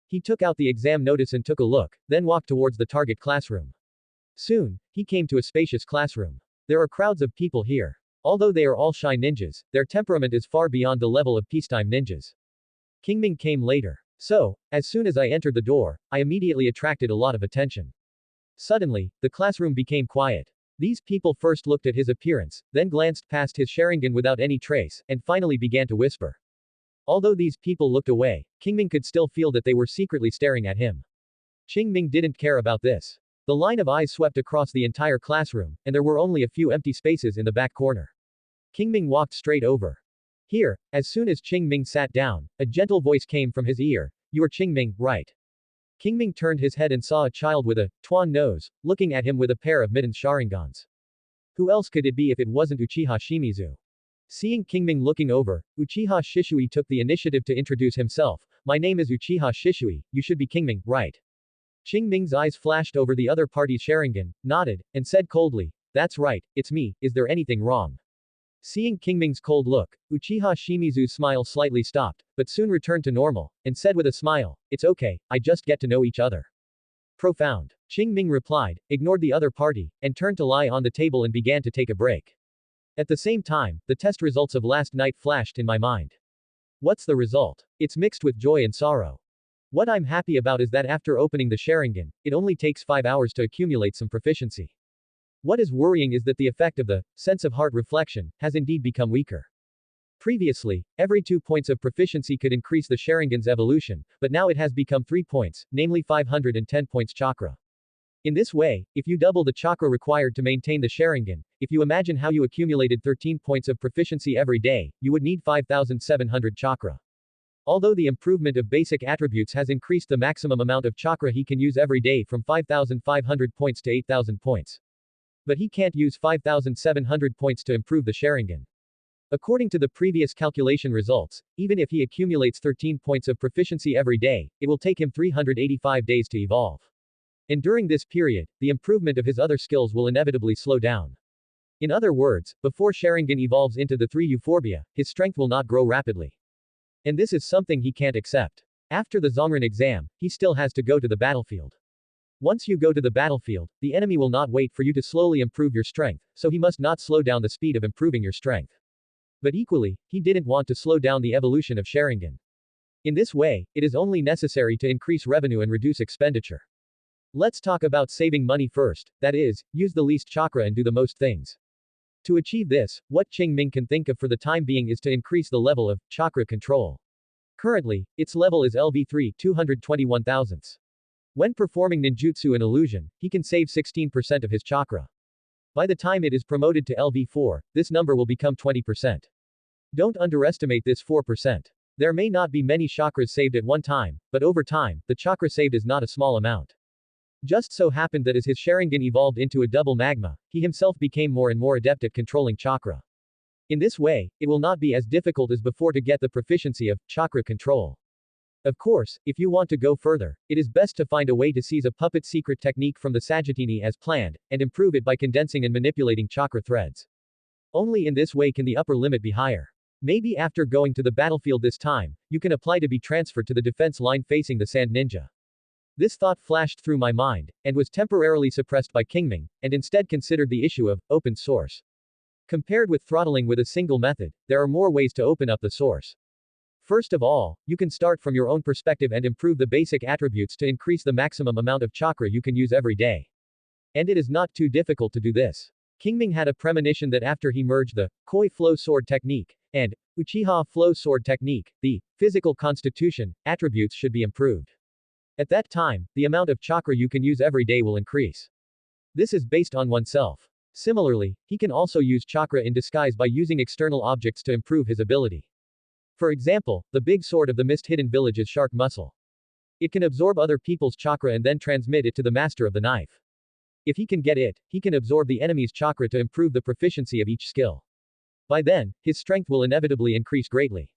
He took out the exam notice and took a look, then walked towards the target classroom. Soon, he came to a spacious classroom. There are crowds of people here. Although they are all shy ninjas, their temperament is far beyond the level of peacetime ninjas. Qing Ming came later. So, as soon as I entered the door, I immediately attracted a lot of attention. Suddenly, the classroom became quiet. These people first looked at his appearance, then glanced past his Sharingan without any trace, and finally began to whisper. Although these people looked away, Qing Ming could still feel that they were secretly staring at him. Qing Ming didn't care about this. The line of eyes swept across the entire classroom, and there were only a few empty spaces in the back corner. Qing Ming walked straight over. Here, as soon as Qing Ming sat down, a gentle voice came from his ear. You are Qing Ming, right? Qing Ming turned his head and saw a child with a tuan nose, looking at him with a pair of mittened Sharingans. Who else could it be if it wasn't Uchiha Shimizu? Seeing Qing Ming looking over, Uchiha Shishui took the initiative to introduce himself. My name is Uchiha Shishui, you should be Qing Ming, right? Qing Ming's eyes flashed over the other party's Sharingan, nodded, and said coldly, that's right, it's me, is there anything wrong? Seeing Qing Ming's cold look, Uchiha Shimizu's smile slightly stopped, but soon returned to normal, and said with a smile, it's okay, I just get to know each other. Profound. Qing Ming replied, ignored the other party, and turned to lie on the table and began to take a break. At the same time, the test results of last night flashed in my mind. What's the result? It's mixed with joy and sorrow. What I'm happy about is that after opening the Sharingan, it only takes 5 hours to accumulate some proficiency. What is worrying is that the effect of the sense of heart reflection has indeed become weaker. Previously, every 2 points of proficiency could increase the Sharingan's evolution, but now it has become 3 points, namely 510 points chakra. In this way, if you double the chakra required to maintain the Sharingan, if you imagine how you accumulated 13 points of proficiency every day, you would need 5,700 chakra. Although the improvement of basic attributes has increased the maximum amount of chakra he can use every day from 5,500 points to 8,000 points. But he can't use 5,700 points to improve the Sharingan. According to the previous calculation results, even if he accumulates 13 points of proficiency every day, it will take him 385 days to evolve. And during this period, the improvement of his other skills will inevitably slow down. In other words, before Sharingan evolves into the 3 Euphorbia, his strength will not grow rapidly. And this is something he can't accept. After the Zongren exam, he still has to go to the battlefield. Once you go to the battlefield, the enemy will not wait for you to slowly improve your strength, so he must not slow down the speed of improving your strength. But equally, he didn't want to slow down the evolution of Sharingan. In this way, it is only necessary to increase revenue and reduce expenditure. Let's talk about saving money first, that is, use the least chakra and do the most things. To achieve this, what Qing Ming can think of for the time being is to increase the level of chakra control. Currently, its level is LV3 221 thousandths. When performing ninjutsu and illusion, he can save 16% of his chakra. By the time it is promoted to LV4, this number will become 20%. Don't underestimate this 4%. There may not be many chakras saved at one time, but over time, the chakra saved is not a small amount. Just so happened that as his Sharingan evolved into a double magma, he himself became more and more adept at controlling chakra. In this way, it will not be as difficult as before to get the proficiency of chakra control. Of course, if you want to go further, it is best to find a way to seize a puppet secret technique from the Sagittini as planned, and improve it by condensing and manipulating chakra threads. Only in this way can the upper limit be higher. Maybe after going to the battlefield this time, you can apply to be transferred to the defense line facing the Sand Ninja. This thought flashed through my mind, and was temporarily suppressed by Qing Ming, and instead considered the issue of open source. Compared with throttling with a single method, there are more ways to open up the source. First of all, you can start from your own perspective and improve the basic attributes to increase the maximum amount of chakra you can use every day. And it is not too difficult to do this. Qing Ming had a premonition that after he merged the Koi flow sword technique and Uchiha flow sword technique, the physical constitution attributes should be improved. At that time, the amount of chakra you can use every day will increase. This is based on oneself. Similarly, he can also use chakra in disguise by using external objects to improve his ability. For example, the big sword of the mist hidden village is shark muscle. It can absorb other people's chakra and then transmit it to the master of the knife. If he can get it, he can absorb the enemy's chakra to improve the proficiency of each skill. By then, his strength will inevitably increase greatly.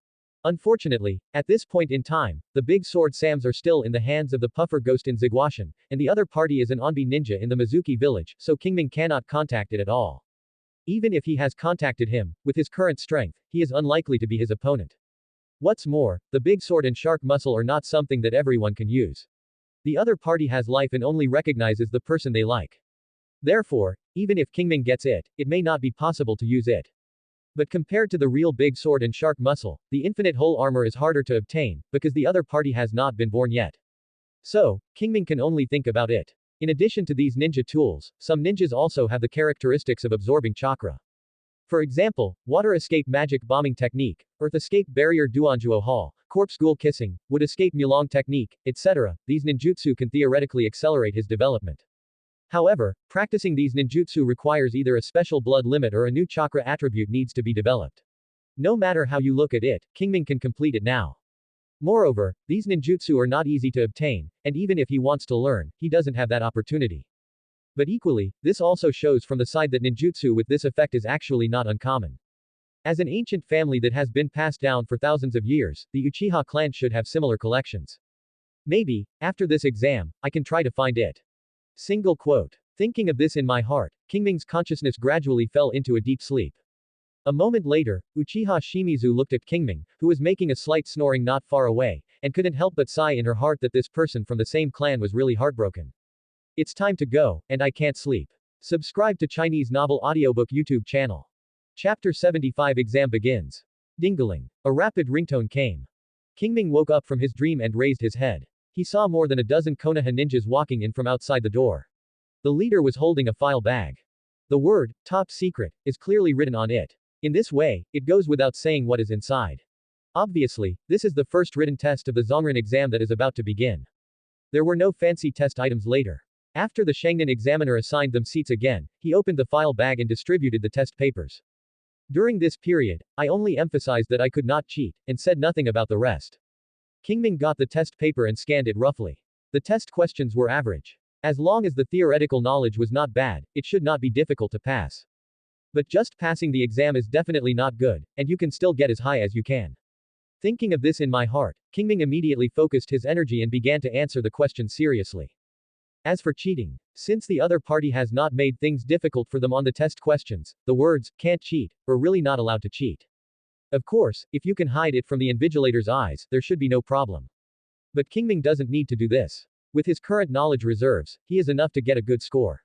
Unfortunately, at this point in time, the big sword Sams are still in the hands of the puffer ghost in Ziguashan, and the other party is an Onbi ninja in the Mizuki village, so Qing Ming cannot contact it at all. Even if he has contacted him, with his current strength, he is unlikely to be his opponent. What's more, the big sword and shark muscle are not something that everyone can use. The other party has life and only recognizes the person they like. Therefore, even if Qing Ming gets it, it may not be possible to use it. But compared to the real big sword and shark muscle, the infinite whole armor is harder to obtain, because the other party has not been born yet. So, Qing Ming can only think about it. In addition to these ninja tools, some ninjas also have the characteristics of absorbing chakra. For example, water escape magic bombing technique, earth escape barrier duanjuo hall, corpse ghoul kissing, wood escape mulong technique, etc. These ninjutsu can theoretically accelerate his development. However, practicing these ninjutsu requires either a special blood limit or a new chakra attribute needs to be developed. No matter how you look at it, Qing Ming can complete it now. Moreover, these ninjutsu are not easy to obtain, and even if he wants to learn, he doesn't have that opportunity. But equally, this also shows from the side that ninjutsu with this effect is actually not uncommon. As an ancient family that has been passed down for thousands of years, the Uchiha clan should have similar collections. Maybe, after this exam, I can try to find it. Single quote. Thinking of this in my heart, Qing Ming's consciousness gradually fell into a deep sleep. A moment later, Uchiha Shimizu looked at Qing Ming, who was making a slight snoring not far away, and couldn't help but sigh in her heart that this person from the same clan was really heartbroken. It's time to go, and I can't sleep. Subscribe to Chinese Novel Audiobook YouTube channel. Chapter 75 Exam begins. Dingling. A rapid ringtone came. Qing Ming woke up from his dream and raised his head. He saw more than a dozen Konoha ninjas walking in from outside the door. The leader was holding a file bag. The word, top secret, is clearly written on it. In this way, it goes without saying what is inside. Obviously, this is the first written test of the Zhongren exam that is about to begin. There were no fancy test items later. After the Shangnan examiner assigned them seats again, he opened the file bag and distributed the test papers. During this period, I only emphasized that I could not cheat, and said nothing about the rest. Qing Ming got the test paper and scanned it roughly. The test questions were average. As long as the theoretical knowledge was not bad, it should not be difficult to pass. But just passing the exam is definitely not good, and you can still get as high as you can. Thinking of this in my heart, Qing Ming immediately focused his energy and began to answer the question seriously. As for cheating, since the other party has not made things difficult for them on the test questions, the words, can't cheat, were really not allowed to cheat. Of course, if you can hide it from the invigilator's eyes, there should be no problem. But Qing Ming doesn't need to do this. With his current knowledge reserves, he is enough to get a good score.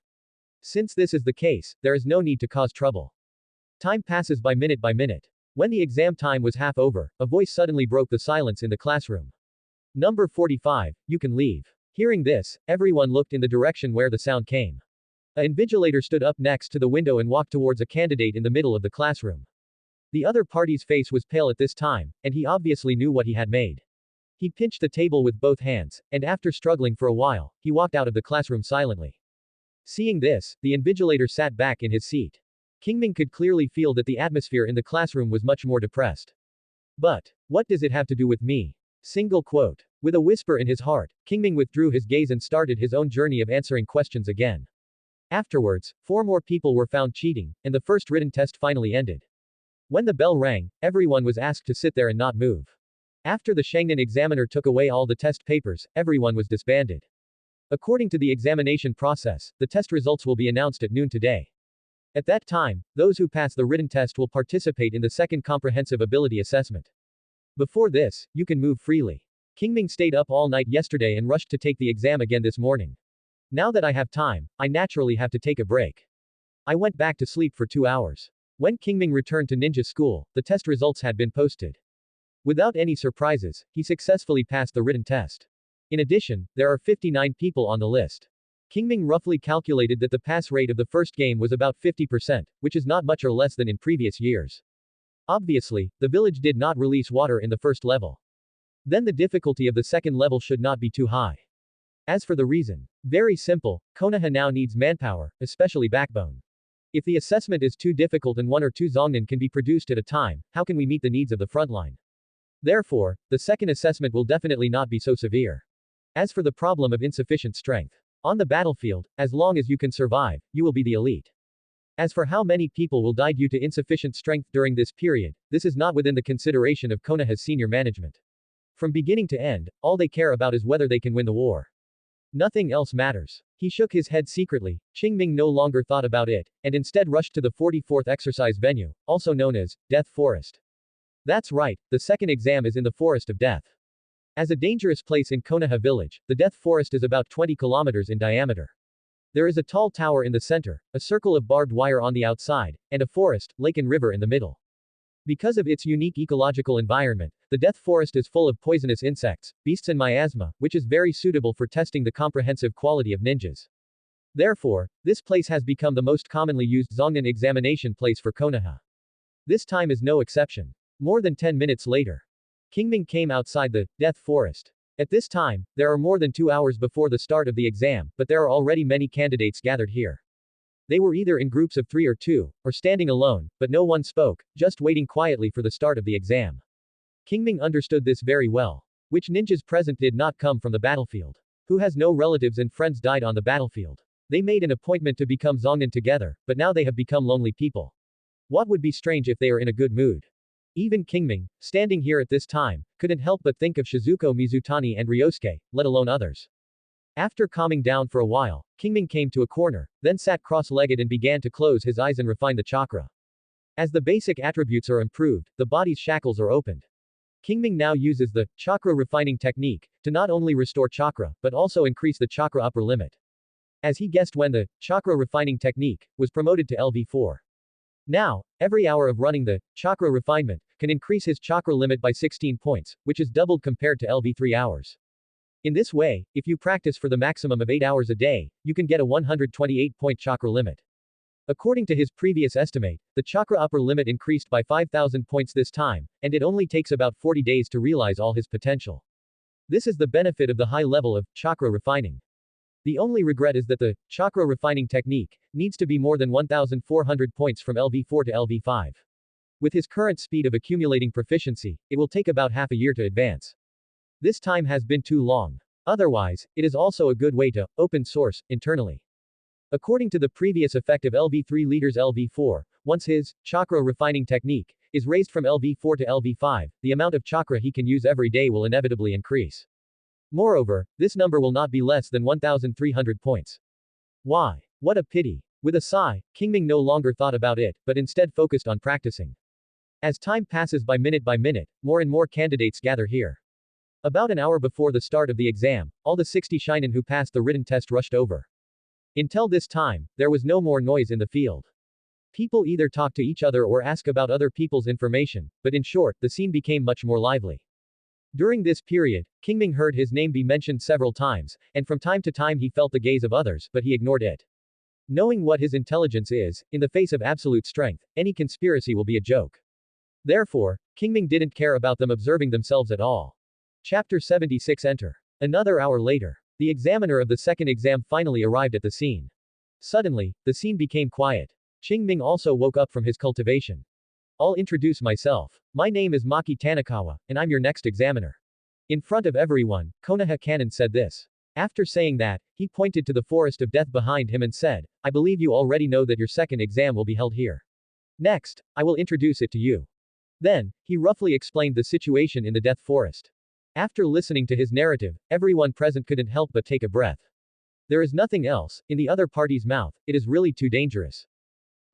Since this is the case, there is no need to cause trouble. Time passes by minute by minute. When the exam time was half over, a voice suddenly broke the silence in the classroom. Number 45, you can leave. Hearing this, everyone looked in the direction where the sound came. An invigilator stood up next to the window and walked towards a candidate in the middle of the classroom. The other party's face was pale at this time, and he obviously knew what he had made. He pinched the table with both hands, and after struggling for a while, he walked out of the classroom silently. Seeing this, the invigilator sat back in his seat. Qing Ming could clearly feel that the atmosphere in the classroom was much more depressed. But, what does it have to do with me? Single quote. With a whisper in his heart, Qing Ming withdrew his gaze and started his own journey of answering questions again. Afterwards, 4 more people were found cheating, and the first written test finally ended. When the bell rang, everyone was asked to sit there and not move. After the Shangnan examiner took away all the test papers, everyone was disbanded. According to the examination process, the test results will be announced at noon today. At that time, those who pass the written test will participate in the second comprehensive ability assessment. Before this, you can move freely. Qing Ming stayed up all night yesterday and rushed to take the exam again this morning. Now that I have time, I naturally have to take a break. I went back to sleep for 2 hours. When Qing Ming returned to ninja school, the test results had been posted. Without any surprises, he successfully passed the written test. In addition, there are 59 people on the list. Qing Ming roughly calculated that the pass rate of the first game was about 50%, which is not much or less than in previous years. Obviously, the village did not release water in the first level. Then the difficulty of the second level should not be too high. As for the reason, very simple, Konoha now needs manpower, especially backbone. If the assessment is too difficult and 1 or 2 zongnan can be produced at a time, how can we meet the needs of the frontline? Therefore, the second assessment will definitely not be so severe. As for the problem of insufficient strength, on the battlefield, as long as you can survive, you will be the elite. As for how many people will die due to insufficient strength during this period, this is not within the consideration of Konoha's senior management. From beginning to end, all they care about is whether they can win the war. Nothing else matters. He shook his head secretly. Qing Ming no longer thought about it, and instead rushed to the 44th exercise venue, also known as Death Forest. That's right, the second exam is in the Forest of Death. As a dangerous place in Konoha village, the Death Forest is about 20 kilometers in diameter. There is a tall tower in the center, a circle of barbed wire on the outside, and a forest, lake and river in the middle. Because of its unique ecological environment, the Death Forest is full of poisonous insects, beasts and miasma, which is very suitable for testing the comprehensive quality of ninjas. Therefore, this place has become the most commonly used zongnan examination place for Konoha. This time is no exception. More than 10 minutes later, Qing Ming came outside the Death Forest. At this time, there are more than 2 hours before the start of the exam, but there are already many candidates gathered here. They were either in groups of 3 or 2, or standing alone, but no one spoke, just waiting quietly for the start of the exam. Qing Ming understood this very well. Which ninjas present did not come from the battlefield? Who has no relatives and friends died on the battlefield? They made an appointment to become zongnan together, but now they have become lonely people. What would be strange if they are in a good mood? Even Qing Ming, standing here at this time, couldn't help but think of Shizuko Mizutani and Ryosuke, let alone others. After calming down for a while, Qing Ming came to a corner, then sat cross-legged and began to close his eyes and refine the chakra. As the basic attributes are improved, the body's shackles are opened. Qing Ming now uses the chakra refining technique to not only restore chakra, but also increase the chakra upper limit. As he guessed when the chakra refining technique was promoted to LV4. Now, every hour of running the chakra refinement can increase his chakra limit by 16 points, which is doubled compared to LV3 hours. In this way, if you practice for the maximum of 8 hours a day, you can get a 128-point chakra limit. According to his previous estimate, the chakra upper limit increased by 5,000 points this time, and it only takes about 40 days to realize all his potential. This is the benefit of the high level of chakra refining. The only regret is that the chakra refining technique needs to be more than 1,400 points from LV4 to LV5. With his current speed of accumulating proficiency, it will take about half a year to advance. This time has been too long. Otherwise, it is also a good way to open source internally. According to the previous effect of LV3 leaders LV4, once his chakra refining technique is raised from LV4 to LV5, the amount of chakra he can use every day will inevitably increase. Moreover, this number will not be less than 1,300 points. Why? What a pity. With a sigh, Qing Ming no longer thought about it, but instead focused on practicing. As time passes by minute, more and more candidates gather here. About an hour before the start of the exam, all the 60 shinen who passed the written test rushed over. Until this time, there was no more noise in the field. People either talk to each other or ask about other people's information, but in short, the scene became much more lively. During this period, Qing Ming heard his name be mentioned several times, and from time to time he felt the gaze of others, but he ignored it. Knowing what his intelligence is, in the face of absolute strength, any conspiracy will be a joke. Therefore, Qing Ming didn't care about them observing themselves at all. Chapter 76 Enter. Another hour later. The examiner of the second exam finally arrived at the scene. Suddenly, the scene became quiet. Qing Ming also woke up from his cultivation. I'll introduce myself. My name is Maki Tanakawa, and I'm your next examiner. In front of everyone, Konoha Kanon said this. After saying that, he pointed to the forest of death behind him and said, I believe you already know that your second exam will be held here. Next, I will introduce it to you. Then, he roughly explained the situation in the death forest. After listening to his narrative, everyone present couldn't help but take a breath. There is nothing else, in the other party's mouth, it is really too dangerous.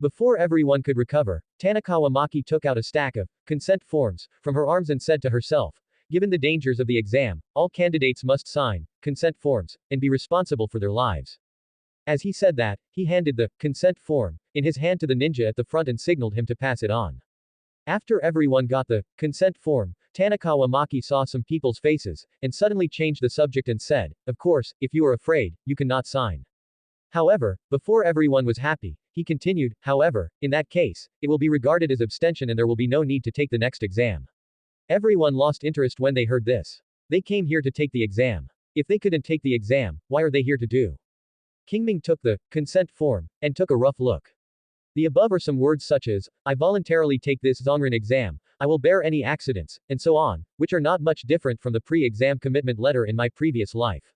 Before everyone could recover, Tanakawa Maki took out a stack of consent forms from her arms and said to herself, given the dangers of the exam, all candidates must sign consent forms and be responsible for their lives. As he said that, he handed the consent form in his hand to the ninja at the front and signaled him to pass it on. After everyone got the consent form, Tanakawa Maki saw some people's faces, and suddenly changed the subject and said, "Of course, if you are afraid, you cannot sign." However, before everyone was happy, he continued, "However, in that case, it will be regarded as abstention and there will be no need to take the next exam." Everyone lost interest when they heard this. They came here to take the exam. If they couldn't take the exam, why are they here to do? Qing Ming took the consent form and took a rough look. The above are some words such as, "I voluntarily take this Zongren exam, I will bear any accidents," and so on, which are not much different from the pre-exam commitment letter in my previous life.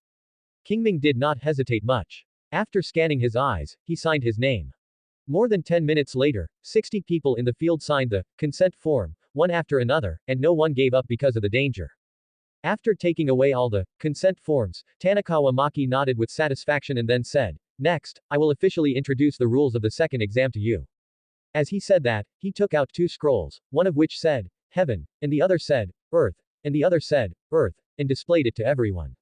Qing Ming did not hesitate much. After scanning his eyes, he signed his name. More than 10 minutes later, 60 people in the field signed the consent form, one after another, and no one gave up because of the danger. After taking away all the consent forms, Tanakawa Maki nodded with satisfaction and then said, "Next, I will officially introduce the rules of the second exam to you." As he said that, he took out two scrolls, one of which said, "Heaven," and the other said, "Earth," and the other said, "Earth," and displayed it to everyone.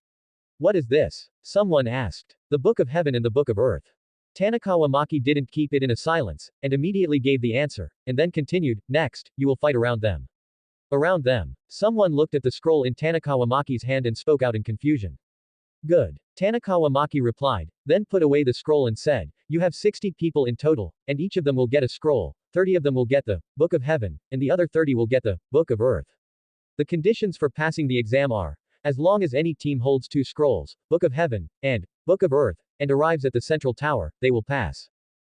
"What is this?" someone asked. "The Book of Heaven and the Book of Earth." Tanakawa Maki didn't keep it in a silence, and immediately gave the answer, and then continued, "Next, you will fight around them." Around them. Someone looked at the scroll in Tanakawa Maki's hand and spoke out in confusion. "Good." Tanakawa Maki replied, then put away the scroll and said, "You have 60 people in total, and each of them will get a scroll, 30 of them will get the Book of Heaven, and the other 30 will get the Book of Earth. The conditions for passing the exam are, as long as any team holds two scrolls, Book of Heaven, and Book of Earth, and arrives at the central tower, they will pass."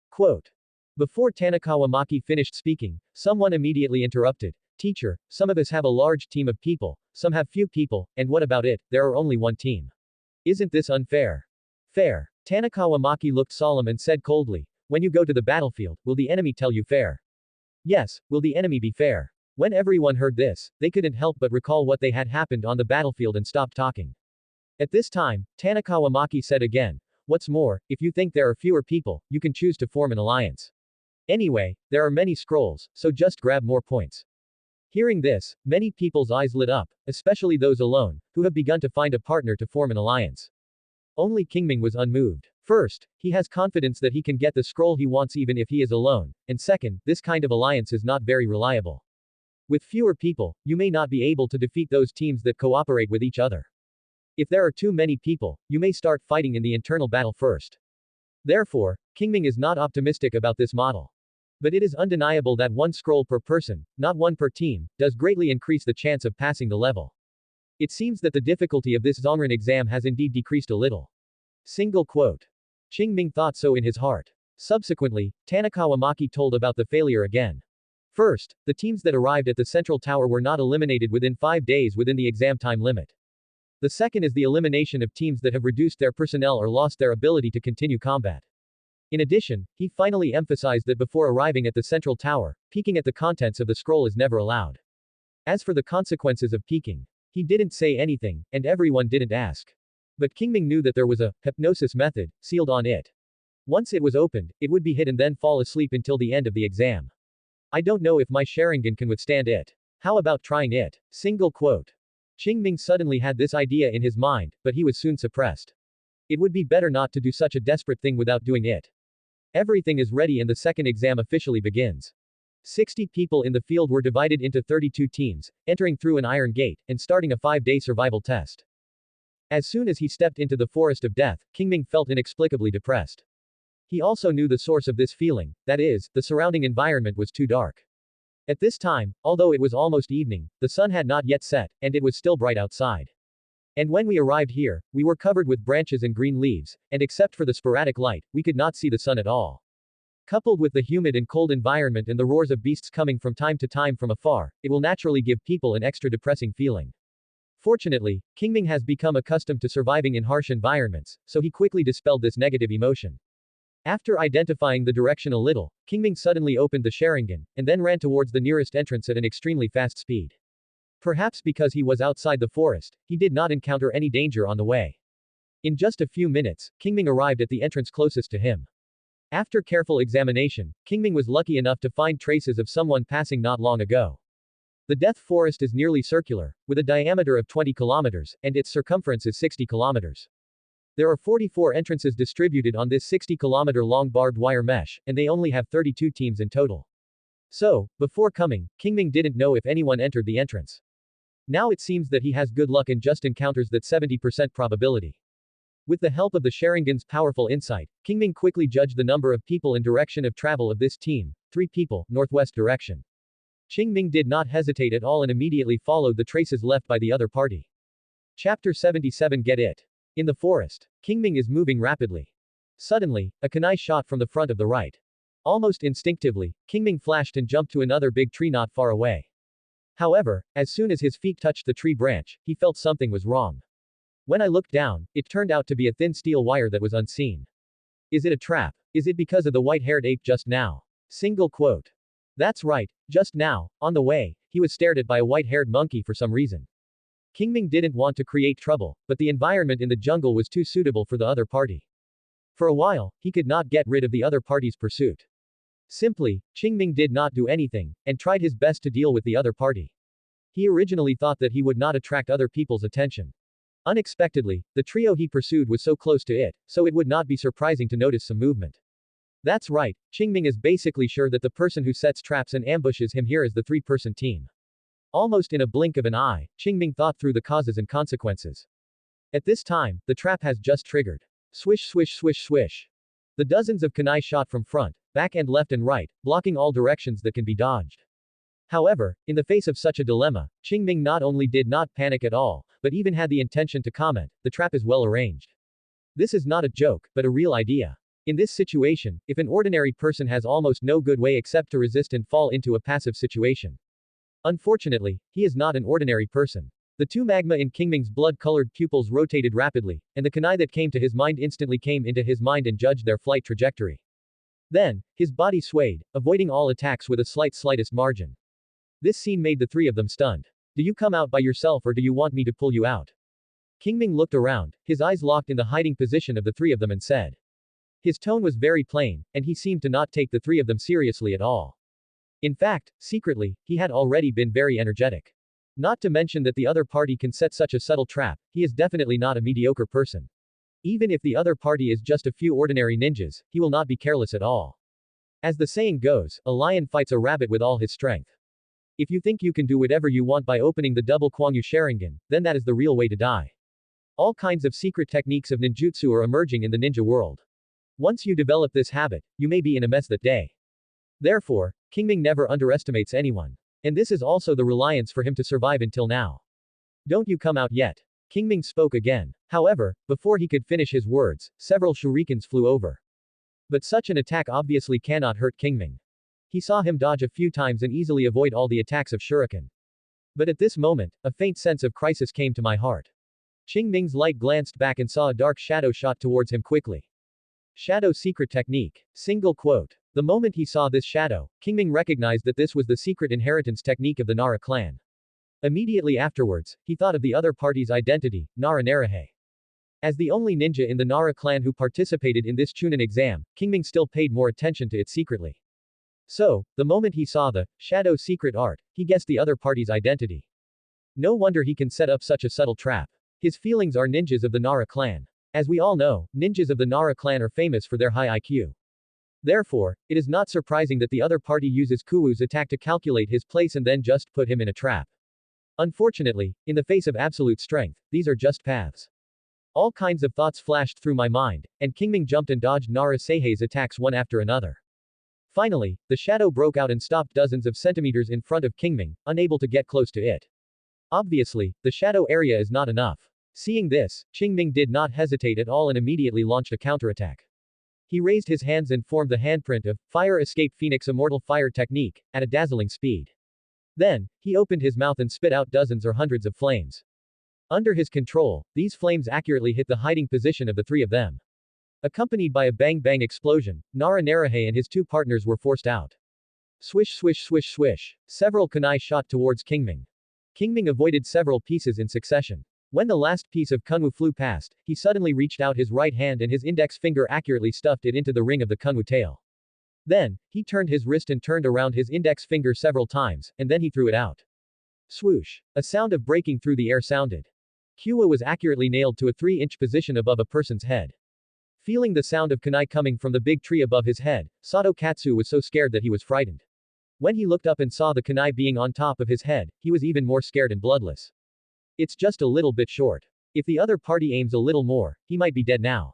Quote. Before Tanakawa Maki finished speaking, someone immediately interrupted, "Teacher, some of us have a large team of people, some have few people, and what about it, there are only one team. Isn't this unfair?" "Fair." Tanakawa Maki looked solemn and said coldly, "When you go to the battlefield, will the enemy tell you fair?" "Yes, will the enemy be fair?" When everyone heard this, they couldn't help but recall what they had happened on the battlefield and stopped talking. At this time, Tanakawa Maki said again, "What's more, if you think there are fewer people, you can choose to form an alliance. Anyway, there are many scrolls, so just grab more points." Hearing this, many people's eyes lit up, especially those alone, who have begun to find a partner to form an alliance. Only Qing Ming was unmoved. First, he has confidence that he can get the scroll he wants even if he is alone, and second, this kind of alliance is not very reliable. With fewer people, you may not be able to defeat those teams that cooperate with each other. If there are too many people, you may start fighting in the internal battle first. Therefore, Qing Ming is not optimistic about this model. But it is undeniable that one scroll per person, not one per team, does greatly increase the chance of passing the level. It seems that the difficulty of this Zongren exam has indeed decreased a little. Single quote. Qing Ming thought so in his heart. Subsequently, Tanakawa Maki told about the failure again. First, the teams that arrived at the central tower were not eliminated within 5 days within the exam time limit. The second is the elimination of teams that have reduced their personnel or lost their ability to continue combat. In addition, he finally emphasized that before arriving at the central tower, peeking at the contents of the scroll is never allowed. As for the consequences of peeking, he didn't say anything, and everyone didn't ask. But Qing Ming knew that there was a hypnosis method sealed on it. Once it was opened, it would be hid and then fall asleep until the end of the exam. "I don't know if my Sharingan can withstand it. How about trying it?" Single quote. Qing Ming suddenly had this idea in his mind, but he was soon suppressed. It would be better not to do such a desperate thing without doing it. Everything is ready and the second exam officially begins. 60 people in the field were divided into 32 teams, entering through an iron gate, and starting a 5-day survival test. As soon as he stepped into the forest of death, Qing Ming felt inexplicably depressed. He also knew the source of this feeling, that is, the surrounding environment was too dark. At this time, although it was almost evening, the sun had not yet set, and it was still bright outside. And when we arrived here, we were covered with branches and green leaves, and except for the sporadic light, we could not see the sun at all. Coupled with the humid and cold environment and the roars of beasts coming from time to time from afar, it will naturally give people an extra depressing feeling. Fortunately, Qing Ming has become accustomed to surviving in harsh environments, so he quickly dispelled this negative emotion. After identifying the direction a little, Qing Ming suddenly opened the Sharingan, and then ran towards the nearest entrance at an extremely fast speed. Perhaps because he was outside the forest, he did not encounter any danger on the way. In just a few minutes, Qing Ming arrived at the entrance closest to him. After careful examination, Qing Ming was lucky enough to find traces of someone passing not long ago. The Death Forest is nearly circular, with a diameter of 20 kilometers, and its circumference is 60 kilometers. There are 44 entrances distributed on this 60-kilometer long barbed wire mesh, and they only have 32 teams in total. So, before coming, Qing Ming didn't know if anyone entered the entrance. Now it seems that he has good luck and just encounters that 70% probability. With the help of the Sharingan's powerful insight, Qing Ming quickly judged the number of people and direction of travel of this team, 3 people, northwest direction. Qing Ming did not hesitate at all and immediately followed the traces left by the other party. Chapter 77 Get It. In the forest, Qing Ming is moving rapidly. Suddenly, a kunai shot from the front of the right. Almost instinctively, Qing Ming flashed and jumped to another big tree not far away. However, as soon as his feet touched the tree branch, he felt something was wrong. When I looked down, it turned out to be a thin steel wire that was unseen. Is it a trap? Is it because of the white-haired ape just now? Single quote. That's right, just now, on the way, he was stared at by a white-haired monkey for some reason. Qing Ming didn't want to create trouble, but the environment in the jungle was too suitable for the other party. For a while, he could not get rid of the other party's pursuit. Simply, Qing Ming did not do anything, and tried his best to deal with the other party. He originally thought that he would not attract other people's attention. Unexpectedly, the trio he pursued was so close to it, so it would not be surprising to notice some movement. That's right, Qing Ming is basically sure that the person who sets traps and ambushes him here is the 3-person team. Almost in a blink of an eye, Qing Ming thought through the causes and consequences. At this time, the trap has just triggered. Swish swish swish swish. The dozens of kunai shot from front, back and left and right, blocking all directions that can be dodged. However, in the face of such a dilemma, Qing Ming not only did not panic at all, but even had the intention to comment, the trap is well arranged. This is not a joke, but a real idea. In this situation, if an ordinary person has almost no good way except to resist and fall into a passive situation. Unfortunately, he is not an ordinary person. The 2 magma in Qing Ming's blood-colored pupils rotated rapidly, and the kunai that came to his mind instantly came into his mind and judged their flight trajectory. Then, his body swayed, avoiding all attacks with a slightest margin. This scene made the 3 of them stunned. Do you come out by yourself or do you want me to pull you out? Qing Ming looked around, his eyes locked in the hiding position of the 3 of them and said. His tone was very plain, and he seemed to not take the 3 of them seriously at all. In fact, secretly, he had already been very energetic. Not to mention that the other party can set such a subtle trap, he is definitely not a mediocre person. Even if the other party is just a few ordinary ninjas, he will not be careless at all. As the saying goes, a lion fights a rabbit with all his strength. If you think you can do whatever you want by opening the double Kwangyu Sharingan, then that is the real way to die. All kinds of secret techniques of ninjutsu are emerging in the ninja world. Once you develop this habit, you may be in a mess that day. Therefore, Qing Ming never underestimates anyone. And this is also the reliance for him to survive until now. Don't you come out yet. Qing Ming spoke again. However, before he could finish his words, several shurikens flew over. But such an attack obviously cannot hurt Qing Ming. He saw him dodge a few times and easily avoid all the attacks of shuriken. But at this moment, a faint sense of crisis came to my heart. Qing Ming's light glanced back and saw a dark shadow shot towards him quickly. Shadow secret technique. Single quote. The moment he saw this shadow, Qing Ming recognized that this was the secret inheritance technique of the Nara clan. Immediately afterwards, he thought of the other party's identity, Nara Narahe. As the only ninja in the Nara clan who participated in this Chunin exam, Qing Ming still paid more attention to it secretly. So, the moment he saw the shadow secret art, he guessed the other party's identity. No wonder he can set up such a subtle trap. His feelings are ninjas of the Nara clan. As we all know, ninjas of the Nara clan are famous for their high IQ. Therefore, it is not surprising that the other party uses Kuwu's attack to calculate his place and then just put him in a trap. Unfortunately, in the face of absolute strength, these are just paths. All kinds of thoughts flashed through my mind, and Qing Ming jumped and dodged Nara Seihe's attacks one after another. Finally, the shadow broke out and stopped dozens of centimeters in front of Qing Ming, unable to get close to it. Obviously, the shadow area is not enough. Seeing this, Qing Ming did not hesitate at all and immediately launched a counterattack. He raised his hands and formed the handprint of Fire Escape Phoenix Immortal Fire Technique, at a dazzling speed. Then, he opened his mouth and spit out dozens or hundreds of flames. Under his control, these flames accurately hit the hiding position of the 3 of them. Accompanied by a bang-bang explosion, Nara Narahe and his 2 partners were forced out. Swish swish swish swish. Several kunai shot towards Qing Ming. Qing Ming avoided several pieces in succession. When the last piece of kunwu flew past, he suddenly reached out his right hand and his index finger accurately stuffed it into the ring of the kunwu tail. Then, he turned his wrist and turned around his index finger several times, and then he threw it out. Swoosh. A sound of breaking through the air sounded. Kuwa was accurately nailed to a 3-inch position above a person's head. Feeling the sound of kunai coming from the big tree above his head, Sato Katsu was so scared that he was frightened. When he looked up and saw the kunai being on top of his head, he was even more scared and bloodless. It's just a little bit short. If the other party aims a little more, he might be dead now.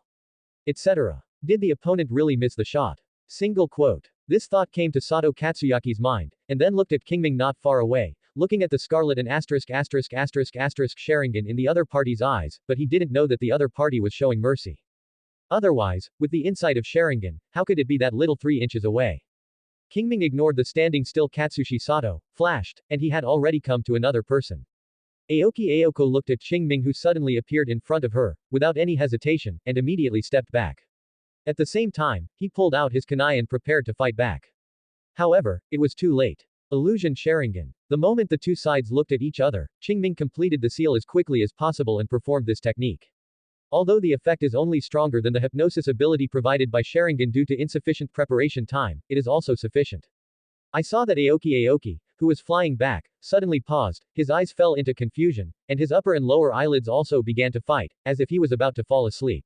Etc. Did the opponent really miss the shot? Single quote. This thought came to Sato Katsuyaki's mind, and then looked at Qing Ming not far away, looking at the scarlet and Sharingan in the other party's eyes, but he didn't know that the other party was showing mercy. Otherwise, with the insight of Sharingan, how could it be that little 3 inches away? Qing Ming ignored the standing still Katsushi Sato, flashed, and he had already come to another person. Aoki Aoko looked at Qing Ming, who suddenly appeared in front of her, without any hesitation, and immediately stepped back. At the same time, he pulled out his kunai and prepared to fight back. However, it was too late. Illusion Sharingan. The moment the two sides looked at each other, Qing Ming completed the seal as quickly as possible and performed this technique. Although the effect is only stronger than the hypnosis ability provided by Sharingan due to insufficient preparation time, it is also sufficient. I saw that Aoki, who was flying back, suddenly paused, his eyes fell into confusion, and his upper and lower eyelids also began to fight, as if he was about to fall asleep.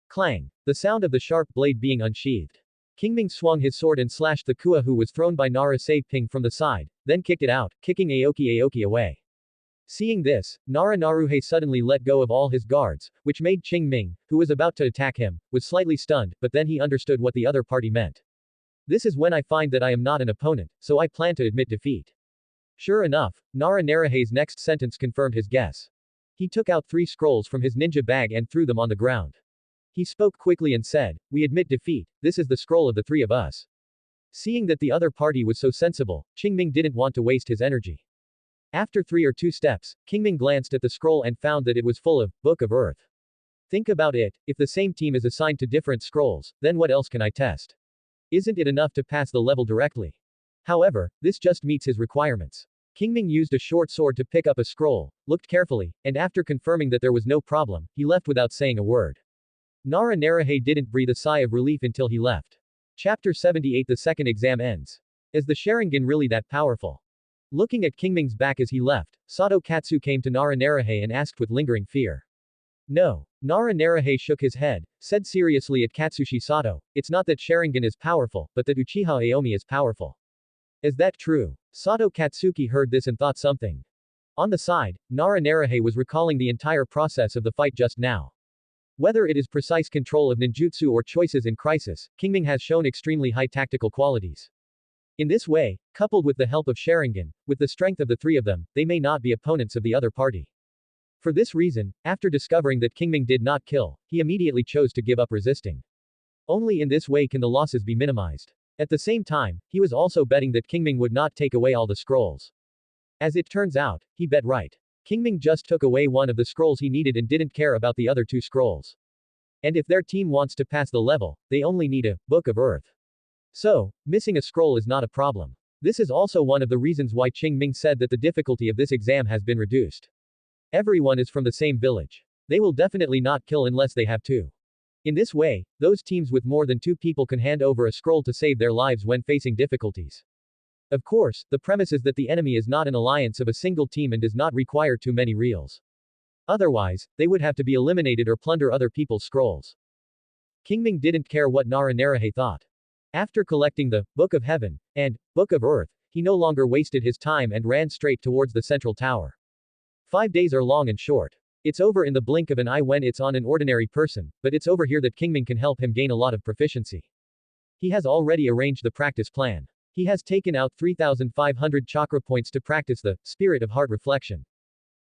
Clang! The sound of the sharp blade being unsheathed. Qing Ming swung his sword and slashed the kua who was thrown by Nara Ping from the side, then kicked it out, kicking Aoki away. Seeing this, Nara Naruhe suddenly let go of all his guards, which made Qing Ming, who was about to attack him, was slightly stunned, but then he understood what the other party meant. This is when I find that I am not an opponent, so I plan to admit defeat. Sure enough, Nara Naruhe's next sentence confirmed his guess. He took out 3 scrolls from his ninja bag and threw them on the ground. He spoke quickly and said, "We admit defeat, this is the scroll of the 3 of us." Seeing that the other party was so sensible, Qing Ming didn't want to waste his energy. After 3 or 2 steps, Qing Ming glanced at the scroll and found that it was full of Book of Earth. Think about it, if the same team is assigned to different scrolls, then what else can I test? Isn't it enough to pass the level directly? However, this just meets his requirements. Qing Ming used a short sword to pick up a scroll, looked carefully, and after confirming that there was no problem, he left without saying a word. Nara Naruhe didn't breathe a sigh of relief until he left. Chapter 78. The second exam ends. Is the Sharingan really that powerful? Looking at Qing Ming's back as he left, Sato Katsu came to Nara Naruhe and asked with lingering fear. No. Nara Naruhe shook his head, said seriously at Katsushi Sato, it's not that Sharingan is powerful, but that Uchiha Aomi is powerful. Is that true? Sato Katsuki heard this and thought something. On the side, Nara Naruhe was recalling the entire process of the fight just now. Whether it is precise control of ninjutsu or choices in crisis, Qing Ming has shown extremely high tactical qualities. In this way, coupled with the help of Sharingan, with the strength of the 3 of them, they may not be opponents of the other party. For this reason, after discovering that Qing Ming did not kill, he immediately chose to give up resisting. Only in this way can the losses be minimized. At the same time, he was also betting that Qing Ming would not take away all the scrolls. As it turns out, he bet right. Qing Ming just took away one of the scrolls he needed and didn't care about the other 2 scrolls. And if their team wants to pass the level, they only need a Book of Earth. So, missing a scroll is not a problem. This is also one of the reasons why Qing Ming said that the difficulty of this exam has been reduced. Everyone is from the same village. They will definitely not kill unless they have to. In this way, those teams with more than 2 people can hand over a scroll to save their lives when facing difficulties. Of course, the premise is that the enemy is not an alliance of a single team and does not require too many reals. Otherwise, they would have to be eliminated or plunder other people's scrolls. Qing Ming didn't care what Nara Naruhe thought. After collecting the Book of Heaven and Book of Earth, he no longer wasted his time and ran straight towards the central tower. 5 days are long and short. It's over in the blink of an eye when it's on an ordinary person, but it's over here that Qing Ming can help him gain a lot of proficiency. He has already arranged the practice plan. He has taken out 3,500 chakra points to practice the Spirit of Heart Reflection.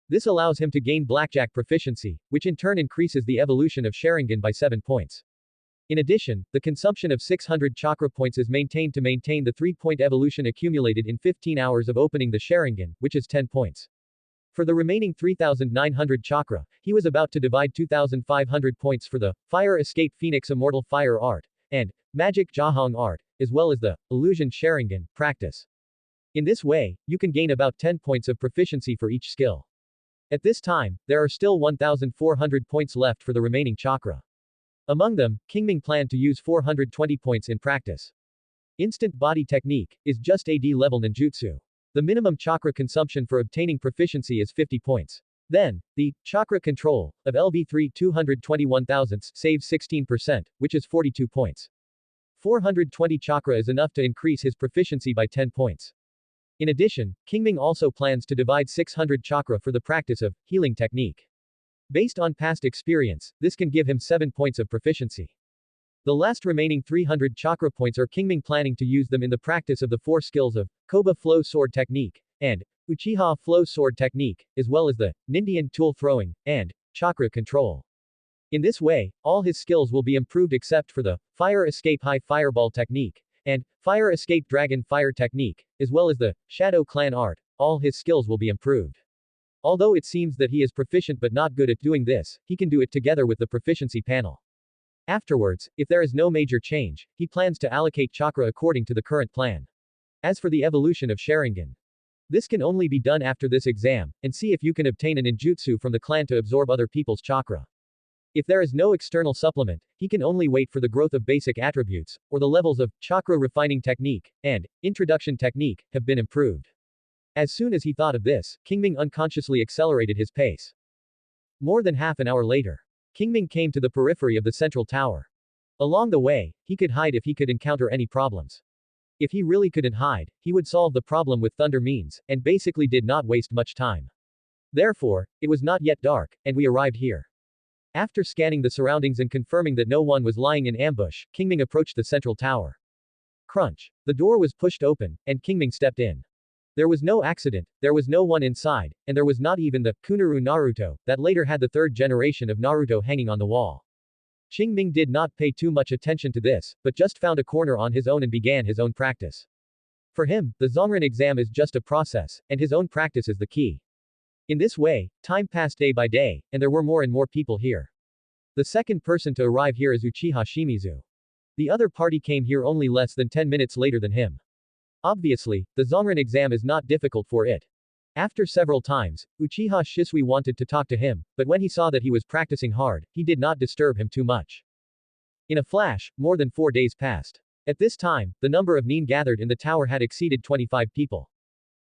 This allows him to gain blackjack proficiency, which in turn increases the evolution of Sharingan by 7 points. In addition, the consumption of 600 chakra points is maintained to maintain the 3-point evolution accumulated in 15 hours of opening the Sharingan, which is 10 points. For the remaining 3,900 chakra, he was about to divide 2,500 points for the Fire Escape Phoenix Immortal Fire Art and Magic Jahong Art, as well as the Illusion Sharingan practice. In this way, you can gain about 10 points of proficiency for each skill. At this time, there are still 1,400 points left for the remaining chakra. Among them, Qing Ming planned to use 420 points in practice. Instant Body Technique is just AD level ninjutsu. The minimum chakra consumption for obtaining proficiency is 50 points. Then, the Chakra Control of LV3 221 thousandths saves 16%, which is 42 points. 420 chakra is enough to increase his proficiency by 10 points. In addition, Qing Ming also plans to divide 600 chakra for the practice of healing technique. Based on past experience, this can give him 7 points of proficiency. The last remaining 300 chakra points are Qing Ming planning to use them in the practice of the 4 skills of Koba Flow Sword Technique and Uchiha Flow Sword Technique, as well as the Nindian Tool Throwing and Chakra Control. In this way, all his skills will be improved except for the Fire Escape High Fireball Technique and Fire Escape Dragon Fire Technique, as well as the Shadow Clan Art. All his skills will be improved. Although it seems that he is proficient but not good at doing this, he can do it together with the proficiency panel. Afterwards, if there is no major change, he plans to allocate chakra according to the current plan. As for the evolution of Sharingan, this can only be done after this exam, and see if you can obtain an ninjutsu from the clan to absorb other people's chakra. If there is no external supplement, he can only wait for the growth of basic attributes, or the levels of chakra refining technique and introduction technique have been improved. As soon as he thought of this, Qing Ming unconsciously accelerated his pace. More than half an hour later, Qing Ming came to the periphery of the central tower. Along the way, he could hide if he could encounter any problems. If he really couldn't hide, he would solve the problem with thunder means, and basically did not waste much time. Therefore, it was not yet dark, and we arrived here. After scanning the surroundings and confirming that no one was lying in ambush, Qing Ming approached the central tower. Crunch. The door was pushed open, and Qing Ming stepped in. There was no accident, there was no one inside, and there was not even the Kunaru Naruto, that later had the 3rd generation of Naruto hanging on the wall. Qing Ming did not pay too much attention to this, but just found a corner on his own and began his own practice. For him, the Zongren exam is just a process, and his own practice is the key. In this way, time passed day by day, and there were more and more people here. The second person to arrive here is Uchiha Shimizu. The other party came here only less than 10 minutes later than him. Obviously, the Zongren exam is not difficult for it. After several times, Uchiha Shisui wanted to talk to him, but when he saw that he was practicing hard, he did not disturb him too much. In a flash, more than 4 days passed. At this time, the number of nin gathered in the tower had exceeded 25 people.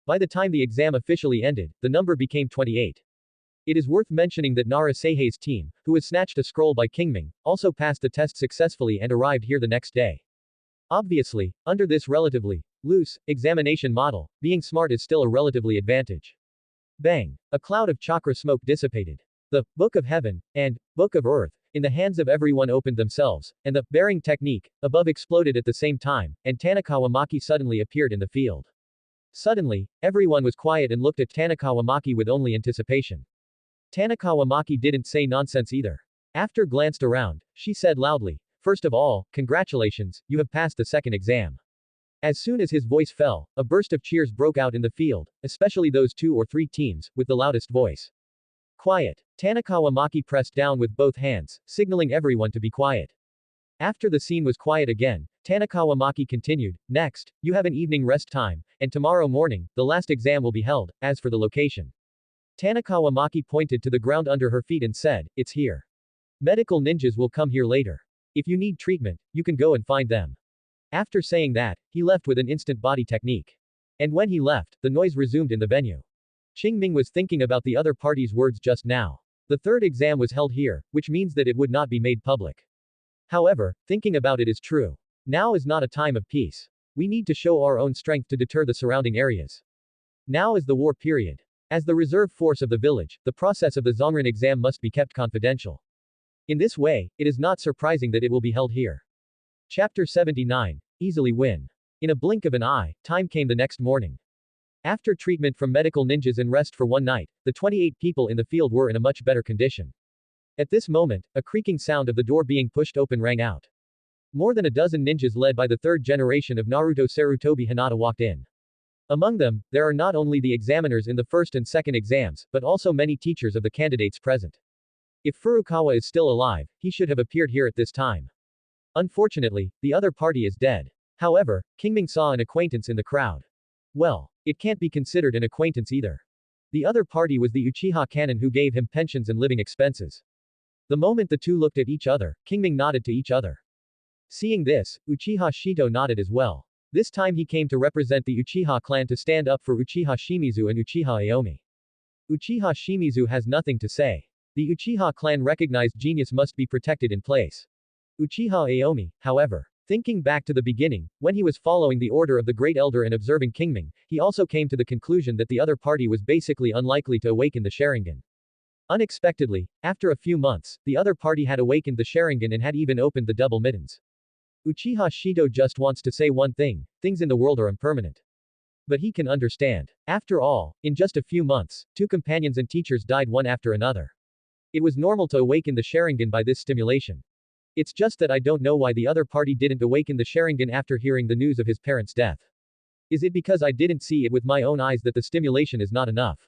By the time the exam officially ended, the number became 28. It is worth mentioning that Nara Seihei's team, who was snatched a scroll by Qing Ming, also passed the test successfully and arrived here the next day. Obviously, under this relatively loose examination model, being smart is still a relatively advantage. Bang! A cloud of chakra smoke dissipated. The Book of Heaven and Book of Earth in the hands of everyone opened themselves, and the bearing technique above exploded at the same time, and Tanikawa Maki suddenly appeared in the field. Suddenly, everyone was quiet and looked at Tanikawa Maki with only anticipation. Tanikawa Maki didn't say nonsense either. After glanced around, she said loudly, "First of all, congratulations, you have passed the second exam." As soon as his voice fell, a burst of cheers broke out in the field, especially those 2 or 3 teams, with the loudest voice. Quiet. Tanikawa Maki pressed down with both hands, signaling everyone to be quiet. After the scene was quiet again, Tanikawa Maki continued, "Next, you have an evening rest time, and tomorrow morning, the last exam will be held. As for the location." Tanikawa Maki pointed to the ground under her feet and said, "It's here. Medical ninjas will come here later. If you need treatment, you can go and find them." After saying that, he left with an instant body technique. And when he left, the noise resumed in the venue. Qing Ming was thinking about the other party's words just now. The 3rd exam was held here, which means that it would not be made public. However, thinking about it is true. Now is not a time of peace. We need to show our own strength to deter the surrounding areas. Now is the war period. As the reserve force of the village, the process of the Zongren exam must be kept confidential. In this way, it is not surprising that it will be held here. Chapter 79. Easily win. In a blink of an eye, time came the next morning. After treatment from medical ninjas and rest for one night, the 28 people in the field were in a much better condition. At this moment, a creaking sound of the door being pushed open rang out. More than a dozen ninjas led by the 3rd generation of Naruto Sarutobi Hinata walked in. Among them, there are not only the examiners in the 1st and 2nd exams, but also many teachers of the candidates present. If Furukawa is still alive, he should have appeared here at this time. Unfortunately, the other party is dead. However, Qing Ming saw an acquaintance in the crowd. Well, it can't be considered an acquaintance either. The other party was the Uchiha canon who gave him pensions and living expenses. The moment the two looked at each other, Qing Ming nodded to each other. Seeing this, Uchiha Shito nodded as well. This time he came to represent the Uchiha clan to stand up for Uchiha Shimizu and Uchiha Aomi. Uchiha Shimizu has nothing to say. The Uchiha clan recognized genius must be protected in place. Uchiha Aomi, however, Thinking back to the beginning, when he was following the order of the Great Elder and observing Qing Ming, he also came to the conclusion that the other party was basically unlikely to awaken the Sharingan. Unexpectedly, after a few months, the other party had awakened the Sharingan and had even opened the double middens. Uchiha Shito just wants to say one thing: things in the world are impermanent. But he can understand. After all, in just a few months, 2 companions and teachers died one after another. It was normal to awaken the Sharingan by this stimulation. It's just that I don't know why the other party didn't awaken the Sharingan after hearing the news of his parents' death. Is it because I didn't see it with my own eyes that the stimulation is not enough?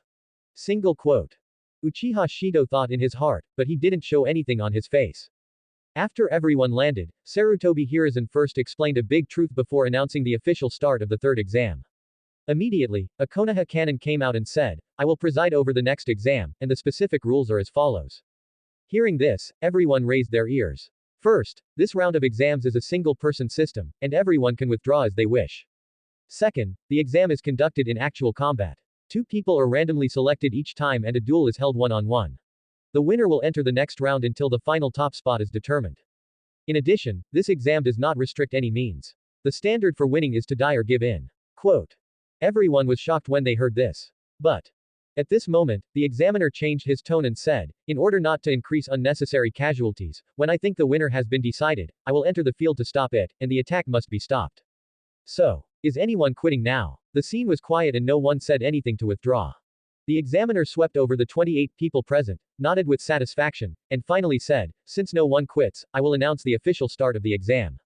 Single quote. Uchiha Shito thought in his heart, but he didn't show anything on his face. After everyone landed, Sarutobi Hiruzen first explained a big truth before announcing the official start of the 3rd exam. Immediately, a Konoha canon came out and said, "I will preside over the next exam, and the specific rules are as follows." Hearing this, everyone raised their ears. First, this round of exams is a single-person system, and everyone can withdraw as they wish. Second, the exam is conducted in actual combat. 2 people are randomly selected each time and a duel is held one-on-one. The winner will enter the next round until the final top spot is determined. In addition, this exam does not restrict any means. The standard for winning is to die or give in. Quote. Everyone was shocked when they heard this. But at this moment, the examiner changed his tone and said, "In order not to increase unnecessary casualties, when I think the winner has been decided, I will enter the field to stop it, and the attack must be stopped. So, is anyone quitting now?" The scene was quiet and no one said anything to withdraw. The examiner swept over the 28 people present, nodded with satisfaction, and finally said, "Since no one quits, I will announce the official start of the exam."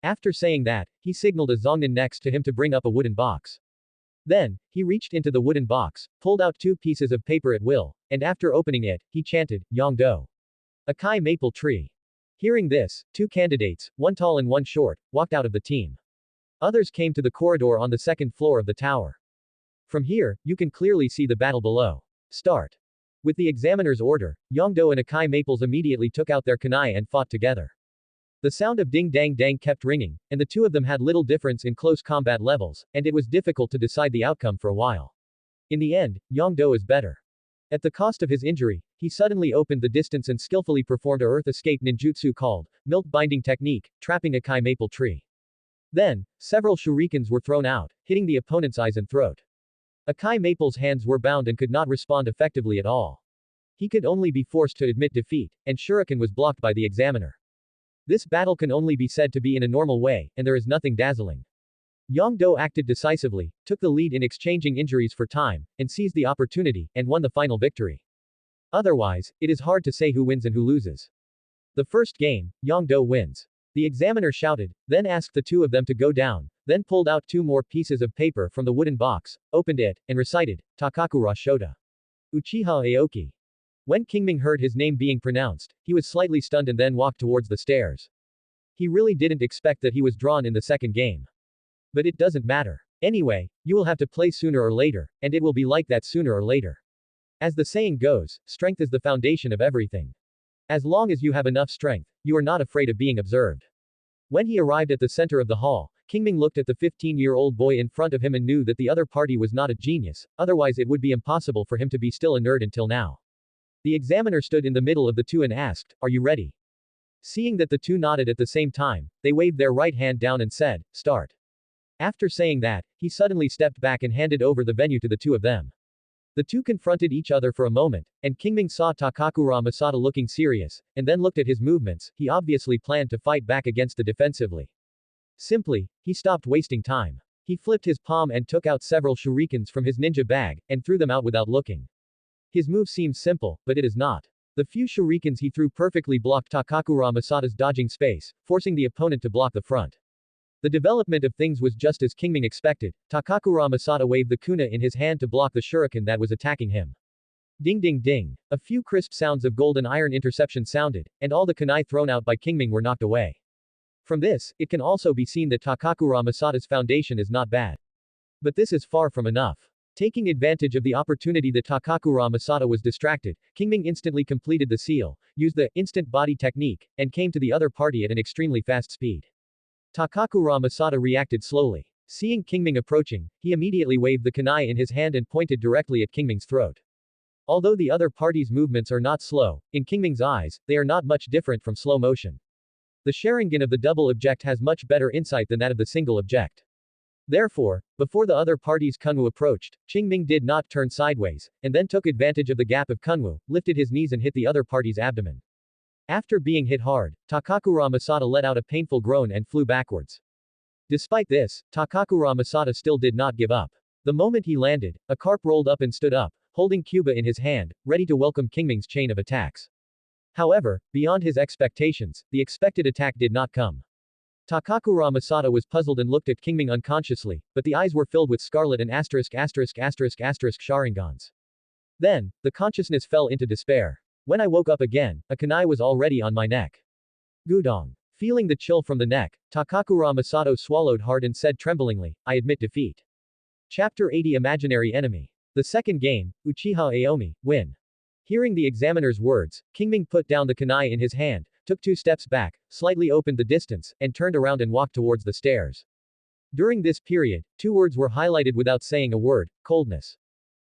After saying that, he signaled a Zongnan next to him to bring up a wooden box. Then, he reached into the wooden box, pulled out 2 pieces of paper at will, and after opening it, he chanted, "Yongdo." A Kai maple tree. Hearing this, 2 candidates, one tall and one short, walked out of the team. Others came to the corridor on the 2nd floor of the tower. From here, you can clearly see the battle below. Start. With the examiner's order, Yongdo and Akai Maples immediately took out their kunai and fought together. The sound of ding dang dang kept ringing, and the 2 of them had little difference in close combat levels, and it was difficult to decide the outcome for a while. In the end, Yongdo is better. At the cost of his injury, he suddenly opened the distance and skillfully performed a earth escape ninjutsu called milk binding technique, trapping Akai maple tree. Then, several shurikens were thrown out, hitting the opponent's eyes and throat. Akai Maple's hands were bound and could not respond effectively at all. He could only be forced to admit defeat, and shuriken was blocked by the examiner. This battle can only be said to be in a normal way, and there is nothing dazzling. Yongdo acted decisively, took the lead in exchanging injuries for time, and seized the opportunity, and won the final victory. Otherwise, it is hard to say who wins and who loses. The first game, Yongdo wins. The examiner shouted, then asked the 2 of them to go down, then pulled out 2 more pieces of paper from the wooden box, opened it, and recited, Takakura Shota. Uchiha Aoki. When Qing Ming heard his name being pronounced, he was slightly stunned and then walked towards the stairs. He really didn't expect that he was drawn in the second game. But it doesn't matter. Anyway, you will have to play sooner or later, and it will be like that sooner or later. As the saying goes, strength is the foundation of everything. As long as you have enough strength, you are not afraid of being observed. When he arrived at the center of the hall, Qing Ming looked at the 15-year-old boy in front of him and knew that the other party was not a genius, otherwise it would be impossible for him to be still a nerd until now. The examiner stood in the middle of the 2 and asked, "Are you ready?" Seeing that the 2 nodded at the same time, they waved their right hand down and said, "Start." After saying that, he suddenly stepped back and handed over the venue to the 2 of them. The 2 confronted each other for a moment, and Qing Ming saw Takakura Masada looking serious, and then looked at his movements. He obviously planned to fight back against the defensively. Simply, he stopped wasting time. He flipped his palm and took out several shurikens from his ninja bag, and threw them out without looking. His move seems simple, but it is not. The few shurikens he threw perfectly blocked Takakura Masada's dodging space, forcing the opponent to block the front. The development of things was just as Qing Ming expected. Takakura Masada waved the kuna in his hand to block the shuriken that was attacking him. Ding ding ding. A few crisp sounds of gold and iron interception sounded, and all the kunai thrown out by Qing Ming were knocked away. From this, it can also be seen that Takakura Masada's foundation is not bad. But this is far from enough. Taking advantage of the opportunity that Takakura Masada was distracted, Qing Ming instantly completed the seal, used the instant body technique, and came to the other party at an extremely fast speed. Takakura Masada reacted slowly. Seeing Qing Ming approaching, he immediately waved the kunai in his hand and pointed directly at Qing Ming's throat. Although the other party's movements are not slow, in Qing Ming's eyes, they are not much different from slow motion. The Sharingan of the double object has much better insight than that of the single object. Therefore, before the other party's Kunwu approached, Qing Ming did not turn sideways, and then took advantage of the gap of Kunwu, lifted his knees and hit the other party's abdomen. After being hit hard, Takakura Masada let out a painful groan and flew backwards. Despite this, Takakura Masada still did not give up. The moment he landed, a carp rolled up and stood up, holding Cuba in his hand, ready to welcome Qing Ming's chain of attacks. However, beyond his expectations, the expected attack did not come. Takakura Masada was puzzled and looked at Qing Ming unconsciously, but the eyes were filled with scarlet and Sharingans. Then, the consciousness fell into despair. When I woke up again, a kunai was already on my neck. Gudong. Feeling the chill from the neck, Takakura Masato swallowed hard and said tremblingly, I admit defeat. Chapter 80 Imaginary Enemy. The second game, Uchiha Aomi, win. Hearing the examiner's words, Qing Ming put down the kunai in his hand, took 2 steps back, slightly opened the distance, and turned around and walked towards the stairs. During this period, 2 words were highlighted without saying a word: coldness.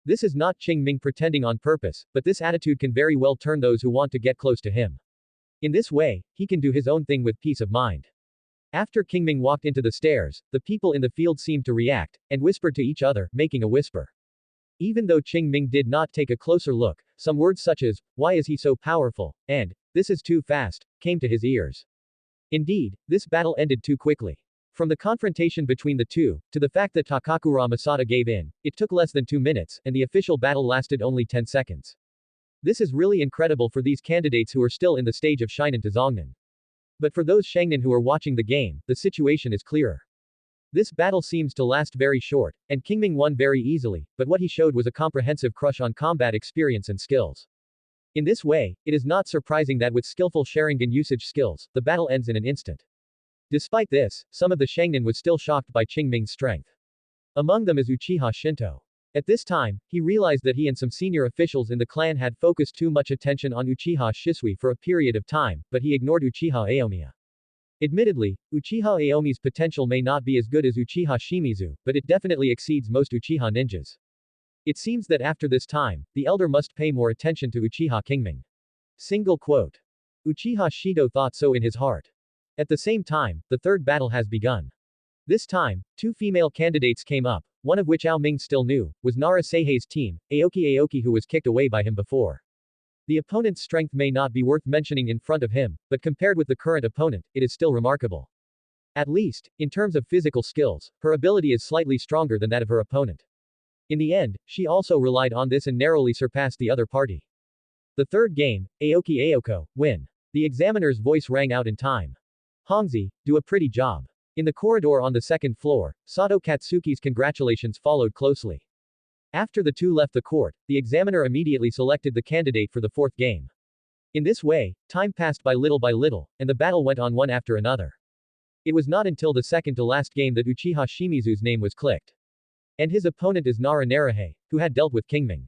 This is not Qing Ming pretending on purpose, but this attitude can very well turn those who want to get close to him. In this way, he can do his own thing with peace of mind. After Qing Ming walked into the stairs, the people in the field seemed to react, and whispered to each other, making a whisper. Even though Qing Ming did not take a closer look, some words such as, why is he so powerful, and, this is too fast, came to his ears. Indeed, this battle ended too quickly. From the confrontation between the two, to the fact that Takakura Masada gave in, it took less than 2 minutes, and the official battle lasted only 10 seconds. This is really incredible for these candidates who are still in the stage of Shinen to Zongnan. But for those Shangnan who are watching the game, the situation is clearer. This battle seems to last very short, and Qing Ming won very easily, but what he showed was a comprehensive crush on combat experience and skills. In this way, it is not surprising that with skillful Sharingan usage skills, the battle ends in an instant. Despite this, some of the Shangnan was still shocked by Qing Ming's strength. Among them is Uchiha Shinto. At this time, he realized that he and some senior officials in the clan had focused too much attention on Uchiha Shisui for a period of time, but he ignored Uchiha Aomiya. Admittedly, Uchiha Aomi's potential may not be as good as Uchiha Shimizu, but it definitely exceeds most Uchiha ninjas. It seems that after this time, the elder must pay more attention to Uchiha Qing Ming. Single quote. Uchiha Shido thought so in his heart. At the same time, the third battle has begun. This time, 2 female candidates came up, one of which Ao Ming still knew, was Nara Seihei's team, Aoki who was kicked away by him before. The opponent's strength may not be worth mentioning in front of him, but compared with the current opponent, it is still remarkable. At least, in terms of physical skills, her ability is slightly stronger than that of her opponent. In the end, she also relied on this and narrowly surpassed the other party. The third game, Aoko, win. The examiner's voice rang out in time. Hongzi, do a pretty job. In the corridor on the second floor, Sato Katsuki's congratulations followed closely. After the two left the court, the examiner immediately selected the candidate for the fourth game. In this way, time passed by little, and the battle went on one after another. It was not until the second to last game that Uchiha Shimizu's name was clicked. And his opponent is Nara Narahei, who had dealt with Qing Ming.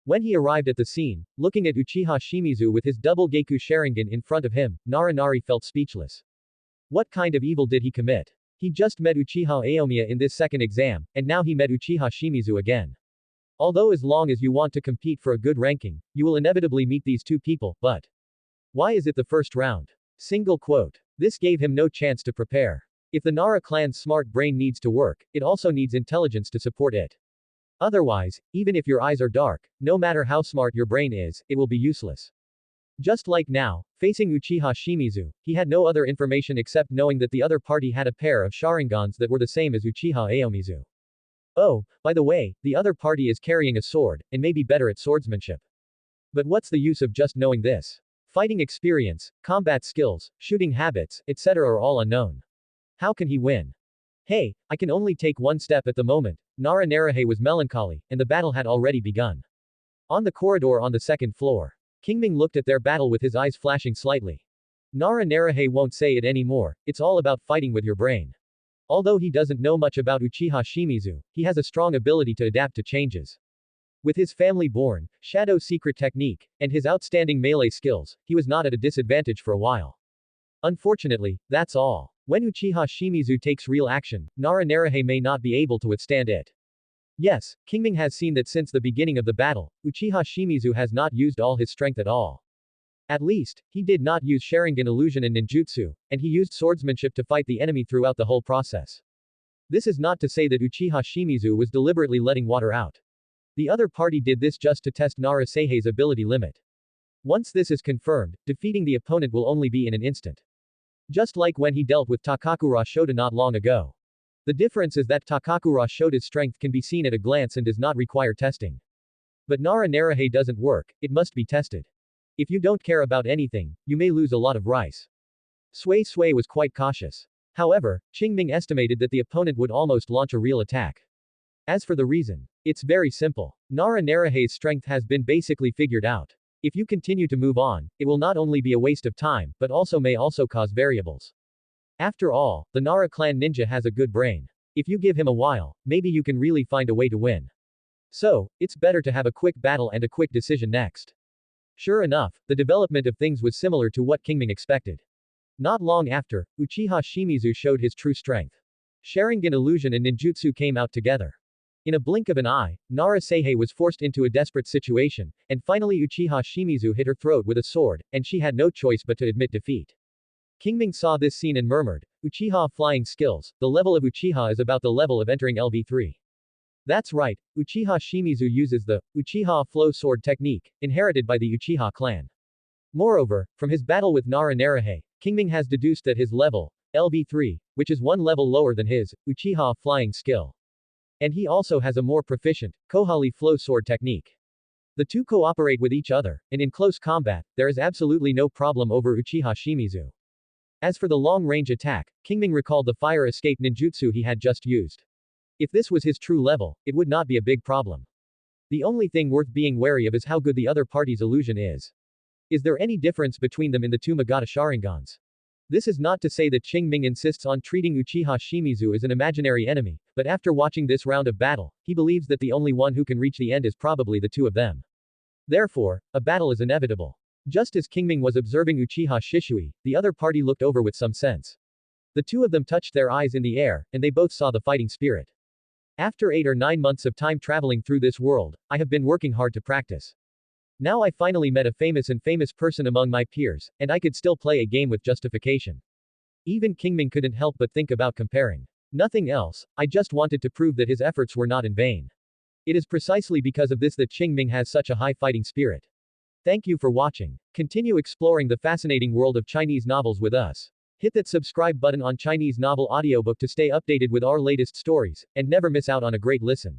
When he arrived at the scene, looking at Uchiha Shimizu with his double Geku Sharingan in front of him, Nari felt speechless. What kind of evil did he commit? He just met Uchiha Aomiya in this second exam, and now he met Uchiha Shimizu again. Although as long as you want to compete for a good ranking, you will inevitably meet these two people, but why is it the first round? Single quote. This gave him no chance to prepare. If the Nara clan's smart brain needs to work, it also needs intelligence to support it. Otherwise, even if your eyes are dark, no matter how smart your brain is, it will be useless. Just like now, facing Uchiha Shimizu, he had no other information except knowing that the other party had a pair of Sharingans that were the same as Uchiha Aomizu. Oh, by the way, the other party is carrying a sword, and may be better at swordsmanship. But what's the use of just knowing this? Fighting experience, combat skills, shooting habits, etc. are all unknown. How can he win? Hey, I can only take one step at the moment. Nara Narahei was melancholy, and the battle had already begun. On the corridor on the second floor, Qing Ming looked at their battle with his eyes flashing slightly. Nara Narahei won't say it anymore, it's all about fighting with your brain. Although he doesn't know much about Uchiha Shimizu, he has a strong ability to adapt to changes. With his family-born, shadow secret technique, and his outstanding melee skills, he was not at a disadvantage for a while. Unfortunately, that's all. When Uchiha Shimizu takes real action, Nara Narahei may not be able to withstand it. Yes, Qing Ming has seen that since the beginning of the battle, Uchiha Shimizu has not used all his strength at all. At least, he did not use Sharingan illusion and ninjutsu, and he used swordsmanship to fight the enemy throughout the whole process. This is not to say that Uchiha Shimizu was deliberately letting water out. The other party did this just to test Nara Seihei's ability limit. Once this is confirmed, defeating the opponent will only be in an instant. Just like when he dealt with Takakura Shota not long ago. The difference is that Takakura Shota's strength can be seen at a glance and does not require testing. But Nara Narahei doesn't work, it must be tested. If you don't care about anything, you may lose a lot of rice. Sui Sui was quite cautious. However, Qing Ming estimated that the opponent would almost launch a real attack. As for the reason, it's very simple. Nara Narahei's strength has been basically figured out. If you continue to move on, it will not only be a waste of time, but may also cause variables. After all, the Nara clan ninja has a good brain. If you give him a while, maybe you can really find a way to win. So, it's better to have a quick battle and a quick decision next. Sure enough, the development of things was similar to what Qing Ming expected. Not long after, Uchiha Shimizu showed his true strength. Sharingan illusion and ninjutsu came out together. In a blink of an eye, Nara Seihei was forced into a desperate situation, and finally Uchiha Shimizu hit her throat with a sword, and she had no choice but to admit defeat. Qing Ming saw this scene and murmured, Uchiha flying skills, the level of Uchiha is about the level of entering LV3. That's right, Uchiha Shimizu uses the Uchiha flow sword technique, inherited by the Uchiha clan. Moreover, from his battle with Nara Narahei, Qing Ming has deduced that his level, LV3, which is one level lower than his Uchiha flying skill. And he also has a more proficient, Kohali flow sword technique. The two cooperate with each other, and in close combat, there is absolutely no problem over Uchiha Shimizu. As for the long-range attack, Qing Ming recalled the fire escape ninjutsu he had just used. If this was his true level, it would not be a big problem. The only thing worth being wary of is how good the other party's illusion is. Is there any difference between them in the two Magata Sharingans? This is not to say that Qing Ming insists on treating Uchiha Shimizu as an imaginary enemy, but after watching this round of battle, he believes that the only one who can reach the end is probably the two of them. Therefore, a battle is inevitable. Just as Qing Ming was observing Uchiha Shishui, the other party looked over with some sense. The two of them touched their eyes in the air, and they both saw the fighting spirit. After 8 or 9 months of time traveling through this world, I have been working hard to practice. Now I finally met a famous person among my peers, and I could still play a game with justification. Even Qing Ming couldn't help but think about comparing. Nothing else, I just wanted to prove that his efforts were not in vain. It is precisely because of this that Qing Ming has such a high fighting spirit. Thank you for watching. Continue exploring the fascinating world of Chinese novels with us. Hit that subscribe button on Chinese Novel Audiobook to stay updated with our latest stories, and never miss out on a great listen.